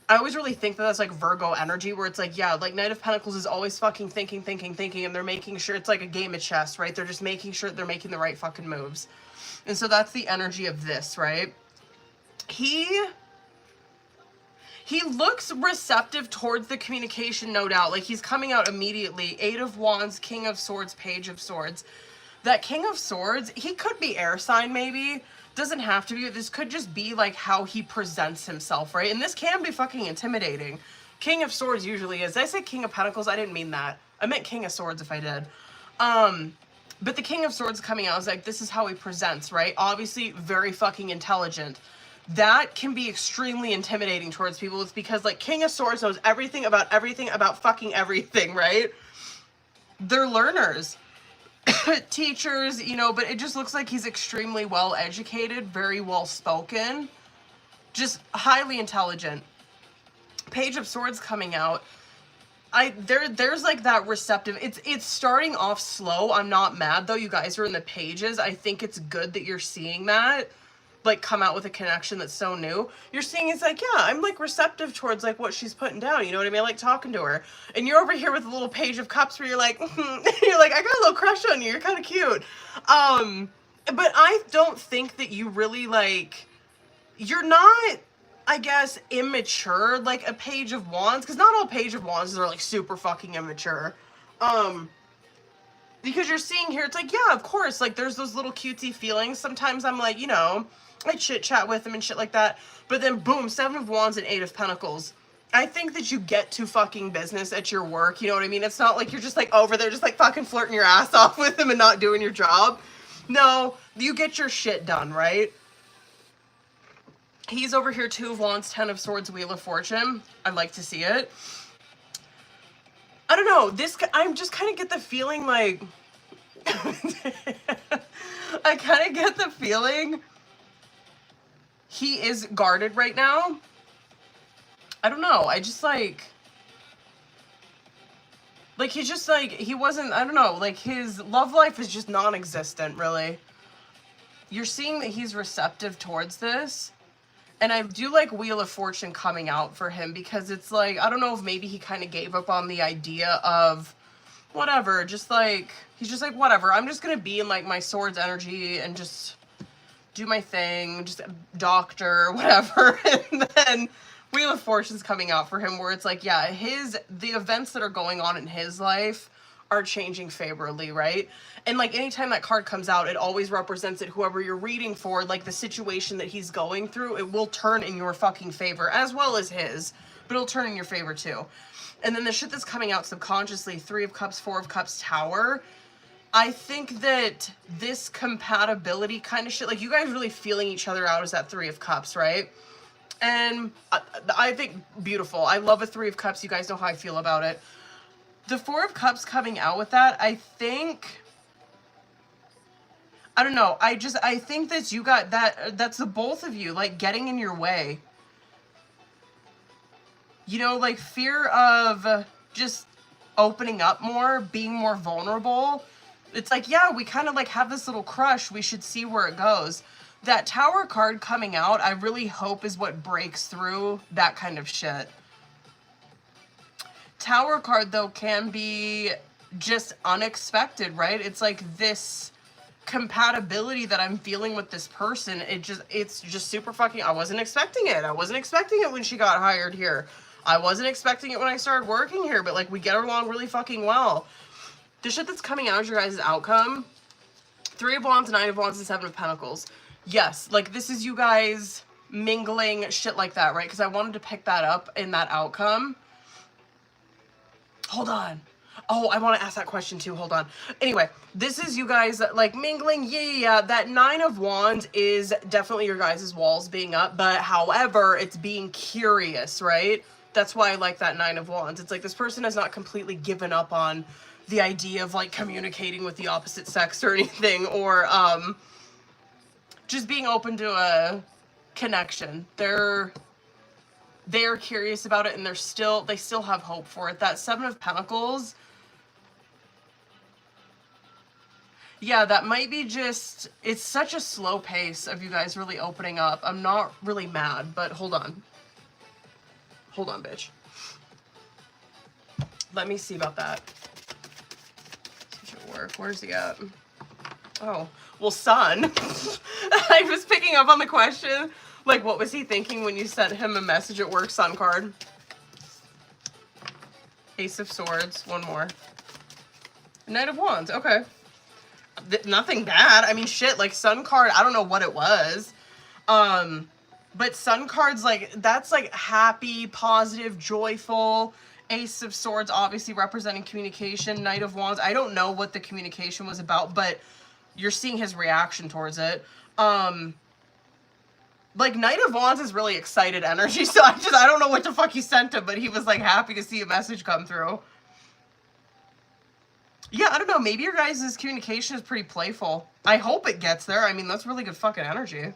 Speaker 1: really think that that's like Virgo energy, where it's like, yeah, like Knight of Pentacles is always fucking thinking, and they're making sure it's like a game of chess, right? They're just making sure they're making the right fucking moves. And so that's the energy of this, right? He looks receptive towards the communication, no doubt. Like he's coming out immediately. 8 of Wands, King of Swords, Page of Swords. That King of Swords, he could be air sign maybe. Doesn't have to be. This could just be like how he presents himself, right? And this can be fucking intimidating. King of Swords usually is. Did I say King of Pentacles? I didn't mean that. I meant King of Swords if I did. But the King of Swords coming out is like, this is how he presents, right? Obviously very fucking intelligent. That can be extremely intimidating towards people. It's because like King of Swords knows everything about fucking everything, right? They're learners. Teachers, you know, but it just looks like he's extremely well educated, very well spoken, just highly intelligent. Page of Swords coming out. There's like that receptive. It's starting off slow. I'm not mad though. You guys are in the pages. I think it's good that you're seeing that like come out with a connection that's so new. You're seeing it's like, yeah, I'm like receptive towards like what she's putting down, you know what I mean? I like talking to her. And you're over here with a little Page of Cups where you're like, you're like, I got a little crush on you, you're kind of cute. But I don't think that you really like, you're not, I guess, immature like a Page of Wands, because not all Page of Wands are like super fucking immature. Because you're seeing here, it's like, yeah, of course, like there's those little cutesy feelings. Sometimes I'm like, you know, I chit chat with him and shit like that. But then boom, 7 of Wands and 8 of Pentacles. I think that you get to fucking business at your work, you know what I mean? It's not like you're just like over there just like fucking flirting your ass off with him and not doing your job. No, you get your shit done, right? He's over here, 2 of Wands, 10 of Swords, Wheel of Fortune. I'd like to see it. I don't know, this, I just kind of get the feeling like, I kind of get the feeling he is guarded right now. I don't know, I just like he's just like, he wasn't, I don't know, like his love life is just non-existent, really. You're seeing that he's receptive towards this. And I do like Wheel of Fortune coming out for him, because it's like, I don't know if maybe he kind of gave up on the idea of whatever, just like, he's just like, whatever, I'm just going to be in like my Swords energy and just do my thing, just doctor, whatever. And then Wheel of Fortune's coming out for him, where it's like, yeah, the events that are going on in his life are changing favorably, right? And like anytime that card comes out, it always represents that whoever you're reading for, like the situation that he's going through, it will turn in your fucking favor, as well as his, but it'll turn in your favor too. And then the shit that's coming out subconsciously, 3 of Cups, 4 of Cups, Tower. I think that this compatibility kind of shit, like you guys really feeling each other out as that 3 of Cups, right? And I think beautiful. I love a 3 of Cups. You guys know how I feel about it. The 4 of Cups coming out with that, I think, I don't know, I think that you got that, that's the both of you, like, getting in your way. You know, like, fear of just opening up more, being more vulnerable. It's like, yeah, we kind of, like, have this little crush, we should see where it goes. That Tower card coming out, I really hope is what breaks through that kind of shit. Tower card, though, can be just unexpected, right? It's like this compatibility that I'm feeling with this person. It's just super fucking, I wasn't expecting it. I wasn't expecting it when she got hired here. I wasn't expecting it when I started working here, but like we get along really fucking well. The shit that's coming out is your guys' outcome. 3 of Wands, 9 of Wands, and 7 of Pentacles. Yes, like this is you guys mingling, shit like that, right? Because I wanted to pick that up in that outcome. Hold on. Oh, I want to ask that question too. Hold on. Anyway, this is you guys like mingling. Yeah. That 9 of Wands is definitely your guys' walls being up. But however, it's being curious, right? That's why I like that 9 of Wands. It's like this person has not completely given up on the idea of like communicating with the opposite sex or anything. Or just being open to a connection. They're curious about it, and they still have hope for it. That 7 of Pentacles, Yeah, that might be just, it's such a slow pace of you guys really opening up. I'm not really mad, but hold on. Hold on, bitch. Let me see about that. Should work. Where's he at? Oh, well, son. I was picking up on the question. Like, what was he thinking when you sent him a message at work, son card? Ace of Swords. One more. Knight of Wands. Okay. Nothing bad. I mean, shit, like, sun card, I don't know what it was. But sun card's, like, that's, like, happy, positive, joyful. Ace of Swords, obviously representing communication. Knight of Wands, I don't know what the communication was about, but you're seeing his reaction towards it. Like, Knight of Wands is really excited energy, so I don't know what the fuck he sent him, but he was, like, happy to see a message come through. Yeah, I don't know, maybe your guys' communication is pretty playful. I hope it gets there. I mean, that's really good fucking energy.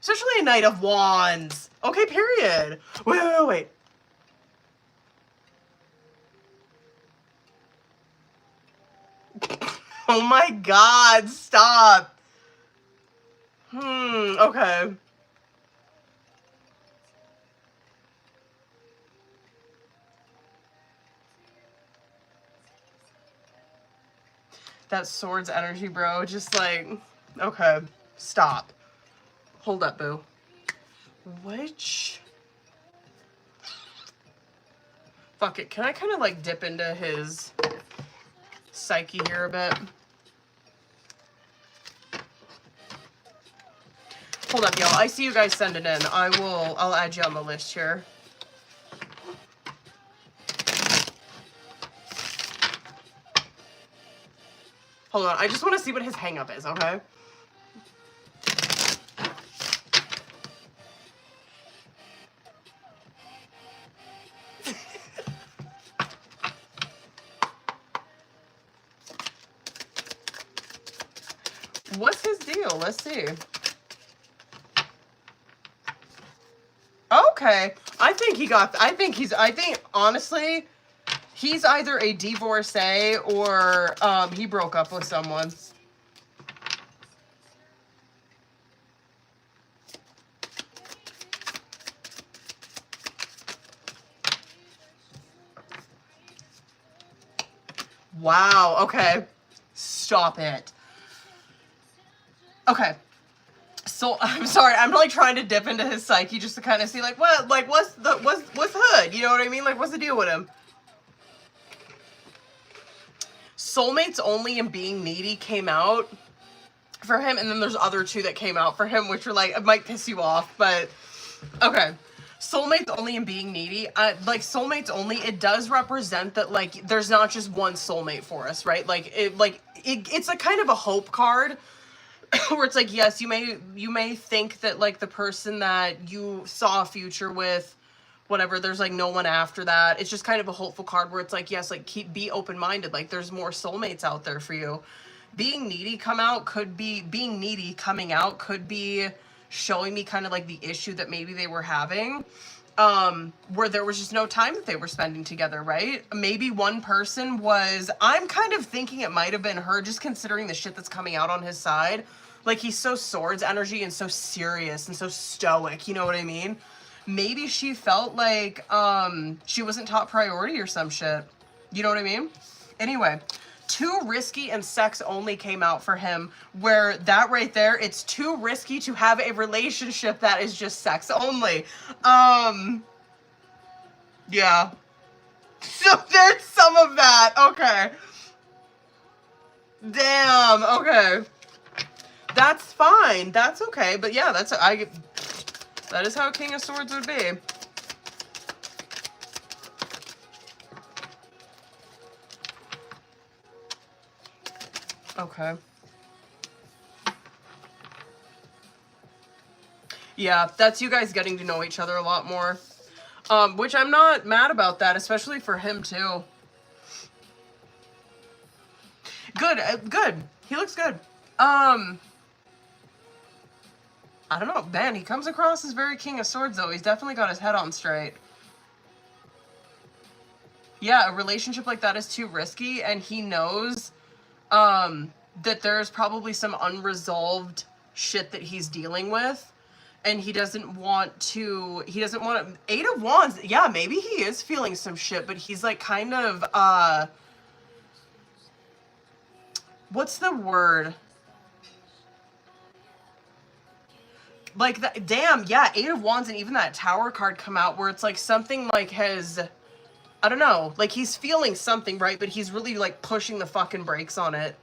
Speaker 1: Especially a Knight of Wands. Okay, period. Wait. Oh my god, stop. Okay. That swords energy, bro. Just like, okay, stop. Hold up, boo. Which? Fuck it. Can I kind of like dip into his psyche here a bit? Hold up, y'all. I see you guys send it in. I'll add you on the list here. Hold on. I just want to see what his hang up is, okay? What's his deal? Let's see. Okay. I think honestly, he's either a divorcee or he broke up with someone. Wow, okay. Stop it. Okay. So I'm sorry, I'm like trying to dip into his psyche just to kind of see like what, like what's hood? You know what I mean? Like what's the deal with him? Soulmates only and being needy came out for him, and then there's other two that came out for him, which are like, it might piss you off, but okay. Soulmates only and being needy, like soulmates only, it does represent that like there's not just one soulmate for us, right? It's a kind of a hope card. Where it's like, yes, you may think that like the person that you saw a future with, whatever, there's like no one after that. It's just kind of a hopeful card where it's like, yes, like be open-minded, like there's more soulmates out there for you. Being needy coming out could be showing me kind of like the issue that maybe they were having, where there was just no time that they were spending together, right? Maybe one person was, I'm kind of thinking it might have been her, just considering the shit that's coming out on his side. Like, he's so swords energy and so serious and so stoic, you know what I mean? Maybe she felt like she wasn't top priority or some shit. You know what I mean? Anyway, too risky and sex only came out for him, where that right there, it's too risky to have a relationship that is just sex only. Yeah. So there's some of that. Okay. Damn. Okay. That's fine. That's okay. But yeah, that is how King of Swords would be. Okay. Yeah, that's you guys getting to know each other a lot more. Which I'm not mad about that, especially for him too. Good, good. He looks good. I don't know, man, he comes across as very King of Swords though. He's definitely got his head on straight. Yeah, a relationship like that is too risky, and he knows that there's probably some unresolved shit that he's dealing with. And he doesn't want to, Eight of Wands, yeah, maybe he is feeling some shit, but he's like kind of, what's the word? Like, that, damn, yeah, Eight of Wands and even that Tower card come out where it's like something like has, I don't know, like he's feeling something, right? But he's really like pushing the fucking brakes on it.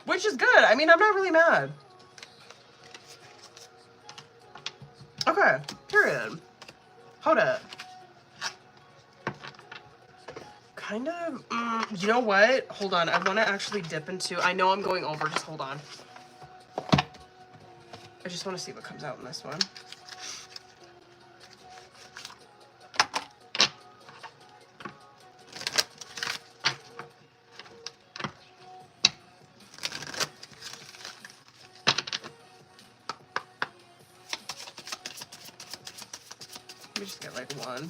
Speaker 1: Which is good. I mean, I'm not really mad. Okay, period. Hold up. Kind of, you know what? Hold on, I want to actually dip into, I know I'm going over, just hold on. I just want to see what comes out in this one. Let me just get like one.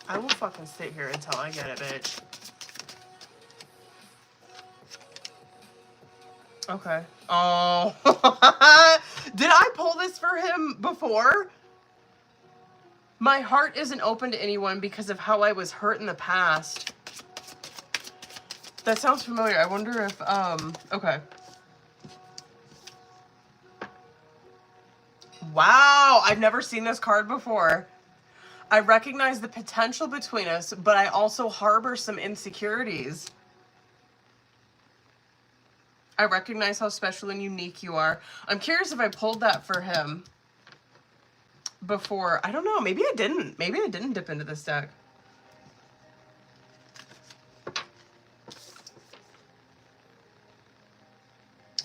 Speaker 1: I will fucking sit here until I get it, bitch. Okay. Oh. Did I pull this for him before? My heart isn't open to anyone because of how I was hurt in the past. That sounds familiar. I wonder if, okay. Wow, I've never seen this card before. I recognize the potential between us, but I also harbor some insecurities. I recognize how special and unique you are. I'm curious if I pulled that for him before. I don't know. Maybe I didn't. Maybe I didn't dip into this deck.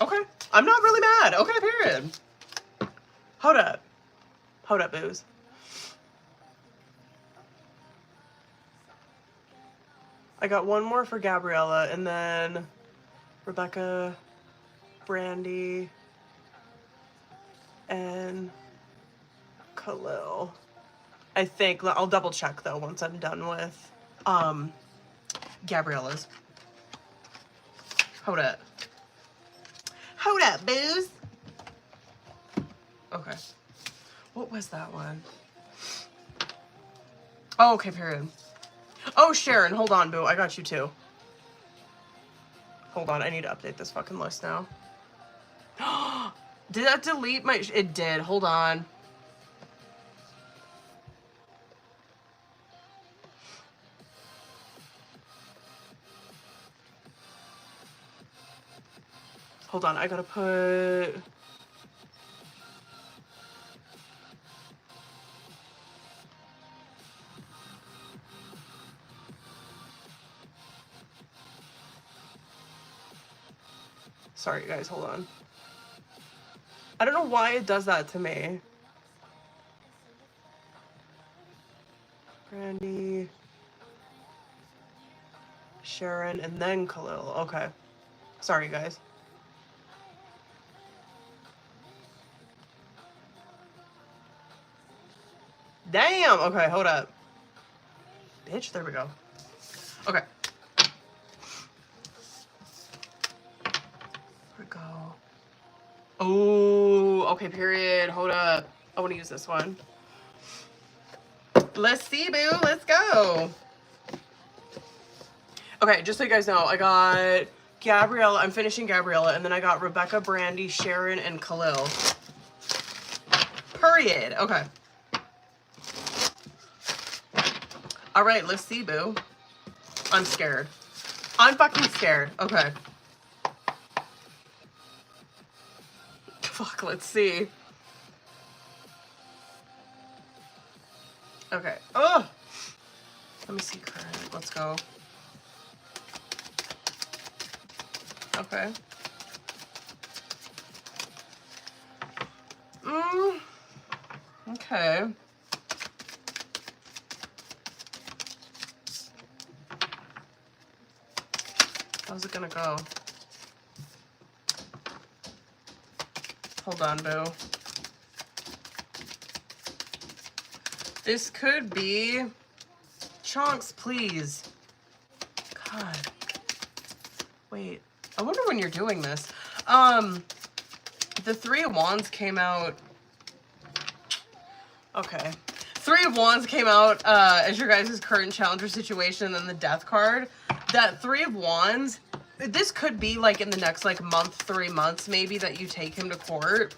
Speaker 1: Okay. I'm not really mad. Okay, period. Hold up. Hold up, booze. I got one more for Gabriella, and then Rebecca, Brandy, and Khalil. I think. I'll double check, though, once I'm done with Gabriella's. Hold up. Hold up, booze. Okay. What was that one? Oh, okay, period. Oh, Sharon, hold on, boo. I got you, too. Hold on, I need to update this fucking list now. Did that delete my... It did. Hold on. Hold on, I gotta put... Sorry, guys, hold on. I don't know why it does that to me. Brandy, Sharon, and then Khalil. Okay. Sorry, guys. Damn! Okay, hold up. Bitch, there we go. Okay. Oh, okay, period. Hold up. I want to use this one. Let's see, boo. Let's go. Okay, just so you guys know, I got Gabriella. I'm finishing Gabriella, and then I got Rebecca, Brandy, Sharon, and Khalil. Period. Okay. All right, let's see, boo. I'm scared. I'm fucking scared. Okay. Fuck, let's see. Okay. Oh! Let me see current. Let's go. Okay. Okay. How's it gonna go? Hold on, boo. This could be... Chunks, please. God. Wait. I wonder when you're doing this. The Three of Wands came out... Okay. Three of Wands came out as your guys' current challenger situation, and then the Death card. That Three of Wands, this could be like in the next like month, 3 months maybe, that you take him to court.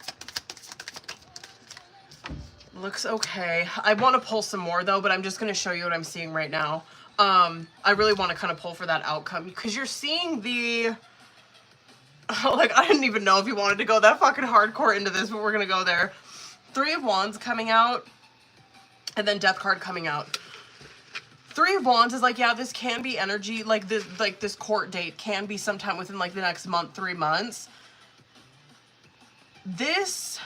Speaker 1: Looks okay. I want to pull some more though, but I'm just going to show you what I'm seeing right now. I really want to kind of pull for that outcome, because you're seeing the... like, I didn't even know if you wanted to go that fucking hardcore into this, but we're going to go there. Three of Wands coming out, and then Death card coming out. Three of Wands is like, yeah, this can be energy, like this court date can be sometime within like the next month, 3 months. This...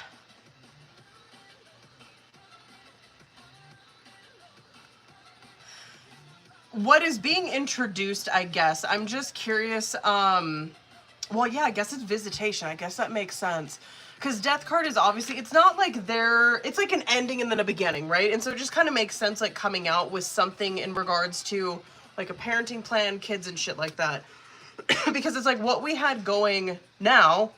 Speaker 1: what is being introduced, I guess, I'm just curious, well, yeah, I guess it's visitation. I guess that makes sense. Because Death card is obviously, it's not like it's like an ending and then a beginning, right? And so it just kind of makes sense, like, coming out with something in regards to, like, a parenting plan, kids and shit like that. Because it's like what we had going now,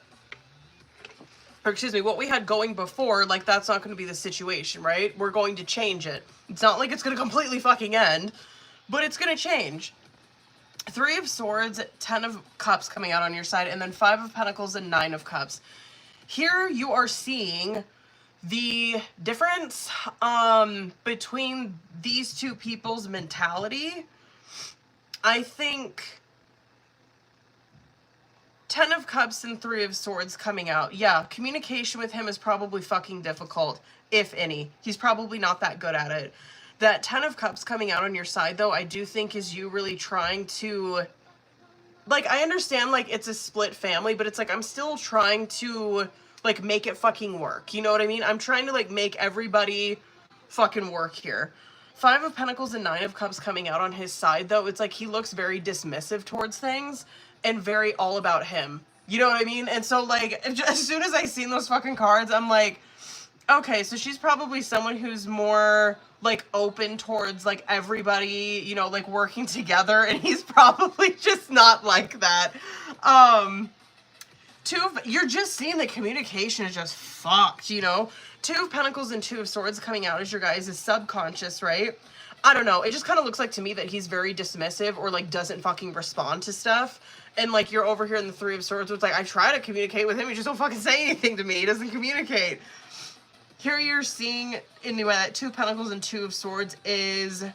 Speaker 1: or excuse me, what we had going before, like, that's not going to be the situation, right? We're going to change it. It's not like it's going to completely fucking end, but it's going to change. Three of Swords, 10 of Cups coming out on your side, and then 5 of Pentacles and 9 of Cups. Here you are seeing the difference between these two people's mentality. I think 10 of Cups and 3 of Swords coming out. Yeah, communication with him is probably fucking difficult, if any. He's probably not that good at it. That 10 of Cups coming out on your side, though, I do think is you really trying to... like, I understand, like, it's a split family, but it's like, I'm still trying to, like, make it fucking work. You know what I mean? I'm trying to, like, make everybody fucking work here. 5 of Pentacles and 9 of Cups coming out on his side, though, it's like he looks very dismissive towards things and very all about him. You know what I mean? And so, like, as soon as I seen those fucking cards, I'm like, okay, so she's probably someone who's more... like, open towards, like, everybody, you know, like, working together, and he's probably just not like that. You're just seeing the communication is just fucked, you know? 2 of Pentacles and 2 of Swords coming out as your guys' subconscious, right? I don't know, it just kind of looks like to me that he's very dismissive, or, like, doesn't fucking respond to stuff. And, like, you're over here in the 3 of Swords, where it's like, I try to communicate with him, he just don't fucking say anything to me, he doesn't communicate. Here you're seeing, anyway, that 2 of Pentacles and 2 of Swords is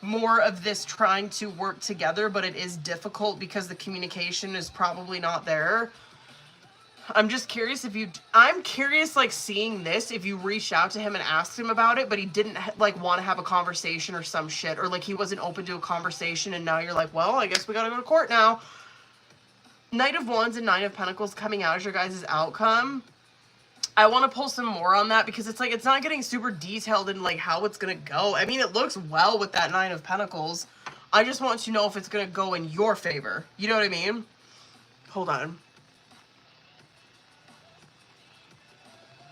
Speaker 1: more of this trying to work together, but it is difficult because the communication is probably not there. I'm just curious if you... I'm curious, like, seeing this, if you reached out to him and asked him about it, but he didn't, like, want to have a conversation or some shit, or, like, he wasn't open to a conversation, and now you're like, well, I guess we gotta go to court now. Knight of Wands and 9 of Pentacles coming out as your guys' outcome. I want to pull some more on that, because it's like, it's not getting super detailed in, like, how it's going to go. I mean, it looks well with that 9 of Pentacles. I just want to know if it's going to go in your favor. You know what I mean? Hold on.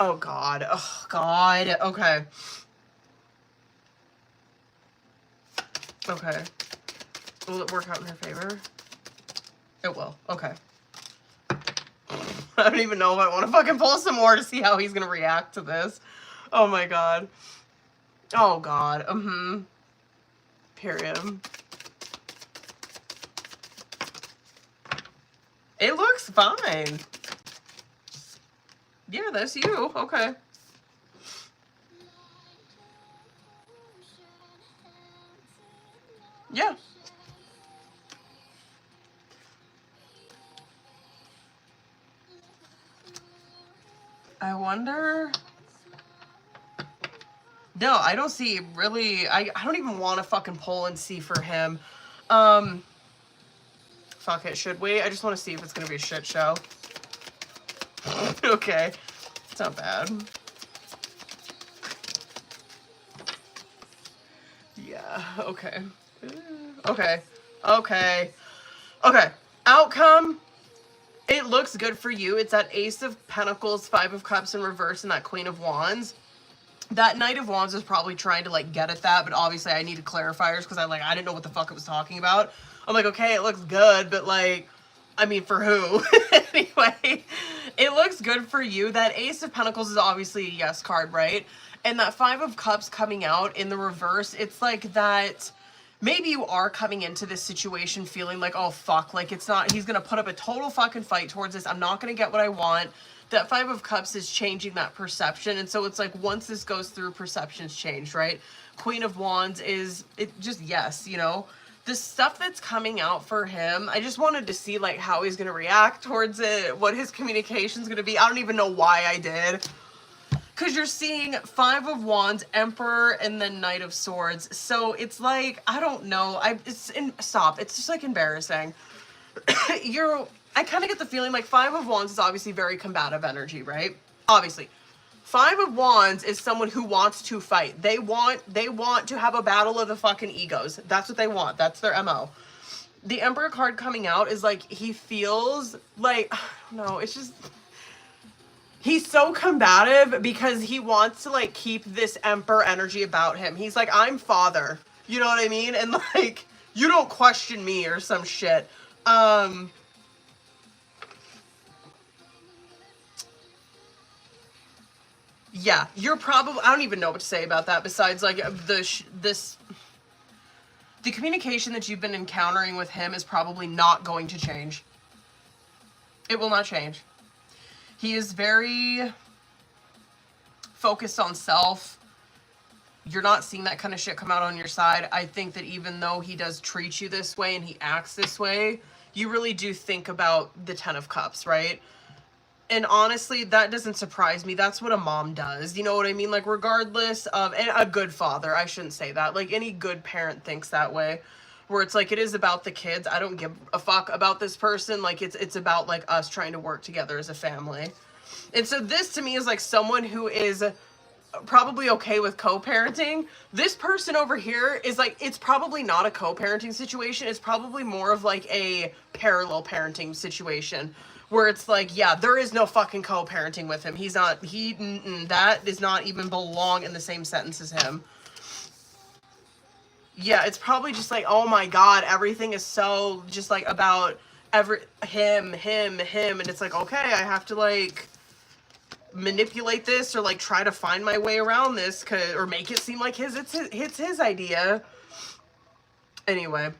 Speaker 1: Oh, God. Oh, God. Okay. Okay. Will it work out in her favor? It will. Okay. I don't even know if I want to fucking pull some more to see how he's gonna react to this. Oh my god. Oh god. Period. It looks fine. Yeah, that's you. Okay. Yeah. I wonder... No, I don't see really... I don't even want to fucking pull and see for him. Fuck it, should we? I just want to see if it's going to be a shit show. Okay. It's not bad. Yeah, okay. Okay. Okay. Okay. Outcome... It looks good for you. It's that Ace of Pentacles, 5 of Cups in reverse, and that Queen of Wands. That Knight of Wands is probably trying to like get at that, but obviously I needed clarifiers because I didn't know what the fuck it was talking about. I'm like, okay, it looks good, but like, I mean, for who? Anyway, it looks good for you. That Ace of Pentacles is obviously a yes card, right? And that Five of Cups coming out in the reverse, it's like that maybe you are coming into this situation feeling like, oh fuck, like it's not, he's gonna put up a total fucking fight towards this. I'm not gonna get what I want. That Five of Cups is changing that perception. And so it's like, once this goes through, perceptions change, right? Queen of Wands is, it just, yes, you know, the stuff that's coming out for him, I just wanted to see like how he's going to react towards it, what his communication's going to be. I don't even know why I did. Because you're seeing Five of Wands, Emperor, and then Knight of Swords. So it's like, I don't know. Stop. It's just like embarrassing. I kind of get the feeling like Five of Wands is obviously very combative energy, right? Obviously. Five of Wands is someone who wants to fight. They want to have a battle of the fucking egos. That's what they want. That's their MO. The Emperor card coming out is like, he feels like, I don't know, it's just, he's so combative because he wants to like keep this Emperor energy about him. He's like, I'm father. You know what I mean? And like, you don't question me or some shit. Yeah, you're probably, I don't even know what to say about that besides like the communication that you've been encountering with him is probably not going to change. It will not change. He is very focused on self. You're not seeing that kind of shit come out on your side. I think that even though he does treat you this way and he acts this way, you really do think about the Ten of Cups, right? And honestly, that doesn't surprise me. That's what a mom does. You know what I mean? Like, regardless of, and a good father, I shouldn't say that. Like, any good parent thinks that way. Where it's like, it is about the kids. I don't give a fuck about this person. Like, it's about, like, us trying to work together as a family. And so this, to me, is, like, someone who is probably okay with co-parenting. This person over here is, like, it's probably not a co-parenting situation. It's probably more of, like, a parallel parenting situation. Where it's like, yeah, there is no fucking co-parenting with him. He's not, that does not even belong in the same sentence as him. Yeah, it's probably just like, oh my god, everything is so just like about him, and it's like, okay, I have to like manipulate this or like try to find my way around this or make it seem like it's his idea. Anyway.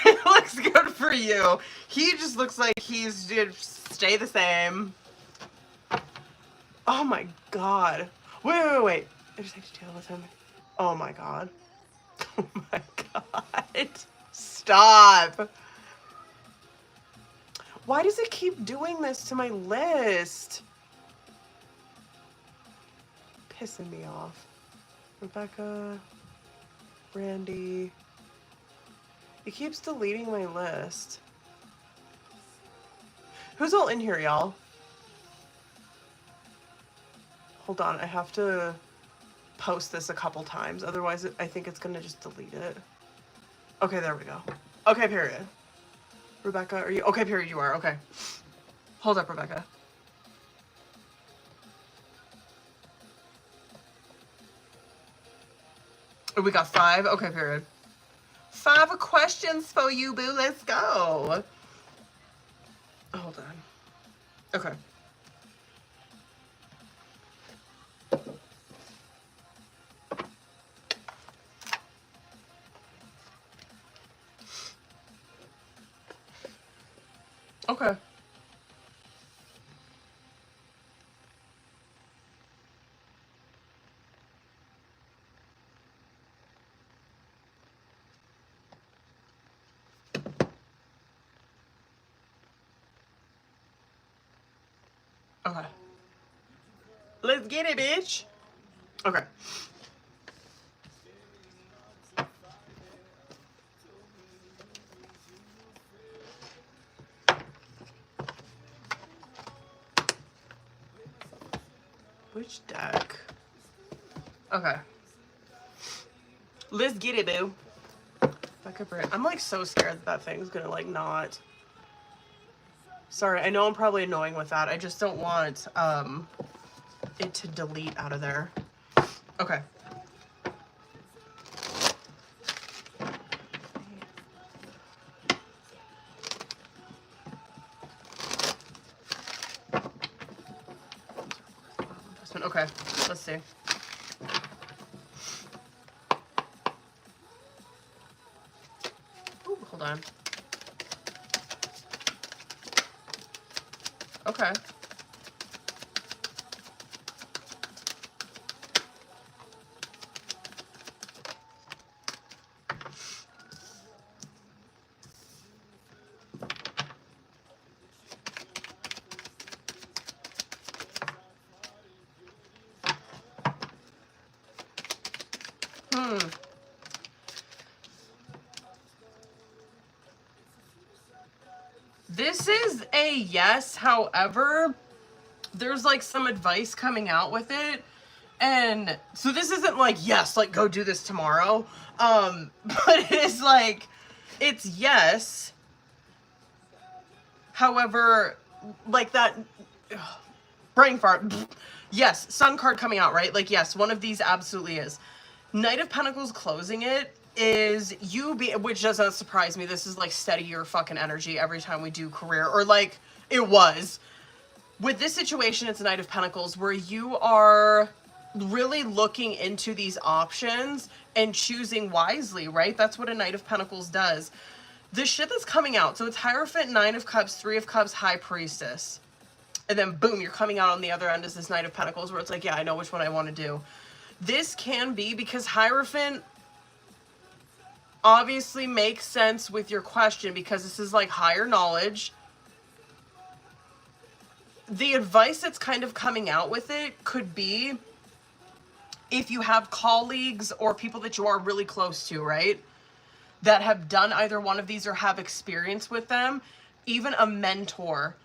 Speaker 1: It looks good for you. He just looks like he's just stay the same. Oh my god. Wait. I just have to deal with him. Oh my god. Oh my god. Stop. Why does it keep doing this to my list? Pissing me off. Rebecca. Randy. It keeps deleting my list. Who's all in here, y'all? Hold on, I have to post this a couple times. Otherwise, I think it's gonna just delete it. Okay, there we go. Okay, period. Rebecca, are you? Okay, period, you are. Okay. Hold up, Rebecca. Oh, we got 5? Okay, period. 5 questions for you, boo. Let's go. Hold on. Okay. Okay. Okay. Let's get it, bitch. Okay. Which deck? Okay. Let's get it, boo. I'm like so scared that thing's gonna like not. Sorry, I know I'm probably annoying with that. I just don't want it to delete out of there. Okay. Okay, let's see. Ooh, hold on. Okay. This is a yes, however, there's like some advice coming out with it. And so this isn't like, yes, like go do this tomorrow. But it is like, it's yes. However, like that, brain fart. Yes, Sun card coming out, right? Like, yes, one of these absolutely is. Knight of Pentacles closing it is you be, which doesn't surprise me. This is like steady your fucking energy every time we do career, or like it was. With this situation, it's Knight of Pentacles where you are really looking into these options and choosing wisely, right? That's what a Knight of Pentacles does. The shit that's coming out, so it's Hierophant, Nine of Cups, Three of Cups, High Priestess. And then boom, you're coming out on the other end as this Knight of Pentacles where it's like, yeah, I know which one I want to do. This can be because Hierophant obviously makes sense with your question because this is like higher knowledge. The advice that's kind of coming out with it could be if you have colleagues or people that you are really close to, right, that have done either one of these or have experience with them, even a mentor.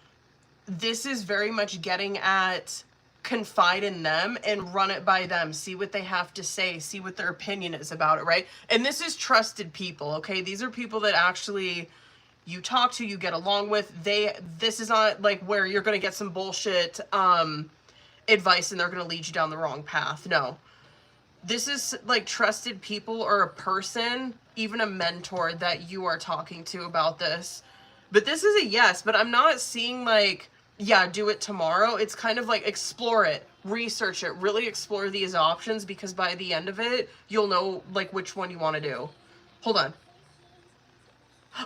Speaker 1: This is very much getting at confide in them and run it by them. See what they have to say. See what their opinion is about it, right? And this is trusted people, okay? These are people that actually you talk to, you get along with. This is not like where you're going to get some bullshit advice and they're going to lead you down the wrong path. No. This is like trusted people or a person, even a mentor that you are talking to about this. But this is a yes, but I'm not seeing like, yeah, do it tomorrow. It's kind of like explore it, research it, really explore these options because by the end of it, you'll know like which one you want to do. Hold on.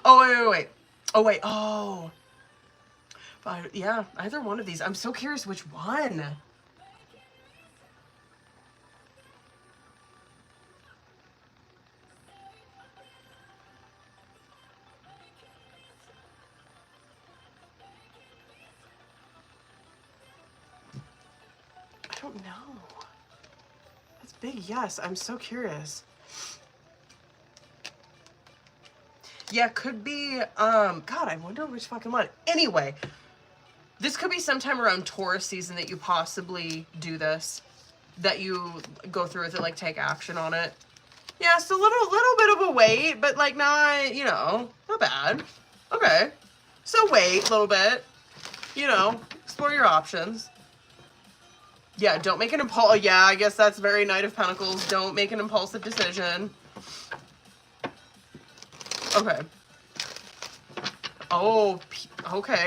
Speaker 1: Oh, wait. Oh, wait. Oh. Yeah, either one of these. I'm so curious which one. I don't know. That's big yes. I'm so curious. Yeah, could be, God, I wonder which fucking one. Anyway, this could be sometime around Taurus season that you possibly do this. That you go through with it, like take action on it. Yeah, it's a little bit of a wait, but like not, you know, not bad. Okay. So wait a little bit. You know, explore your options. Yeah, don't make an impulse. Yeah, I guess that's very Knight of Pentacles. Don't make an impulsive decision. Okay. Oh, okay.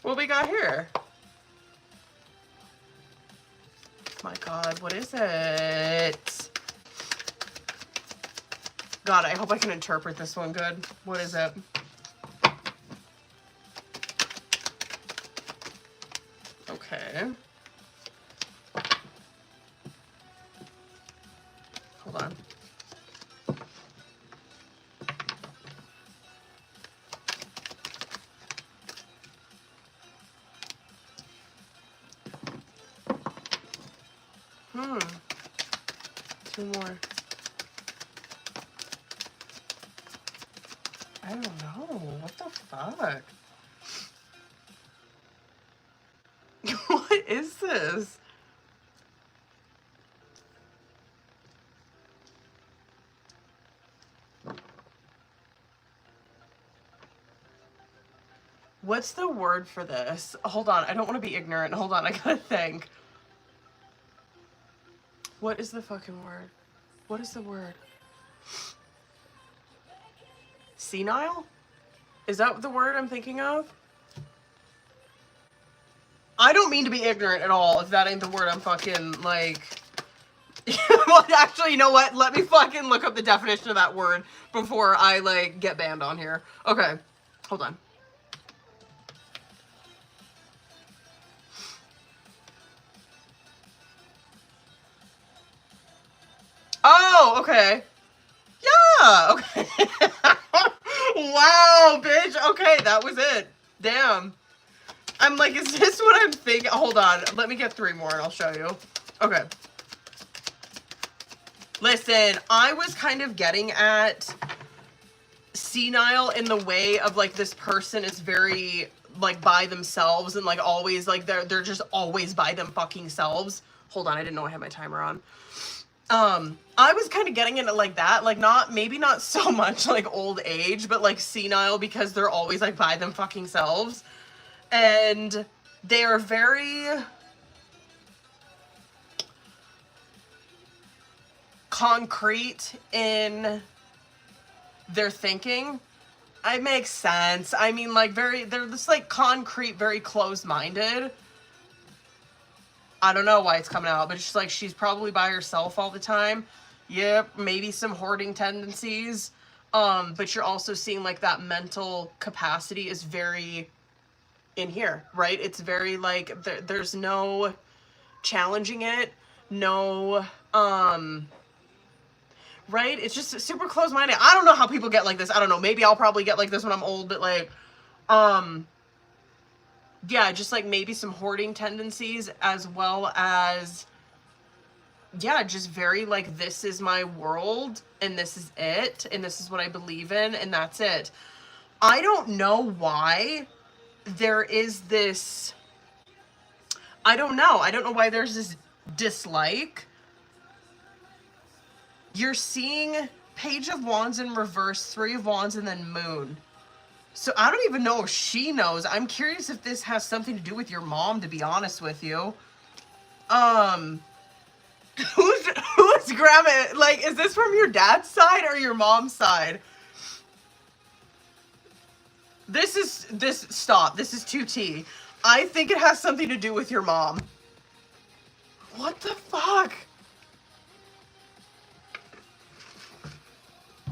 Speaker 1: What we got here? My God, what is it? God, I hope I can interpret this one good. What is it? Okay. Hold on. Two more. I don't know. What the fuck? What is this? What's the word for this? Hold on, I don't want to be ignorant. Hold on, I gotta think. What is the fucking word? What is the word? Senile? Is that the word I'm thinking of? I don't mean to be ignorant at all if that ain't the word I'm fucking, like... Well, actually, you know what? Let me fucking look up the definition of that word before I, like, get banned on here. Okay. Hold on. Oh, okay. Yeah, okay. Wow, bitch. Okay, that was it. Damn. I'm like, is this what I'm thinking? Hold on. Let me get 3 more and I'll show you. Okay. Listen, I was kind of getting at senile in the way of, like, this person is very, like, by themselves and, like, always, like, they're just always by them fucking selves. Hold on, I didn't know I had my timer on. I was kind of getting into, like, that, like, maybe not so much, like, old age, but, like, senile because they're always, like, by them fucking selves. And they are very concrete in their thinking. It makes sense. I mean, like, they're just, like, concrete, very closed-minded. I don't know why it's coming out, but it's just like she's probably by herself all the time. Yep, maybe some hoarding tendencies. But you're also seeing, like, that mental capacity is very in here, right? It's very, like, there's no challenging it. No, right? It's just super close-minded. I don't know how people get like this. I don't know. Maybe I'll probably get like this when I'm old, but, like, yeah, just, like, maybe some hoarding tendencies as well as, yeah, just very, like, this is my world and this is it and this is what I believe in and that's it. I don't know why there is this, I don't know why there's this dislike. You're seeing Page of Wands in reverse, 3 of Wands, and then Moon. So I don't even know if she knows. I'm curious if this has something to do with your mom, to be honest with you. Who's grandma? Like, is this from your dad's side or your mom's side? Stop. This is 2T. I think it has something to do with your mom. What the fuck?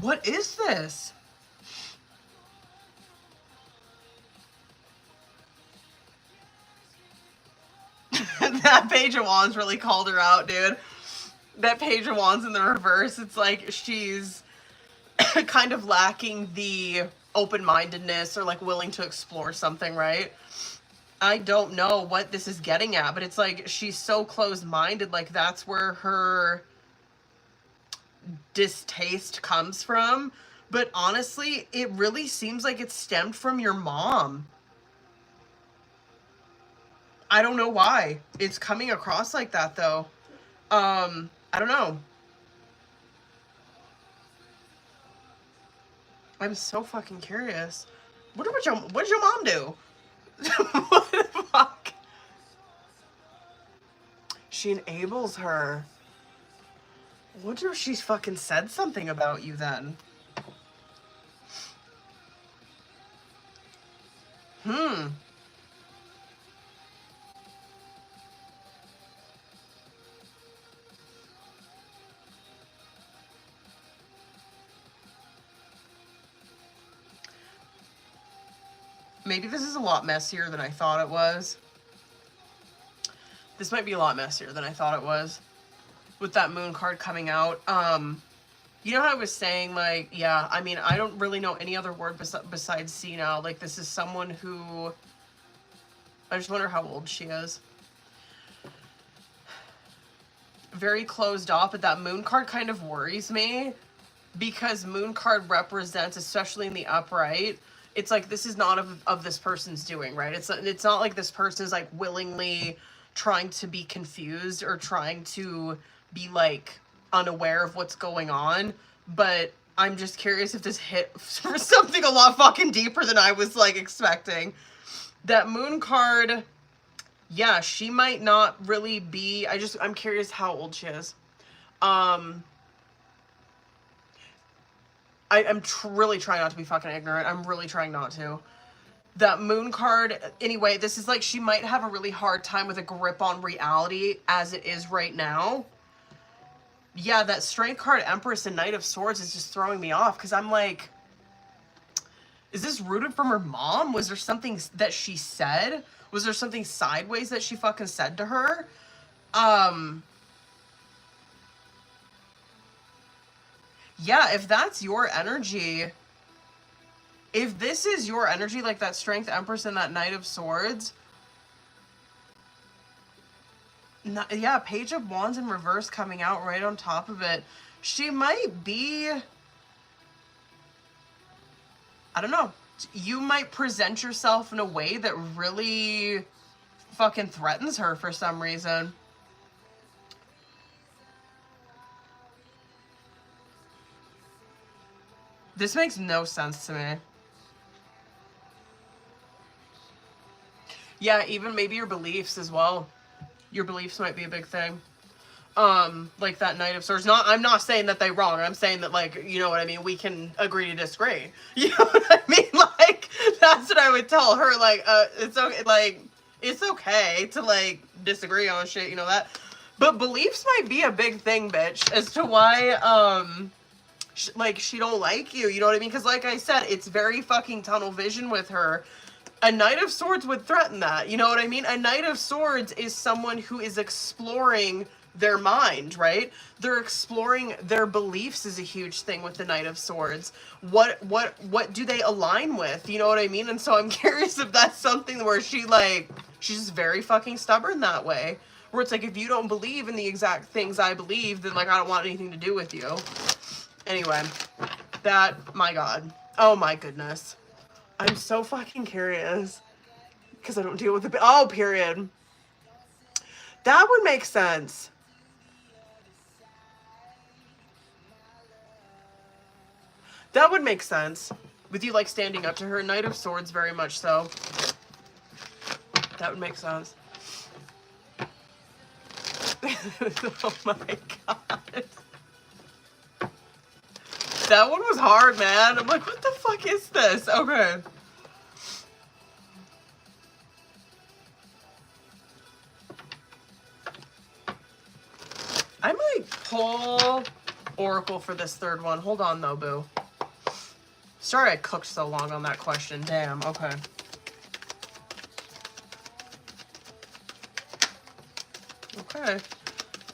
Speaker 1: What is this? That Page of Wands really called her out, dude. That Page of Wands in the reverse, it's like she's kind of lacking the open-mindedness or, like, willing to explore something, right? I don't know what this is getting at, but it's like she's so closed-minded, like, that's where her distaste comes from. But honestly, it really seems like it stemmed from your mom. I don't know why it's coming across like that, though. I don't know. I'm so fucking curious. What did your mom do? What the fuck? She enables her. I wonder if she's fucking said something about you then. Maybe this is a lot messier than I thought it was. This might be a lot messier than I thought it was. With that Moon card coming out. You know how I was saying, like, yeah, I mean, I don't really know any other word besides senile. Like, this is someone who... I just wonder how old she is. Very closed off, but that Moon card kind of worries me. Because Moon card represents, especially in the upright, it's like this is not of this person's doing, right? It's not like this person is, like, willingly trying to be confused or trying to be, like, unaware of what's going on. But I'm just curious if this hit for something a lot fucking deeper than I was, like, expecting. That moon card, yeah, she might not really be, I'm curious how old she is. I'm really trying not to be fucking ignorant. I'm really trying not to. That moon card, anyway, this is like she might have a really hard time with a grip on reality as it is right now. Yeah, that strength card, Empress and Knight of Swords, is just throwing me off because I'm like, is this rooted from her mom? Was there something that she said? Was there something sideways that she fucking said to her? Yeah, if that's your energy, if this is your energy, like that Strength Empress and that Knight of Swords, yeah, Page of Wands in reverse coming out right on top of it. She might be, I don't know. You might present yourself in a way that really fucking threatens her for some reason. This makes no sense to me. Yeah, even maybe your beliefs as well. Your beliefs might be a big thing. Like that Knight of Swords. I'm not saying that they're wrong. I'm saying that, like, you know what I mean? We can agree to disagree. You know what I mean? Like, that's what I would tell her. Like, it's okay. Like, it's okay to, like, disagree on shit, you know that? But beliefs might be a big thing, bitch, as to why, like, she don't like you. You know what I mean? Because, like I said, it's very fucking tunnel vision with her. A Knight of Swords would threaten that. You know what I mean? A Knight of Swords is someone who is exploring their mind, right? They're exploring their beliefs is a huge thing with the Knight of Swords. What do they align with? You know what I mean? And so I'm curious if that's something where she's just very fucking stubborn that way. Where it's like, if you don't believe in the exact things I believe, then, like, I don't want anything to do with you. Anyway, my God. Oh my goodness. I'm so fucking curious. Because I don't deal with the, period. That would make sense. That would make sense. With you, like, standing up to her. Knight of Swords, very much so. That would make sense. Oh my God. That one was hard, man. I'm like, what the fuck is this? Okay. I might pull Oracle for this third one. Hold on, though, boo. Sorry I cooked so long on that question. Damn, okay. Okay.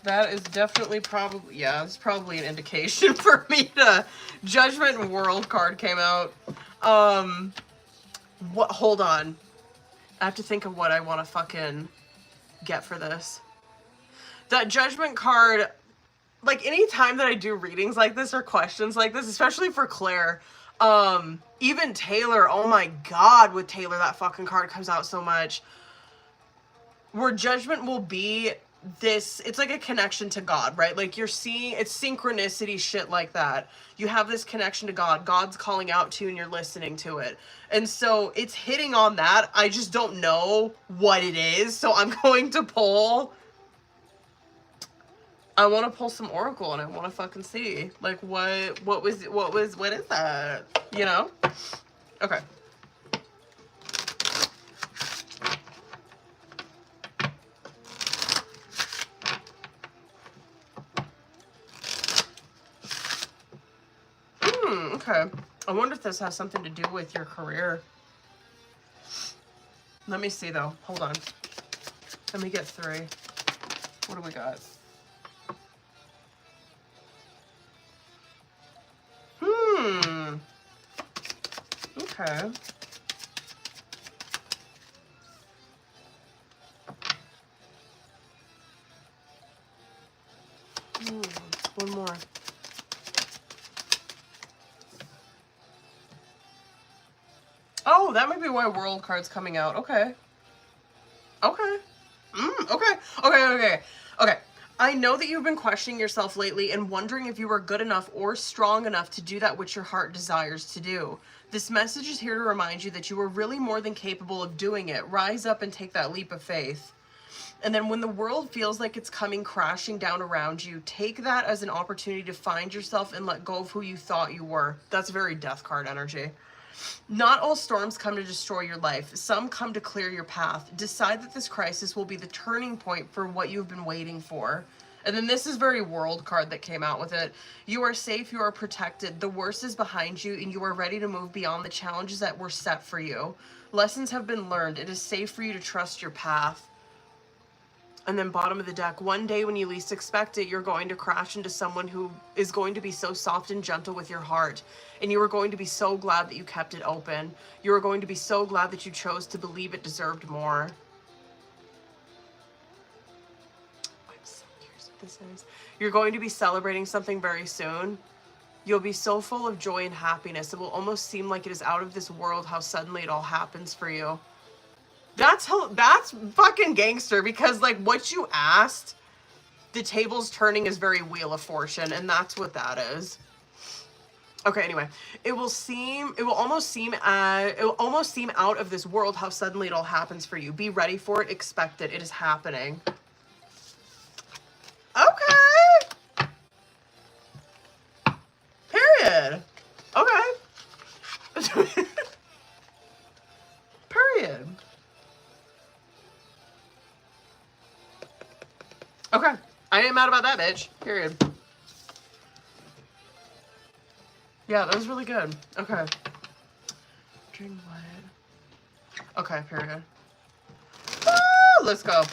Speaker 1: That is definitely probably, yeah, it's probably an indication for me to, Judgment and World card came out. Hold on. I have to think of what I want to fucking get for this. That Judgment card, like, anytime that I do readings like this or questions like this, especially for Claire, even Taylor, oh my God, with Taylor, that fucking card comes out so much. Where Judgment will be this, it's like a connection to God, right? Like, you're seeing, it's synchronicity shit like that. You have this connection to God. God's calling out to you and you're listening to it. And so it's hitting on that. I just don't know what it is. So I'm going to pull, I want to pull some Oracle and I want to fucking see, like, what is that? You know? Okay. Okay. I wonder if this has something to do with your career. Let me see, though. Hold on. Let me get 3. What do we got? Okay. One more. Oh, that might be why World card's coming out. Okay. Okay. Okay. Okay. Okay. Okay. I know that you've been questioning yourself lately and wondering if you are good enough or strong enough to do that which your heart desires to do. This message is here to remind you that you are really more than capable of doing it. Rise up and take that leap of faith. And then when the world feels like it's coming crashing down around you, take that as an opportunity to find yourself and let go of who you thought you were. That's very death card energy. Not all storms come to destroy your life. Some come to clear your path. Decide that this crisis will be the turning point for what you've been waiting for. And then this is very world card that came out with it. You are safe, you are protected. The worst is behind you and you are ready to move beyond the challenges that were set for you. Lessons have been learned. It is safe for you to trust your path. And then bottom of the deck, one day when you least expect it, you're going to crash into someone who is going to be so soft and gentle with your heart. And you are going to be so glad that you kept it open. You are going to be so glad that you chose to believe it deserved more. I'm so curious what this is. You're going to be celebrating something very soon. You'll be so full of joy and happiness. It will almost seem like it is out of this world how suddenly it all happens for you. That's fucking gangster, because like what you asked, the tables turning is very Wheel of Fortune, and that's what that is. Okay, anyway, it will almost seem out of this world how suddenly it all happens for you. Be ready for it, expect it. It is happening. Okay. Period. Okay. Period. Okay. I ain't mad about that, bitch. Period. Yeah, that was really good. Okay. Drink what? Okay, period. Woo! Let's go.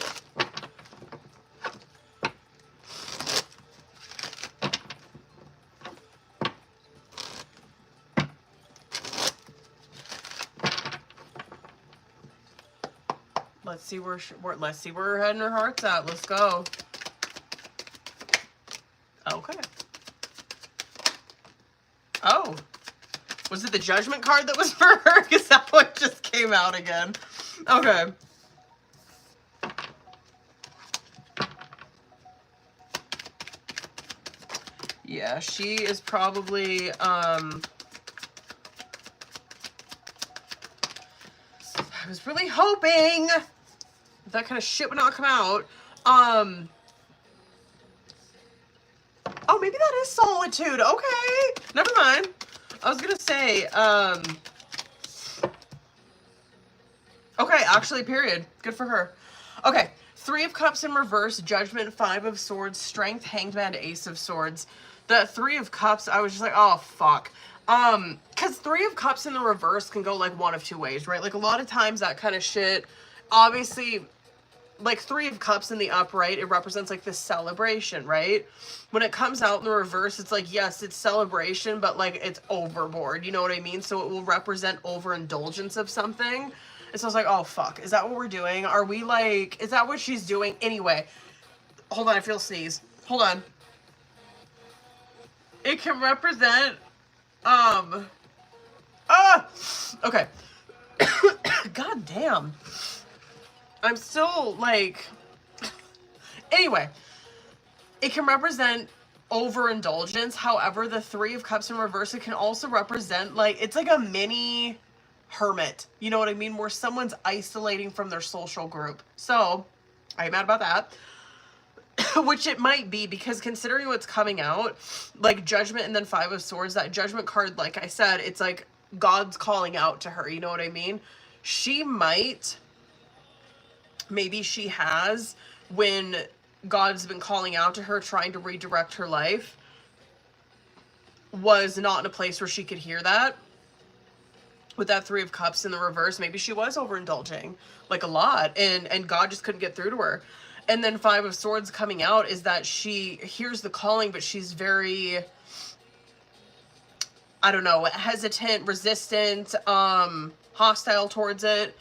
Speaker 1: Let's see where her head and her heart's at. Let's go. Okay. Oh. Was it the Judgment card that was for her? Because that one just came out again. Okay. Yeah, she is probably, I was really hoping that kind of shit would not come out. Oh, maybe that is solitude. Okay. Never mind. I was gonna say, okay, actually, period. Good for her. Okay. 3 of Cups in reverse, Judgment, 5 of Swords, Strength, Hanged Man, Ace of Swords. The 3 of Cups, I was just like, oh, fuck. Because 3 of Cups in the reverse can go, like, one of two ways, right? Like, a lot of times that kind of shit, obviously, like, 3 of Cups in the upright, it represents, like, this celebration, right? When it comes out in the reverse, it's like, yes, it's celebration, but, like, it's overboard, you know what I mean? So it will represent overindulgence of something. And so I was like, oh, fuck. Is that what we're doing? Are we, like, is that what she's doing? Anyway, hold on, I feel a sneeze. Hold on. It can represent, okay. God damn. I'm still, like, anyway. It can represent overindulgence. However, the 3 of Cups in reverse, it can also represent, like, it's like a mini hermit. You know what I mean? Where someone's isolating from their social group. So, I'm mad about that. Which it might be, because considering what's coming out, like Judgment and then 5 of Swords, that Judgment card, like I said, it's like God's calling out to her. You know what I mean? She might, maybe she has, when God's been calling out to her, trying to redirect her life, was not in a place where she could hear that. With that 3 of Cups in the reverse, maybe she was overindulging, like a lot, and God just couldn't get through to her. And then 5 of Swords coming out is that she hears the calling, but she's very, I don't know, hesitant, resistant, hostile towards it.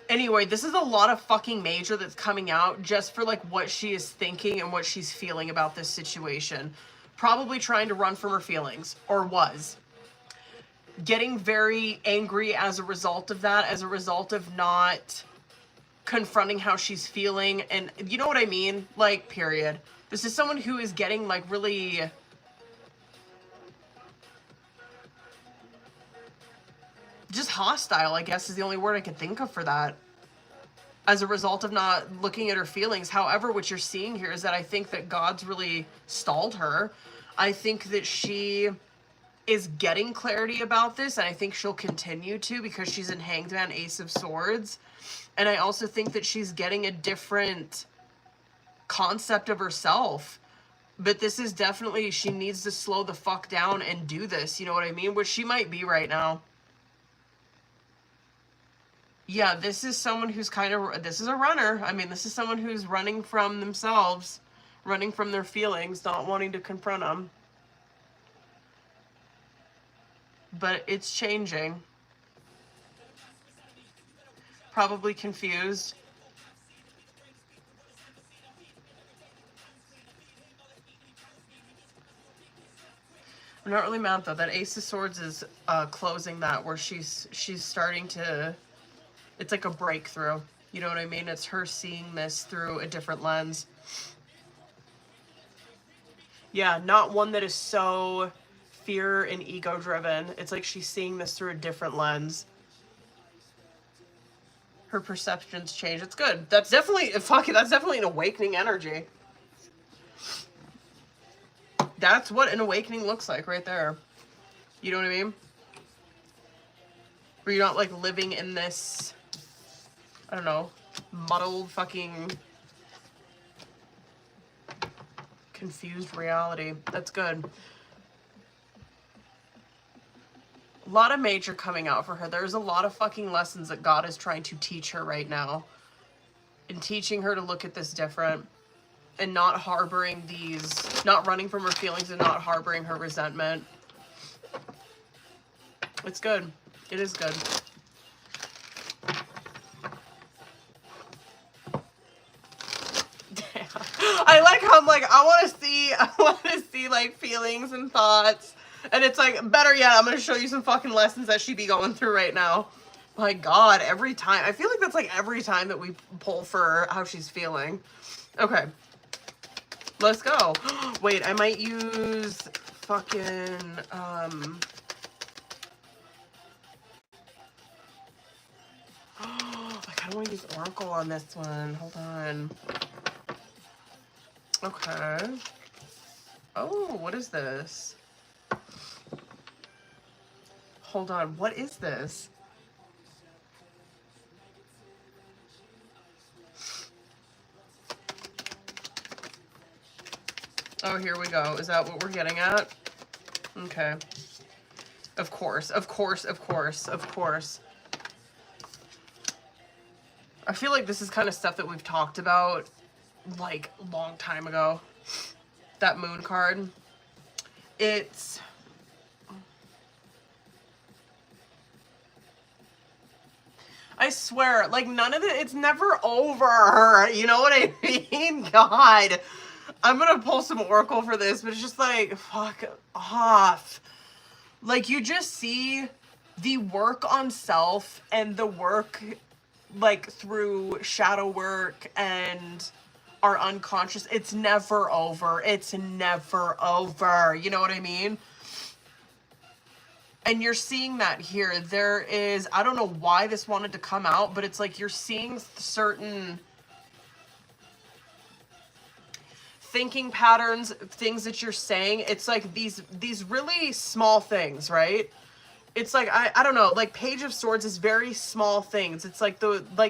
Speaker 1: Anyway, this is a lot of fucking major that's coming out just for, like, what she is thinking and what she's feeling about this situation. Probably trying to run from her feelings, or was. Getting very angry as a result of that, as a result of not confronting how she's feeling, and you know what I mean? Like, period. This is someone who is getting, like, really... just hostile, I guess, is the only word I could think of for that. As a result of not looking at her feelings. However, what you're seeing here is that I think that God's really stalled her. I think that she is getting clarity about this, and I think she'll continue to, because she's in Hanged Man, Ace of Swords. And I also think that she's getting a different concept of herself. But this is definitely, she needs to slow the fuck down and do this, you know what I mean? Which she might be right now. Yeah, this is someone who's kind of, this is a runner. I mean, this is someone who's running from themselves, running from their feelings, not wanting to confront them. But it's changing. Probably confused. I'm not really mad though. That Ace of Swords is closing that, where she's starting to, it's like a breakthrough. You know what I mean? It's her seeing this through a different lens. Yeah, not one that is so fear and ego driven. It's like she's seeing this through a different lens. Her perceptions change. It's good. That's definitely, fuck it, that's definitely an awakening energy. That's what an awakening looks like right there. You know what I mean? Where you're not like living in this, I don't know, muddled fucking confused reality. That's good. A lot of major coming out for her. There's a lot of fucking lessons that God is trying to teach her right now. And teaching her to look at this different. And not harboring these, not running from her feelings and not harboring her resentment. It's good. It is good. I like how I'm like, I want to see like feelings and thoughts. And it's like, better yet, I'm going to show you some fucking lessons that she be going through right now. My God, every time. I feel like that's like every time that we pull for how she's feeling. Okay. Let's go. Wait, I might use fucking, I kind of want to use Oracle on this one. Hold on. Okay. Oh, what is this? Hold on, what is this? Oh, here we go. Is that what we're getting at? Okay. Of course, of course, of course, of course. I feel like this is kind of stuff that we've talked about, like, a long time ago. That moon card. It's... I swear, like, none of it, it's never over. You know what I mean? God. I'm gonna pull some Oracle for this, but it's just like, fuck off. Like, you just see the work on self and the work, like, through shadow work and our unconscious. It's never over. It's never over. You know what I mean? And you're seeing that here. There is, I don't know why this wanted to come out, but it's like you're seeing certain thinking patterns, things that you're saying. It's like these really small things, right? It's like, I don't know, like Page of Swords is very small things. It's like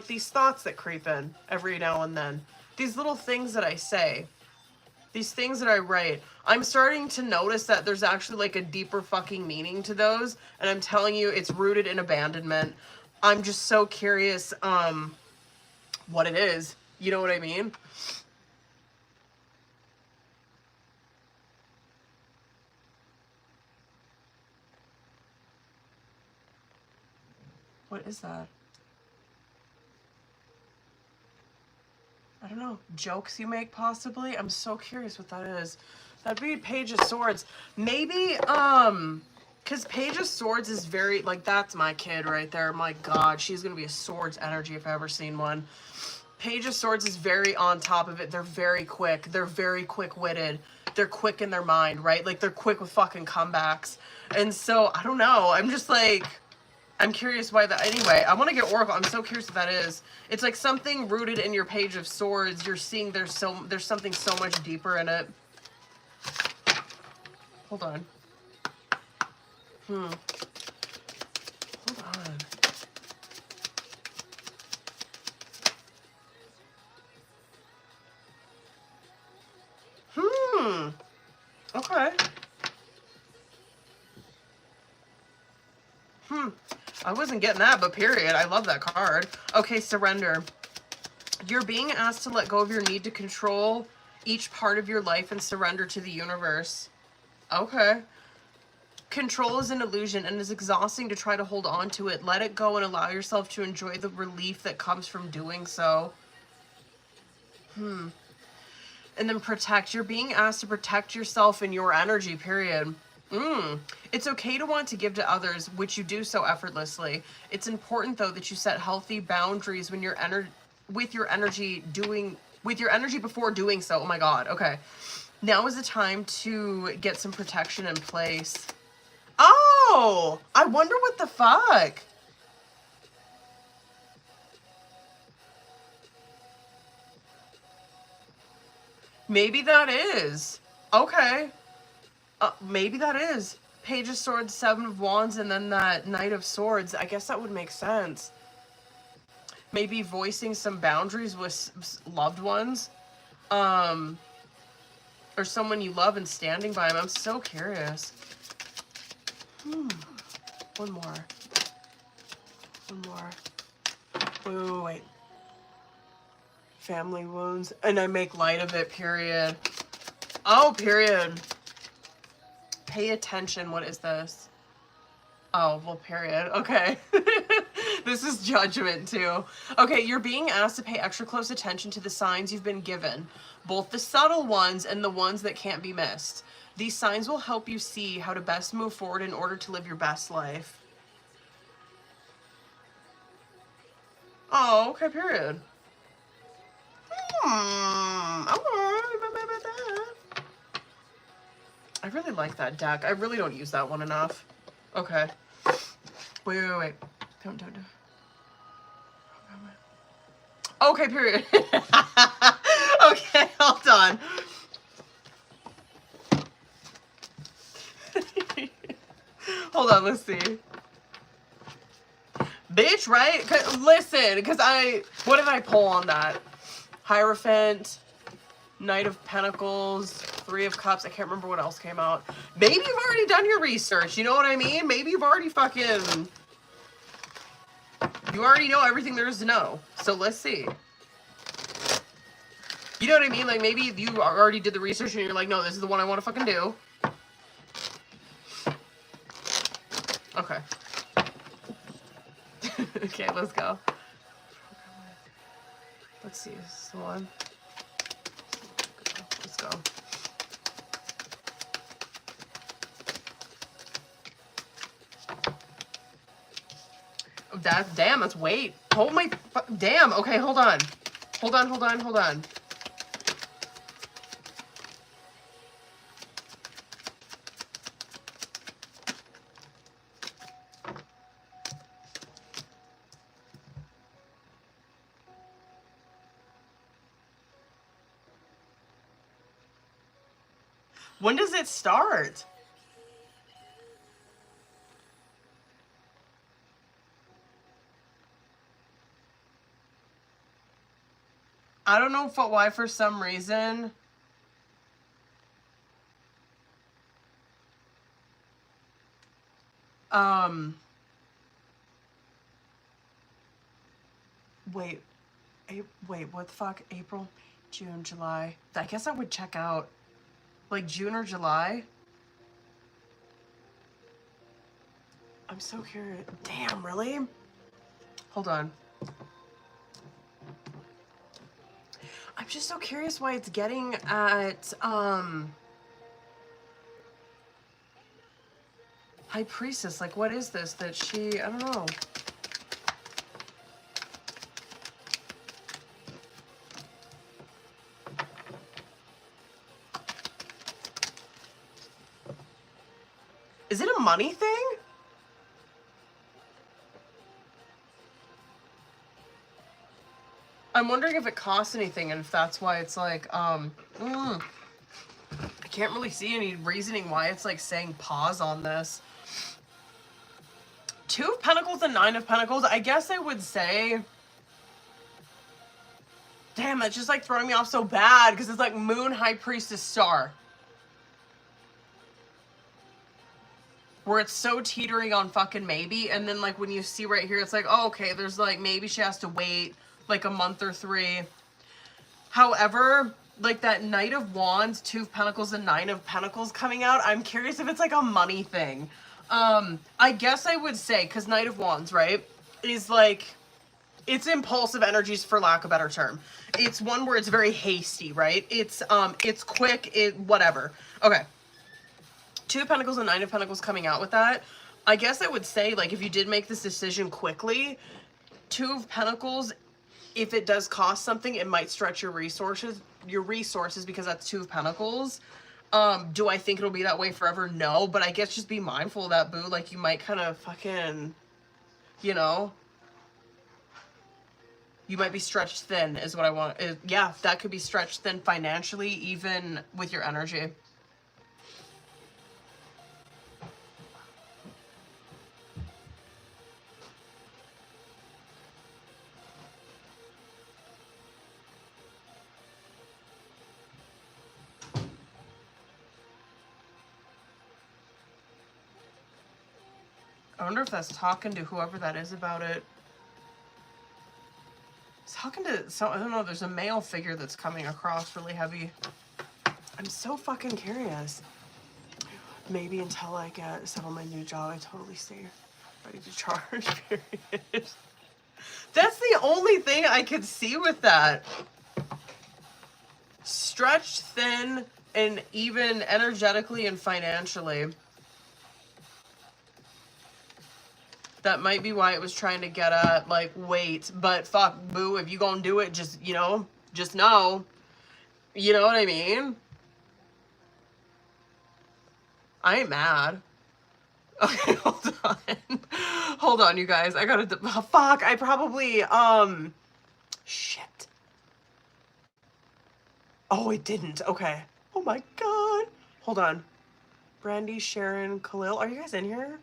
Speaker 1: these thoughts that creep in every now and then. These little things that I say. These things that I write. I'm starting to notice that there's actually like a deeper fucking meaning to those. And I'm telling you, it's rooted in abandonment. I'm just so curious what it is. You know what I mean? What is that? I don't know. Jokes you make, possibly? I'm so curious what that is. That'd be Page of Swords. Maybe, Because Page of Swords is very, like, that's my kid right there. My God, she's going to be a Swords energy if I've ever seen one. Page of Swords is very on top of it. They're very quick. They're very quick-witted. They're quick in their mind, right? Like, they're quick with fucking comebacks. And so, I don't know. I'm just like, I'm curious why that, anyway, I want to get Oracle. I'm so curious what that is. It's like something rooted in your Page of Swords. You're seeing there's something so much deeper in it. Hold on. Hold on. Okay. I wasn't getting that, but period. I love that card. Okay, surrender. You're being asked to let go of your need to control each part of your life and surrender to the universe. Okay. Control is an illusion and is exhausting to try to hold on to it. Let it go and allow yourself to enjoy the relief that comes from doing so. And then protect. You're being asked to protect yourself and your energy, period. It's okay to want to give to others, which you do so effortlessly. It's important, though, that you set healthy boundaries when with your energy before doing so. Oh my God. Okay. Now is the time to get some protection in place. Oh, I wonder what the fuck. Maybe that is. Okay. Maybe that is. Page of Swords, Seven of Wands, and then that Knight of Swords. I guess that would make sense. Maybe voicing some boundaries with loved ones. Or someone you love and standing by them. I'm so curious. One more. Wait. Family wounds. And I make light of it, period. Oh, period. Pay attention. What is this? Oh, well, period. Okay. This is judgment, too. Okay, you're being asked to pay extra close attention to the signs you've been given, both the subtle ones and the ones that can't be missed. These signs will help you see how to best move forward in order to live your best life. Oh, okay, period. I really like that deck. I really don't use that one enough. Okay. Wait. Don't. Okay, period. Okay, hold on. Hold on, let's see. Bitch, right? Listen, because what did I pull on that? Hierophant, Knight of Pentacles, Three of Cups. I can't remember what else came out. Maybe you've already done your research. You know what I mean? Maybe you've already you already know everything there is to know. So let's see. You know what I mean? Like, maybe you already did the research and you're like, no, this is the one I want to fucking do. Okay. Okay, let's go. Let's see. Is this the one? Let's go. Damn, that's weight. Oh my, damn. Okay, hold on. Hold on. When does it start? I don't know why for some reason. Wait, what the fuck? April, June, July. I guess I would check out like June or July. I'm so curious. Damn, really? Hold on. I'm just so curious why it's getting at, High Priestess, like what is this that she, I don't know. Is it a money thing? I'm wondering if it costs anything and if that's why it's like, I can't really see any reasoning why it's like saying pause on this. Two of Pentacles and Nine of Pentacles. I guess I would say, damn, that's just like throwing me off so bad because it's like Moon, High Priestess, Star. Where it's so teetering on fucking maybe, and then like when you see right here, it's like, oh, okay, there's like maybe she has to wait like a month or 3. However, like that Knight of Wands, Two of Pentacles, and Nine of Pentacles coming out, I'm curious if it's like a money thing. I guess I would say, because Knight of Wands, right, is like, it's impulsive energies for lack of a better term. It's one where it's very hasty, right? It's quick, whatever. Okay. Two of Pentacles and Nine of Pentacles coming out with that. I guess I would say, like, if you did make this decision quickly, Two of Pentacles, if it does cost something, it might stretch your resources because that's Two of Pentacles. Do I think it'll be that way forever? No, but I guess just be mindful of that, boo. Like, you might kind of fucking, you know, you might be stretched thin is what I want. Yeah, that could be stretched thin financially, even with your energy. I wonder if that's talking to whoever that is about it. It's talking to, so I don't know, there's a male figure that's coming across really heavy. I'm so fucking curious. Maybe until I settle my new job, I totally stay ready to charge, period. That's the only thing I could see with that. Stretched thin and even energetically and financially. That might be why it was trying to get at, like, wait, but fuck, boo, if you gonna do it, just, you know, just know. You know what I mean? I ain't mad. Okay, hold on. Hold on, you guys. I gotta, fuck, I probably, shit. Oh, it didn't. Okay. Oh my god. Hold on. Brandy, Sharon, Khalil, are you guys in here?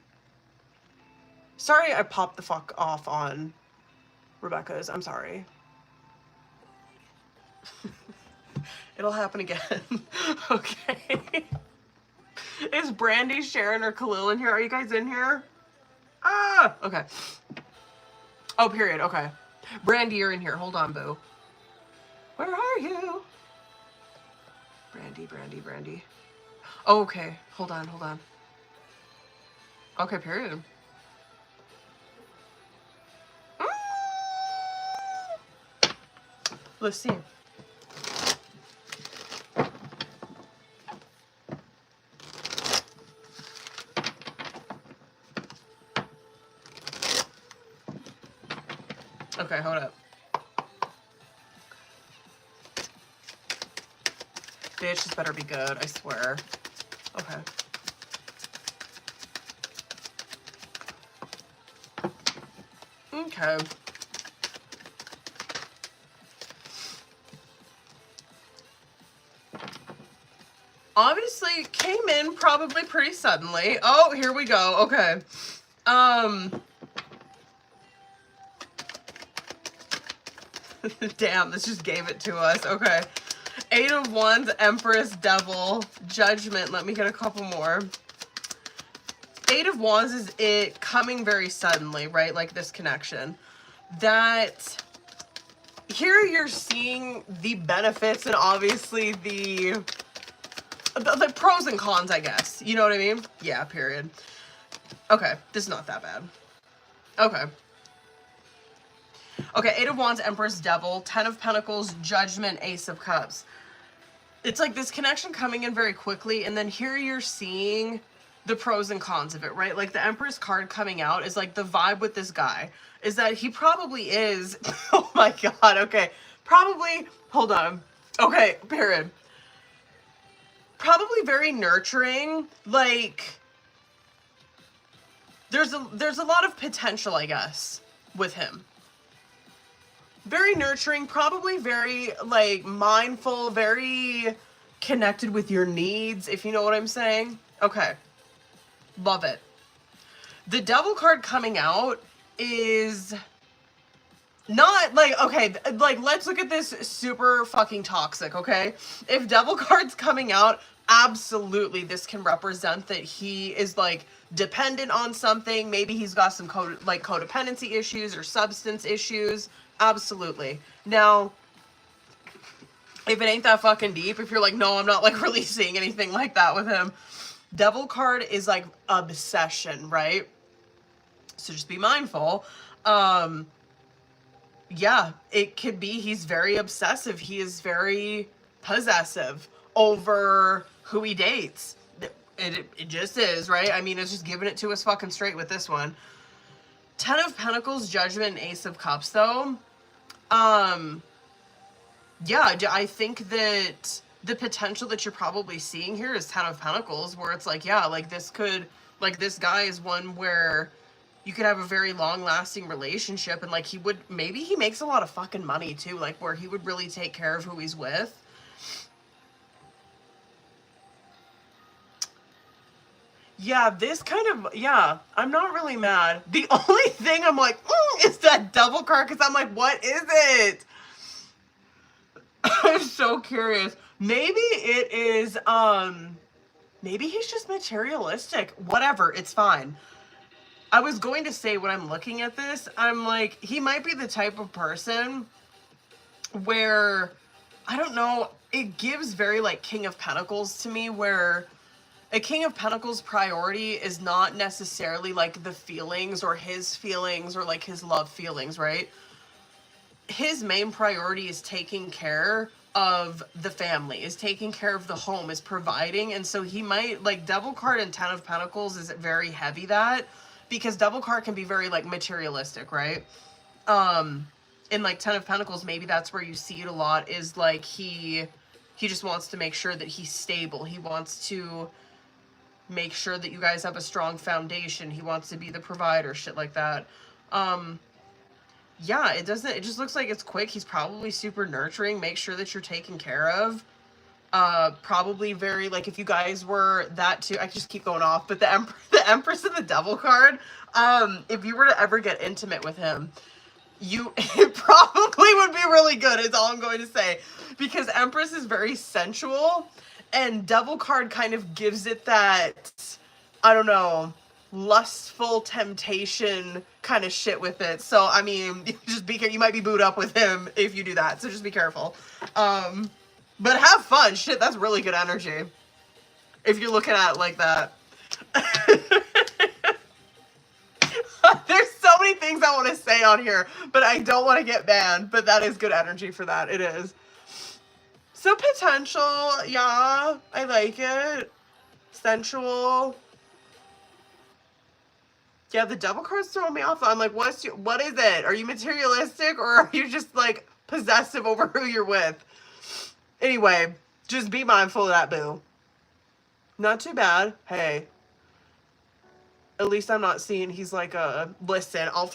Speaker 1: Sorry I popped the fuck off on Rebecca's. I'm sorry. It'll happen again. Okay. Is Brandy, Sharon, or Khalil in here? Are you guys in here? Ah! Okay. Oh, period. Okay. Brandy, you're in here. Hold on, boo. Where are you? Brandy, Brandy, Brandy. Oh, okay. Hold on, hold on. Okay, period. Let's see. Okay, hold up. Bitch, this better be good, I swear. Okay. Okay. Obviously came in probably pretty suddenly. Oh, here we go. Okay. Damn, this just gave it to us. Okay. Eight of Wands, Empress, Devil, Judgment. Let me get a couple more. Eight of Wands is it coming very suddenly, right? Like this connection. That here you're seeing the benefits and obviously the pros and cons, I guess. You know what I mean? Yeah, period. Okay, this is not that bad. Okay. Okay, Eight of Wands, Empress, Devil, Ten of Pentacles, Judgment, Ace of Cups. It's like this connection coming in very quickly, and then here you're seeing the pros and cons of it, right? Like the Empress card coming out is like the vibe with this guy is that he probably is, oh my God, okay. Probably, hold on. Okay, period. Probably very nurturing, like there's a lot of potential, I guess, with him. Very nurturing, probably very like mindful, very connected with your needs, if you know what I'm saying. Okay. Love it. The Devil card coming out is not like, okay, like let's look at this super fucking toxic, okay? If Devil card's coming out, absolutely this can represent that he is like dependent on something. Maybe he's got some codependency issues or substance issues. Absolutely. Now, if it ain't that fucking deep, if you're like, no, I'm not like really seeing anything like that with him. Devil card is like obsession, right? So just be mindful. Yeah, it could be he's very obsessive. He is very possessive over who he dates. It just is, right? I mean, it's just giving it to us fucking straight with this one. 10 of Pentacles, Judgment, and Ace of Cups, though. Yeah, I think that the potential that you're probably seeing here is 10 of Pentacles, where it's like, yeah, like this could, like this guy is one where you could have a very long-lasting relationship, and like maybe he makes a lot of fucking money too, like where he would really take care of who he's with. Yeah, this kind of, yeah, I'm not really mad. The only thing I'm like, is that Devil card, because I'm like, what is it? I'm so curious. Maybe it is, maybe he's just materialistic. Whatever, it's fine. I was going to say when I'm looking at this, I'm like, he might be the type of person where, I don't know, it gives very like King of Pentacles to me, where a King of Pentacles priority is not necessarily like the feelings or his feelings or like his love feelings, right? His main priority is taking care of the family, is taking care of the home, is providing. And so he might, like Devil card and 10 of Pentacles is very heavy that, because Devil card can be very like materialistic, right? In like 10 of Pentacles, maybe that's where you see it a lot, is like he just wants to make sure that he's stable. He wants to make sure that you guys have a strong foundation. He wants to be the provider, shit like that. Yeah, it just looks like it's quick. He's probably super nurturing. Make sure that you're taken care of. Probably very, like, if you guys were that too, I just keep going off, but the Empress and the Devil card, if you were to ever get intimate with him, it probably would be really good, is all I'm going to say, because Empress is very sensual, and Devil card kind of gives it that, I don't know, lustful temptation kind of shit with it. So, I mean, just be careful. You might be booed up with him if you do that, so just be careful. But have fun. Shit, that's really good energy, if you're looking at it like that. There's so many things I want to say on here, but I don't want to get banned. But that is good energy for that. It is. So potential, yeah, I like it. Sensual. Yeah, the Devil card's throwing me off. I'm like, what is it? Are you materialistic, or are you just like possessive over who you're with? Anyway, just be mindful of that, boo. Not too bad. Hey. At least I'm not seeing he's like listen, I'll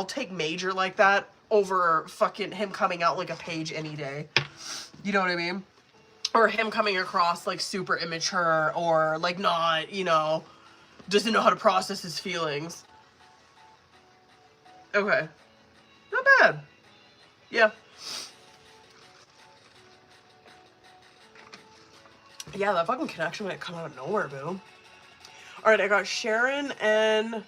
Speaker 1: take major like that over fucking him coming out like a page any day. You know what I mean? Or him coming across like super immature, or like not, you know, doesn't know how to process his feelings. Okay. Not bad. Yeah. Yeah, that fucking connection might come out of nowhere, boo. Alright, I got Sharon and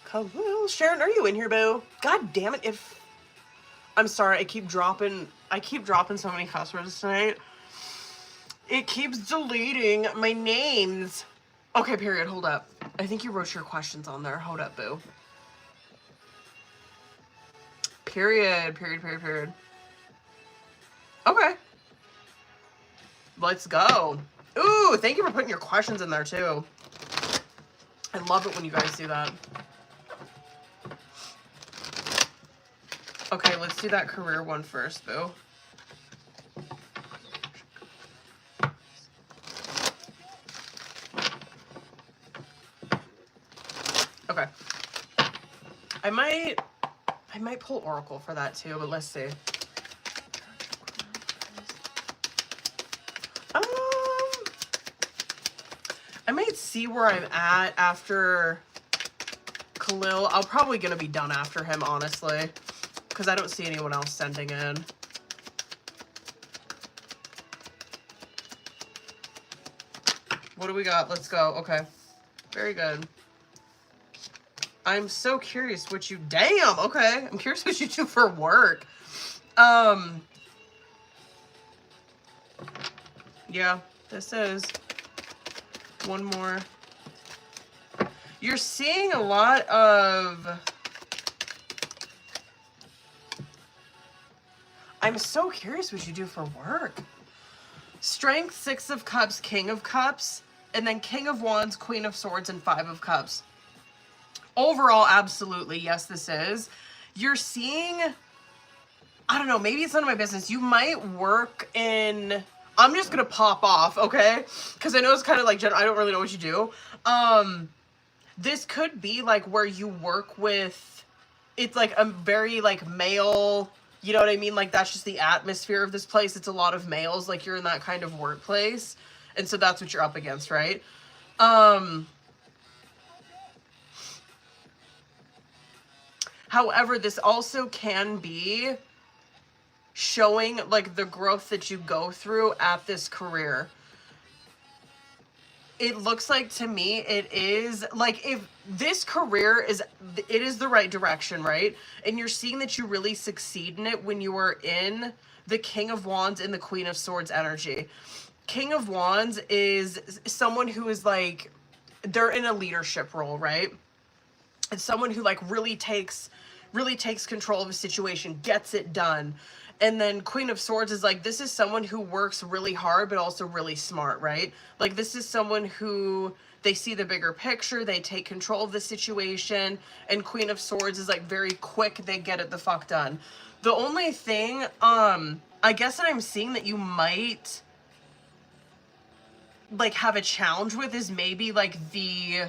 Speaker 1: Khalil. Sharon, are you in here, boo? God damn it, if... I'm sorry, I keep dropping so many cuss words tonight. It keeps deleting my names. Okay, period, hold up. I think you wrote your questions on there. Hold up, boo. Period. Okay. Let's go. Ooh, thank you for putting your questions in there too. I love it when you guys do that. Okay, let's do that career one first, boo. Okay. I might pull Oracle for that too, but let's see. I might see where I'm at after Khalil. I'm probably going to be done after him, honestly, because I don't see anyone else sending in. What do we got? Let's go. Okay. Very good. I'm so curious what you... Damn! Okay. I'm curious what you do for work. Yeah, this is... One more. You're seeing a lot of... I'm so curious what you do for work. Strength, 6 of Cups, King of Cups, and then King of Wands, Queen of Swords, and 5 of Cups. Overall, absolutely, yes, this is. You're seeing... I don't know, maybe it's none of my business. You might work in... I'm just gonna pop off, okay? Because I know it's kind of like, I don't really know what you do. This could be like where you work with, it's like a very like male, you know what I mean? Like that's just the atmosphere of this place. It's a lot of males, like you're in that kind of workplace. And so that's what you're up against, right? However, this also can be showing like the growth that you go through at this career. It looks like to me it is like if this career is, it is the right direction, right? And you're seeing that you really succeed in it when you are in the King of Wands and the Queen of Swords energy. King of Wands is someone who is like, they're in a leadership role, right? It's someone who like really takes control of a situation, gets it done. And then Queen of Swords is like, this is someone who works really hard, but also really smart, right? Like this is someone who, they see the bigger picture, they take control of the situation. And Queen of Swords is like very quick, they get it the fuck done. The only thing, I guess that I'm seeing that you might like have a challenge with is maybe like the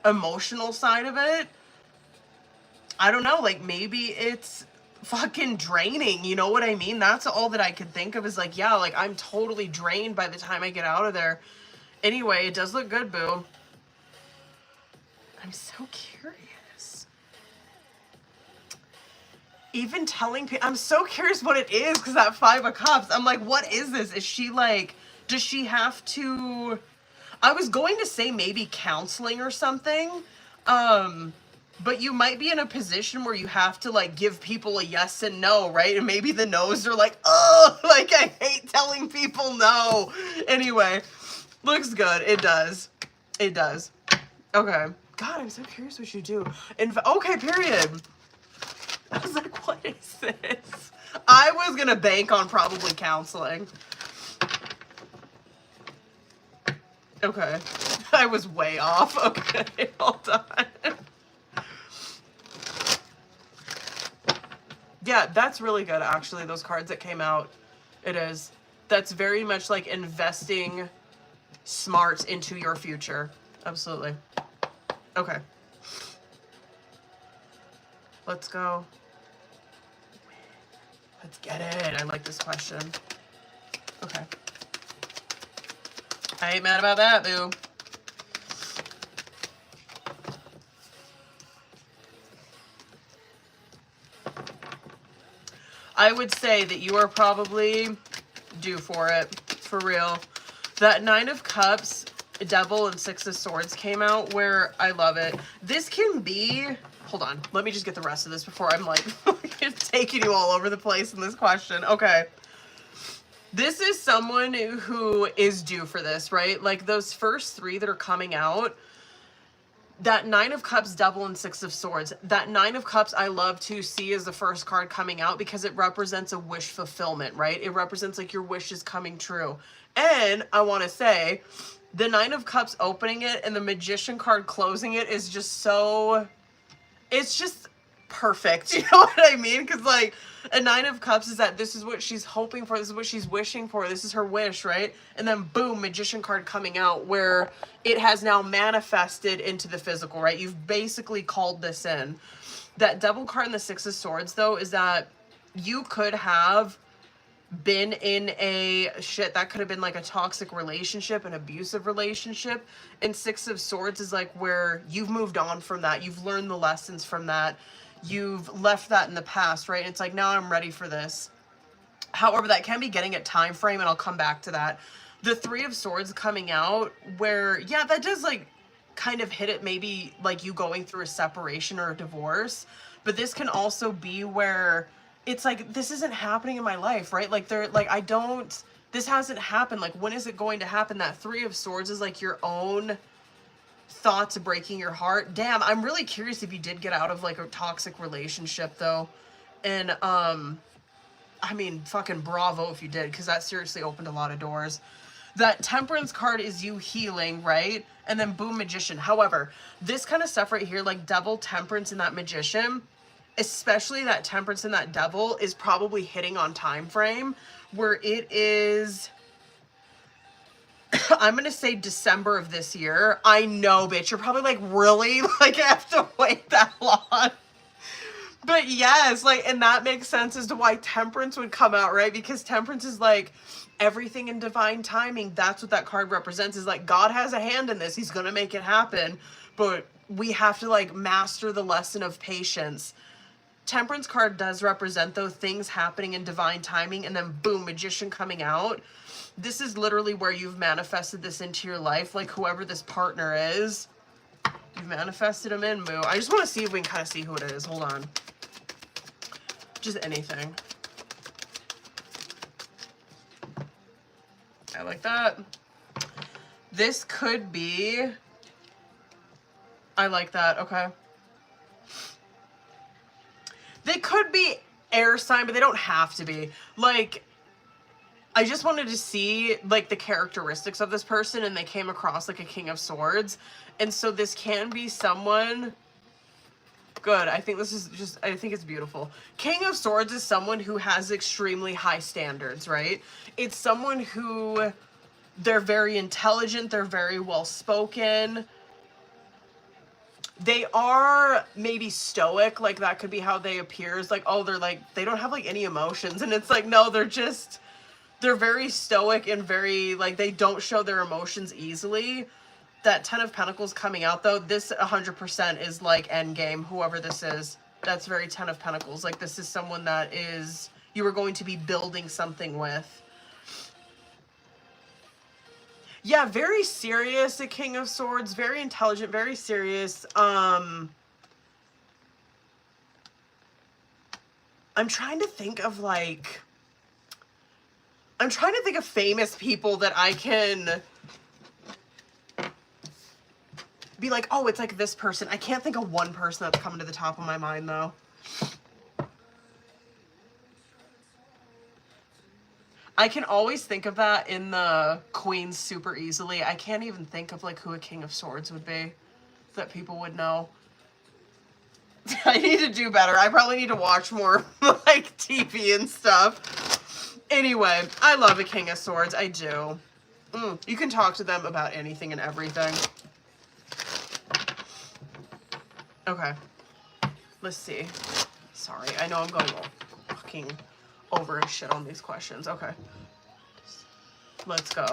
Speaker 1: emotional side of it. I don't know, like maybe it's fucking draining, you know what I mean? That's all that I could think of is like, yeah, like I'm totally drained by the time I get out of there. Anyway, it does look good, boo. I'm so curious. Even telling people, I'm so curious what it is, because that 5 of Cups, I'm like, what is this? Is she like, does she have to, I was going to say maybe counseling or something, but you might be in a position where you have to like give people a yes and no, right? And maybe the no's are like, oh, like I hate telling people no. Anyway, looks good. It does. It does. Okay. God, I'm so curious what you do. Okay, period. I was like, what is this? I was going to bank on probably counseling. Okay. I was way off. Okay, hold on. Yeah, that's really good, actually, those cards that came out. It is. That's very much like investing smart into your future. Absolutely. Okay. Let's go. Let's get it. I like this question. Okay. I ain't mad about that, boo. I would say that you are probably due for it, for real. That 9 of Cups, Devil, and 6 of Swords came out where I love it. This can be, hold on, let me just get the rest of this before I'm like taking you all over the place in this question. Okay. This is someone who is due for this, right? Like those first 3 that are coming out, that 9 of Cups, Devil, and 6 of Swords. That 9 of Cups I love to see as the first card coming out because it represents a wish fulfillment, right? It represents like your wish is coming true. And I want to say, the Nine of Cups opening it and the Magician card closing it is just so... It's just perfect. You know what I mean? Because, like, a Nine of Cups is that this is what she's hoping for. This is what she's wishing for. This is her wish, right? And then, boom, Magician card coming out where it has now manifested into the physical, right? You've basically called this in. That Devil card in the Six of Swords, though, is that you could have been in a that could have been like a toxic relationship, an abusive relationship, and Six of Swords is like where you've moved on from that, you've learned the lessons from that, you've left that in the past, right? It's like, now I'm ready for this. However, that can be getting at time frame, and I'll come back to that. The Three of Swords coming out where, yeah, that does like kind of hit it, maybe like you going through a separation or a divorce, but this can also be where it's like, this isn't happening in my life, right? Like, this hasn't happened. Like, when is it going to happen? That Three of Swords is like your own thoughts breaking your heart. Damn, I'm really curious if you did get out of like a toxic relationship though. And, I mean, fucking bravo if you did, because that seriously opened a lot of doors. That Temperance card is you healing, right? And then boom, Magician. However, this kind of stuff right here, like Devil, Temperance, and that Magician, especially that Temperance and that Devil, is probably hitting on time frame where it is, I'm gonna say December of this year. I know, bitch, you're probably like, really? Like, I have to wait that long? But yes, like, and that makes sense as to why Temperance would come out, right? Because Temperance is like everything in divine timing. That's what that card represents, is like, God has a hand in this. He's gonna make it happen, but we have to like master the lesson of patience. Temperance card does represent those things happening in divine timing, and then boom, Magician coming out. This is literally where you've manifested this into your life. Like, whoever this partner is, you've manifested him in, Moo. I just want to see if we can kind of see who it is. Hold on. Just anything. I like that. This could be... I like that. Okay. They could be air sign, but they don't have to be. Like, I just wanted to see, like, the characteristics of this person, and they came across, like, a King of Swords. And so this can be someone... Good. I think this is just... I think it's beautiful. King of Swords is someone who has extremely high standards, right? It's someone who... They're very intelligent. They're very well-spoken. They are maybe stoic, like that could be how they appear. It's like, oh, they're like, they don't have like any emotions. And it's like, no, they're very stoic and very, like, they don't show their emotions easily. That Ten of Pentacles coming out though, this 100% is like endgame, whoever this is. That's very Ten of Pentacles. Like, this is someone that is, you are going to be building something with. Yeah, very serious, the King of Swords. Very intelligent, very serious. I'm trying to think of, like... I'm trying to think of famous people that I can... be like, oh, it's like this person. I can't think of one person that's coming to the top of my mind, though. I can always think of that in the Queens super easily. I can't even think of like who a King of Swords would be that people would know. I need to do better. I probably need to watch more like TV and stuff. Anyway, I love a King of Swords. I do. You can talk to them about anything and everything. Okay. Let's see. Sorry, I know I'm going fucking over as shit on these questions. Okay. Let's go.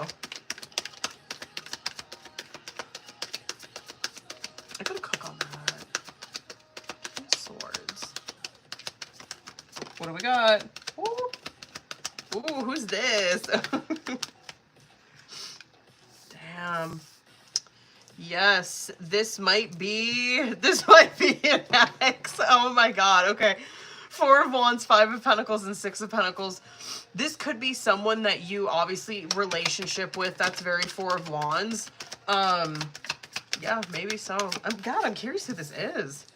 Speaker 1: I gotta cook on that. Swords. What do we got? Ooh, ooh, who's this? Damn. Yes, this might be an ex. Oh my god, okay. Four of Wands, Five of Pentacles, and Six of Pentacles. This could be someone that you obviously relationship with. That's very Four of Wands. Yeah, maybe so. God, I'm curious who this is.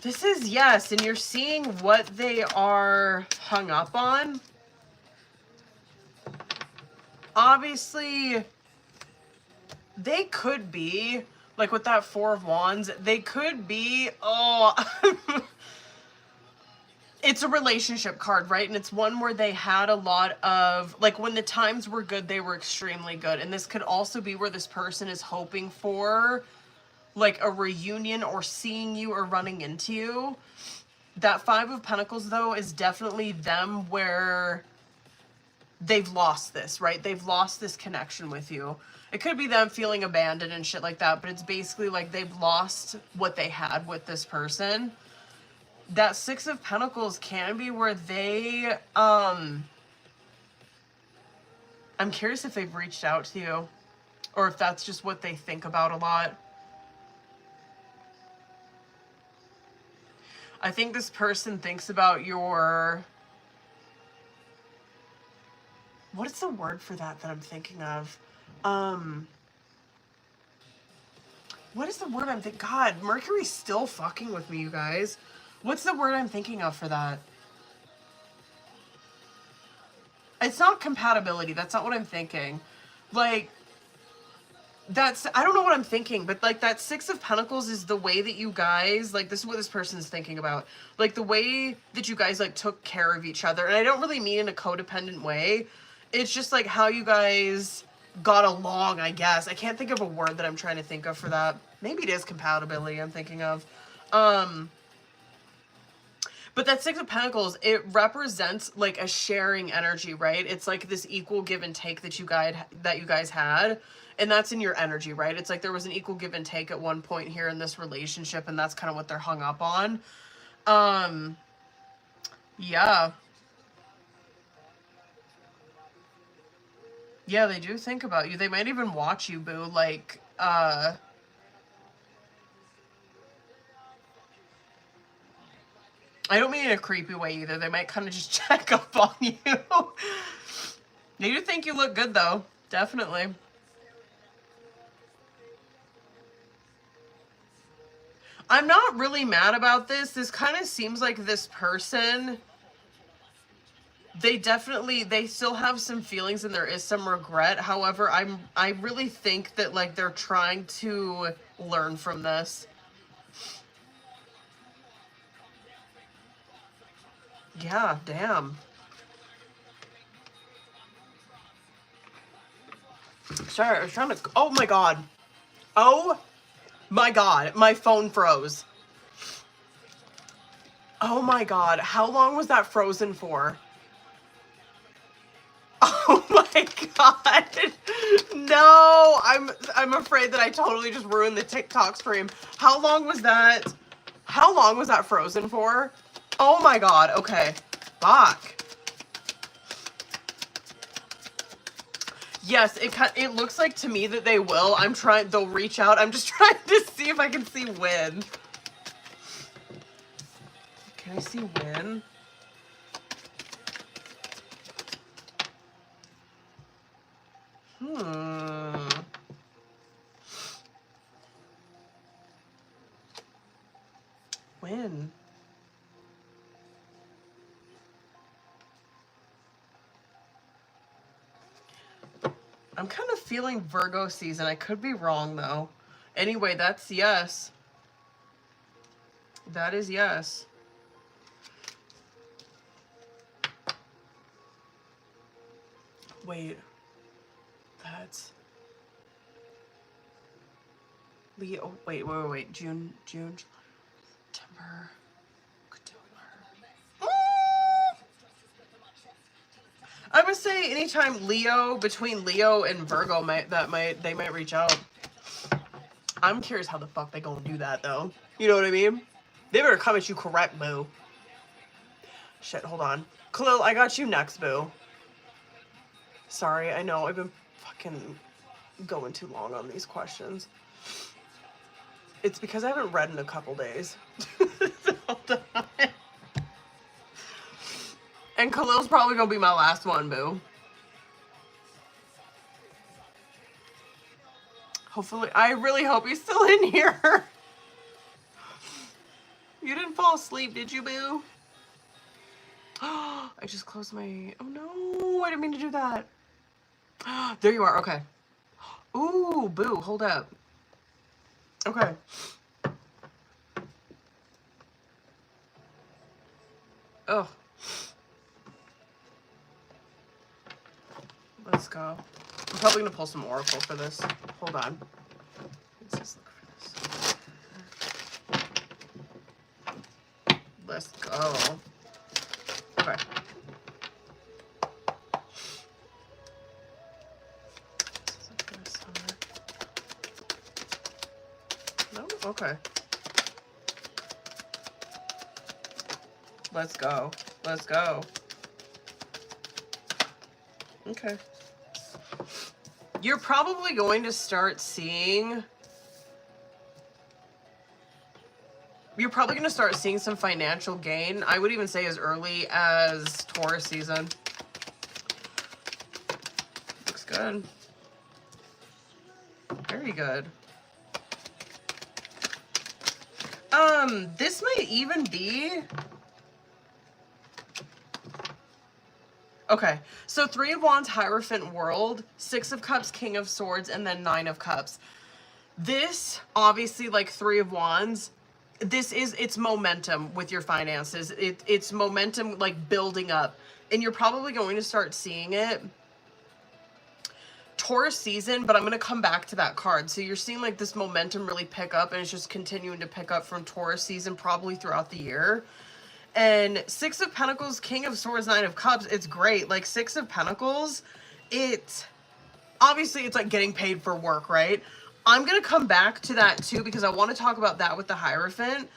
Speaker 1: This is yes, and you're seeing what they are hung up on. Obviously, they could be, like with that Four of Wands, they could be, oh, it's a relationship card, right? And it's one where they had a lot of, like when the times were good, they were extremely good. And this could also be where this person is hoping for like a reunion or seeing you or running into you. That Five of Pentacles though is definitely them where they've lost this, right? They've lost this connection with you. It could be them feeling abandoned and shit like that, but it's basically like they've lost what they had with this person. That Six of Pentacles can be where they, I'm curious if they've reached out to you or if that's just what they think about a lot. I think this person thinks about your, what is the word for that I'm thinking of? What is the word I'm thinking? God, Mercury's still fucking with me, you guys. What's the word I'm thinking of for that? It's not compatibility. That's not what I'm thinking. Like, that's, I don't know what I'm thinking, but like that Six of Pentacles is the way that you guys, like this is what this person's thinking about. Like the way that you guys like took care of each other. And I don't really mean in a codependent way. It's just like how you guys got along, I guess. I can't think of a word that I'm trying to think of for that. Maybe it is compatibility I'm thinking of. But that Six of Pentacles, it represents like a sharing energy, right? It's like this equal give and take that you guys had. And that's in your energy, right? It's like there was an equal give and take at one point here in this relationship, and that's kind of what they're hung up on. Yeah. Yeah, they do think about you. They might even watch you, boo. Like, I don't mean in a creepy way either. They might kind of just check up on you. They do think you look good, though. Definitely. I'm not really mad about this. This kind of seems like this person, they still have some feelings and there is some regret. However, I really think that like they're trying to learn from this. Yeah, damn. Sorry, I was trying to, oh my God. Oh my God, my phone froze. Oh my God, how long was that frozen for? Oh my God. No, I'm afraid that I totally just ruined the TikTok stream. How long was that? How long was that frozen for? Oh my God. Okay. Fuck. Yes, it looks like to me that they will. They'll reach out. I'm just trying to see if I can see when. Can I see when? When? I'm kind of feeling Virgo season. I could be wrong, though. Anyway, that's yes. That is yes. Wait. That's... Leo. Wait. June, September. I would say anytime Leo, between Leo and Virgo, they might reach out. I'm curious how the fuck they gonna do that, though. You know what I mean? They better come at you correct, boo. Shit, hold on. Khalil, I got you next, boo. Sorry, I know I've been fucking going too long on these questions. It's because I haven't read in a couple days. Hold on. And Khalil's probably gonna be my last one, boo. Hopefully, I really hope he's still in here. You didn't fall fall asleep, did you, boo? I just closed my... Oh, no. I didn't mean to do that. There you are. Okay. Ooh, boo. Hold up. Okay. Oh. Let's go. I'm probably going to pull some Oracle for this. Hold on. Let's just look for this. Let's go. Okay. No? Okay. Let's go. Let's go. Okay. You're probably going to start seeing... You're probably going to start seeing some financial gain. I would even say as early as Taurus season. Looks good. Very good. This might even be... Okay, so 3 of Wands, Hierophant World, 6 of Cups, King of Swords, and then 9 of Cups. This, obviously, like 3 of Wands, it's momentum with your finances. It's momentum, like, building up. And you're probably going to start seeing it Taurus season, but I'm going to come back to that card. So you're seeing, like, this momentum really pick up, and it's just continuing to pick up from Taurus season probably throughout the year. And 6 of Pentacles, King of Swords, 9 of Cups, it's great. Like, 6 of Pentacles, obviously, it's like getting paid for work, right? I'm going to come back to that, too, because I want to talk about that with the Hierophant.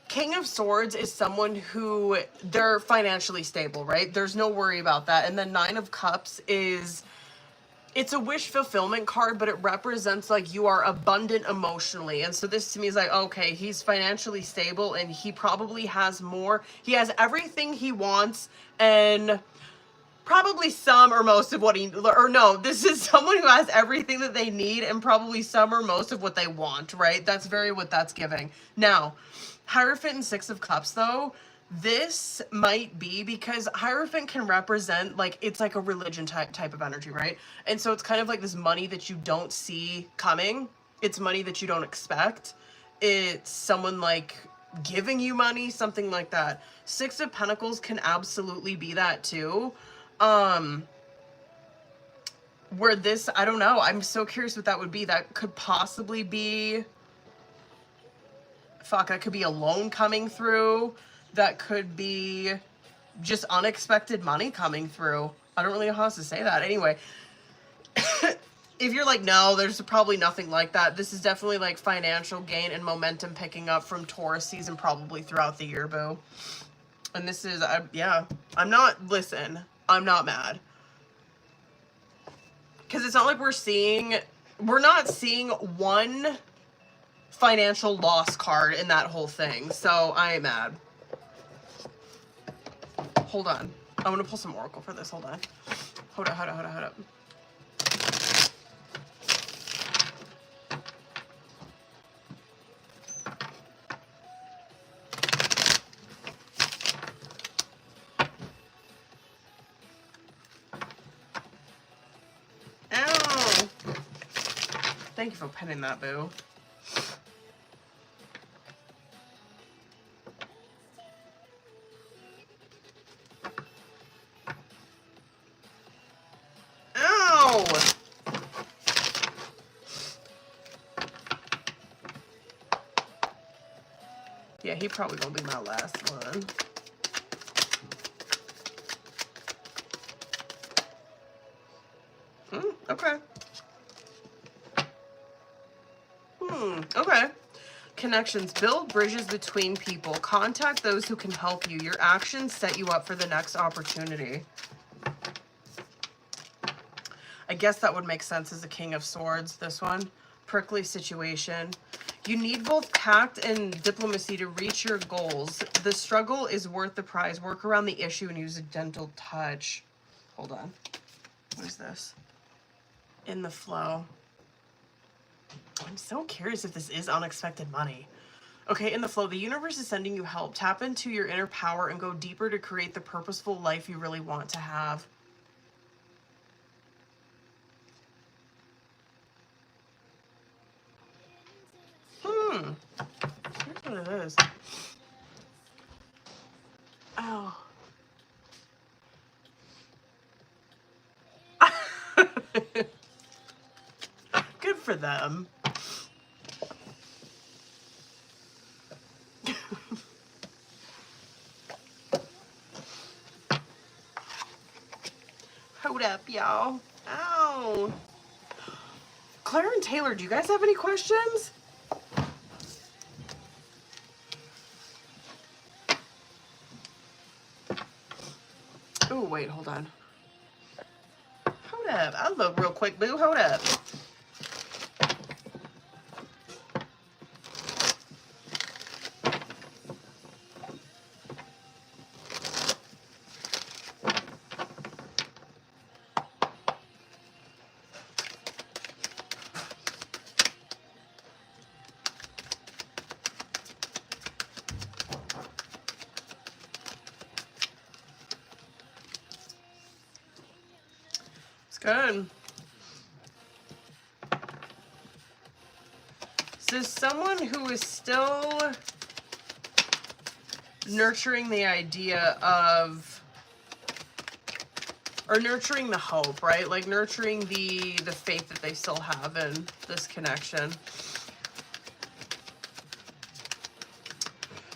Speaker 1: King of Swords is someone who, they're financially stable, right? There's no worry about that. And then 9 of Cups is... It's a wish fulfillment card, but it represents like you are abundant emotionally. And so this to me is like, okay, he's financially stable and he probably has more. He has everything he wants and probably some or most of what he, or no, this is someone who has everything that they need and probably some or most of what they want, right? That's very what that's giving. Now, Hierophant and 6 of Cups though, this might be because Hierophant can represent, like, it's like a religion type of energy, right? And so it's kind of like this money that you don't see coming. It's money that you don't expect. It's someone, like, giving you money, something like that. 6 of Pentacles can absolutely be that, too. Where this, I don't know. I'm so curious what that would be. That could possibly be... Fuck, that could be a loan coming through. That could be just unexpected money coming through. I don't really know how else to say that. Anyway, if you're like, no, there's probably nothing like that. This is definitely like financial gain and momentum picking up from Taurus season probably throughout the year, boo. And this is, yeah, I'm not mad. Because it's not like we're not seeing one financial loss card in that whole thing. So I ain't mad. Hold on. I'm going to pull some Oracle for this. Hold on. Hold up. Ow! Thank you for pinning that, boo. Yeah, he probably gonna be my last one. Okay. Okay. Connections. Build bridges between people. Contact those who can help you. Your actions set you up for the next opportunity. I guess that would make sense as a King of Swords, this one. Prickly situation. You need both tact and diplomacy to reach your goals. The struggle is worth the prize. Work around the issue and use a gentle touch. Hold on. What is this? In the flow. I'm so curious if this is unexpected money. Okay, in the flow, the universe is sending you help. Tap into your inner power and go deeper to create the purposeful life you really want to have. Here's what it is. Oh. Good for them. Hold up, y'all. Ow. Claire and Taylor, do you guys have any questions? Oh, wait, hold on. Hold up. I'll look real quick, boo. Hold up. Good. So someone who is still nurturing the idea of, or nurturing the hope, right? Like nurturing the faith that they still have in this connection.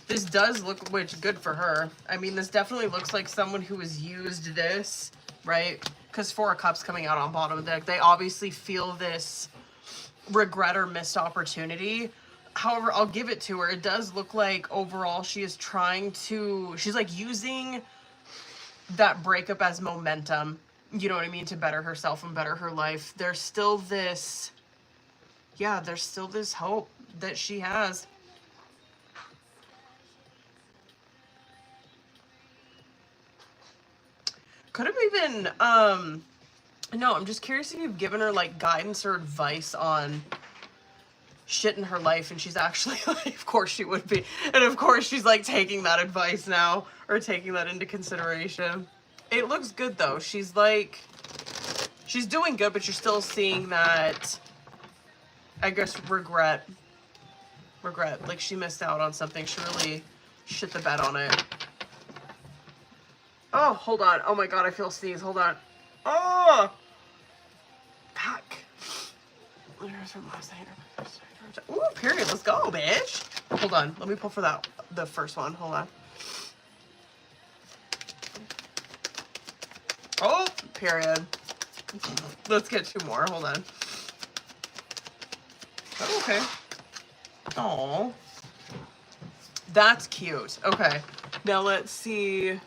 Speaker 1: This does look, which good for her. I mean, this definitely looks like someone who has used this, right? Because Four of Cups coming out on bottom of the deck, they obviously feel this regret or missed opportunity. However, I'll give it to her. It does look like overall she is trying to, she's like using that breakup as momentum, you know what I mean, to better herself and better her life. There's still this, yeah, there's still this hope that she has. Could have even, no, I'm just curious if you've given her, like, guidance or advice on shit in her life, and she's actually, like, of course she would be, and of course she's, like, taking that advice now, or taking that into consideration. It looks good, though. She's, like, she's doing good, but you're still seeing that, I guess, regret. Like, she missed out on something. She really shit the bed on it. Oh, hold on. Oh my god, I feel a sneeze. Hold on. Oh! Pack. Ooh, period. Let's go, bitch. Hold on. Let me pull for that. The first one. Hold on. Oh, period. Let's get two more. Hold on. Oh, okay. Oh. That's cute. Okay. Now let's see.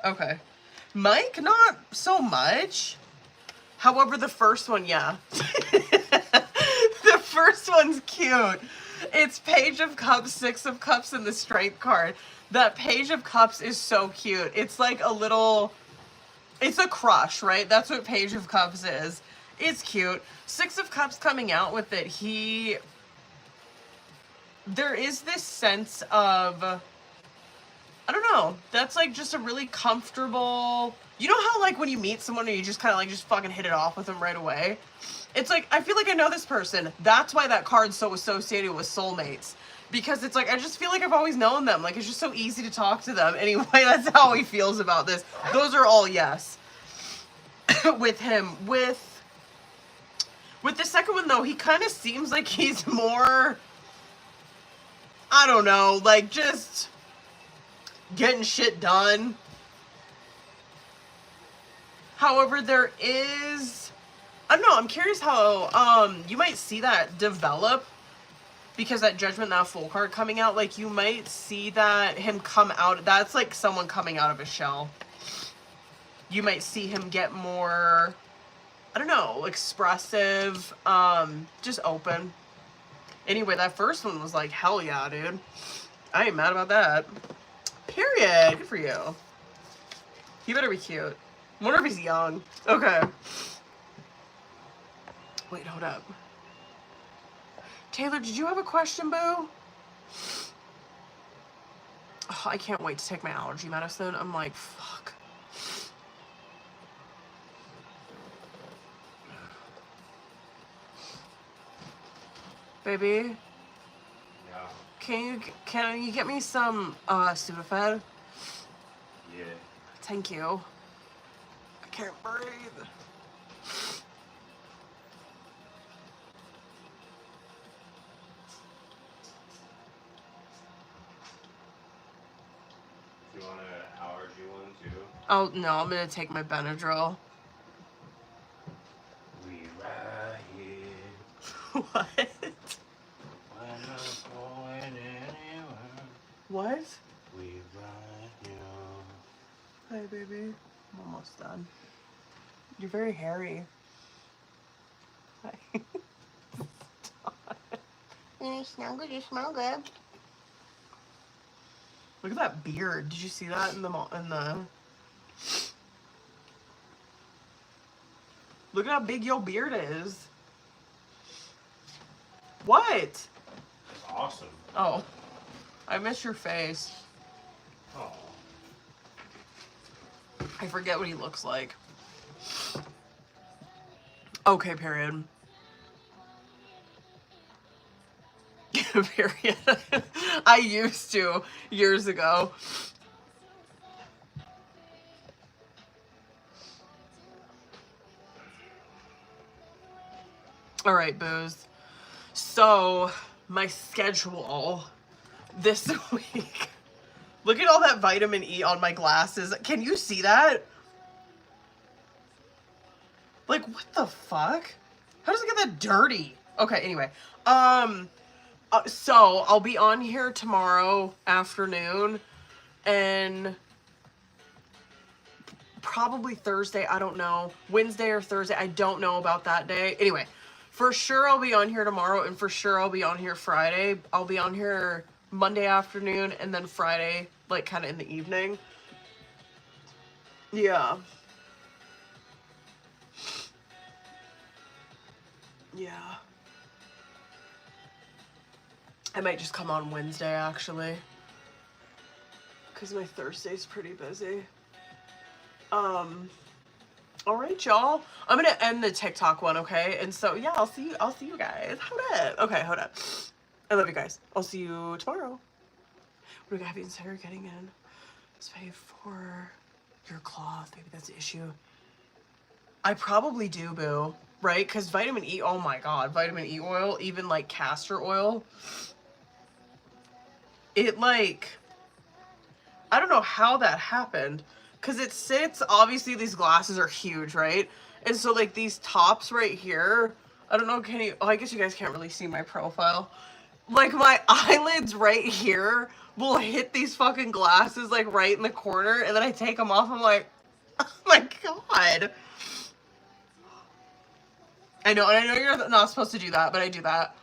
Speaker 1: Okay. Mike, not so much. However, the first one, yeah. The first one's cute. It's Page of Cups, Six of Cups, and the Strength card. That Page of Cups is so cute. It's like a little, it's a crush, right? That's what Page of Cups is. It's cute. Six of Cups coming out with it, there is this sense of, I don't know. That's like just a really comfortable, you know how like when you meet someone and you just kind of like just fucking hit it off with them right away? It's like, I feel like I know this person. That's why that card's so associated with soulmates. Because it's like, I just feel like I've always known them. Like, it's just so easy to talk to them. Anyway, that's how he feels about this. Those are all yes. With him. With the second one though, he kind of seems like he's more, I don't know, like just getting shit done. However, there is, I don't know, I'm curious how you might see that develop, because that Judgment, that Fool card coming out, like you might see that him come out, that's like someone coming out of a shell. You might see him get more, I don't know, expressive, just open. Anyway, that first one was like, hell yeah, dude. I ain't mad about that. Period. Good for you. He better be cute. I wonder if he's young. Okay. Wait, hold up. Taylor, did you have a question, boo? Oh, I can't wait to take my allergy medicine. I'm like, fuck. Baby?
Speaker 2: Yeah.
Speaker 1: Can you get me some Sudafed?
Speaker 2: Yeah.
Speaker 1: Thank you. I can't breathe.
Speaker 2: Do you want an allergy one too?
Speaker 1: Oh no, I'm gonna take my Benadryl.
Speaker 2: We right here.
Speaker 1: What?
Speaker 2: We're not going anywhere.
Speaker 1: What?
Speaker 2: We right here.
Speaker 1: Hi, baby. I'm almost done. You're very hairy. Hi. You smell good. You smell good. Look at that beard. Did you see that in the? Look at how big your beard is. What?
Speaker 2: That's awesome.
Speaker 1: Oh, I miss your face.
Speaker 2: Oh.
Speaker 1: I forget what he looks like. Okay, period. Period. I used to years ago. All right, booze. So, my schedule this week. Look at all that vitamin E on my glasses. Can you see that? Like, what the fuck? How does it get that dirty? Okay, anyway. So, I'll be on here tomorrow afternoon. And probably Thursday, I don't know. Wednesday or Thursday, I don't know about that day. Anyway, for sure I'll be on here tomorrow, and for sure I'll be on here Friday. I'll be on here Monday afternoon, and then Friday, like, kind of in the evening. Yeah. Yeah. I might just come on Wednesday, actually. Because my Thursday's pretty busy. All right, y'all. I'm gonna end the TikTok one, okay? And so, yeah, I'll see you guys. Hold up. Okay, hold up. I love you guys. I'll see you tomorrow. What do we got? Instead of getting in? Let's pay for your cloth. Maybe that's the issue. I probably do, boo. Right? Because vitamin E, oh my god. Vitamin E oil, even like castor oil. It like... I don't know how that happened. Because it sits, obviously these glasses are huge, right? And so like these tops right here, I don't know, can you, oh, I guess you guys can't really see my profile. Like my eyelids right here will hit these fucking glasses like right in the corner, and then I take them off, I'm like, oh my god. I know you're not supposed to do that, but I do that.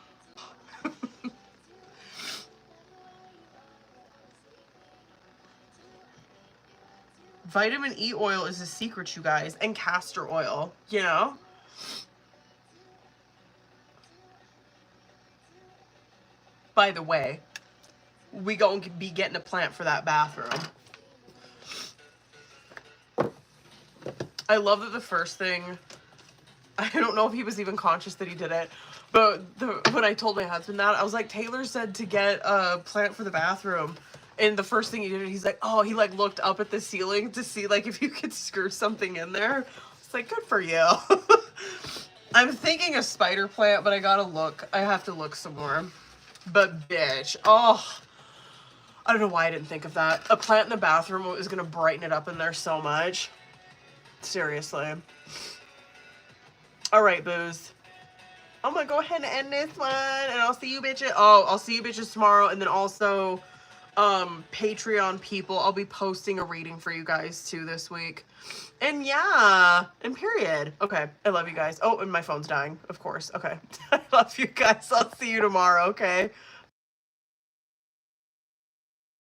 Speaker 1: Vitamin E oil is a secret, you guys, and castor oil, you know? By the way, we gonna be getting a plant for that bathroom. I love that the first thing, I don't know if he was even conscious that he did it, but when I told my husband that, I was like, Taylor said to get a plant for the bathroom. And the first thing he did, he's like, oh, he like looked up at the ceiling to see like if you could screw something in there. It's like, good for you. I'm thinking a spider plant, but I gotta look. I have to look some more. But bitch, oh, I don't know why I didn't think of that. A plant in the bathroom is gonna brighten it up in there so much. Seriously. All right, booze. I'm gonna go ahead and end this one, and I'll see you bitches. Oh, I'll see you bitches tomorrow, and then also, Patreon people, I'll be posting a reading for you guys too this week. And yeah, and period. Okay, I love you guys. Oh, and my phone's dying, of course. Okay, I love you guys. I'll see you tomorrow, okay?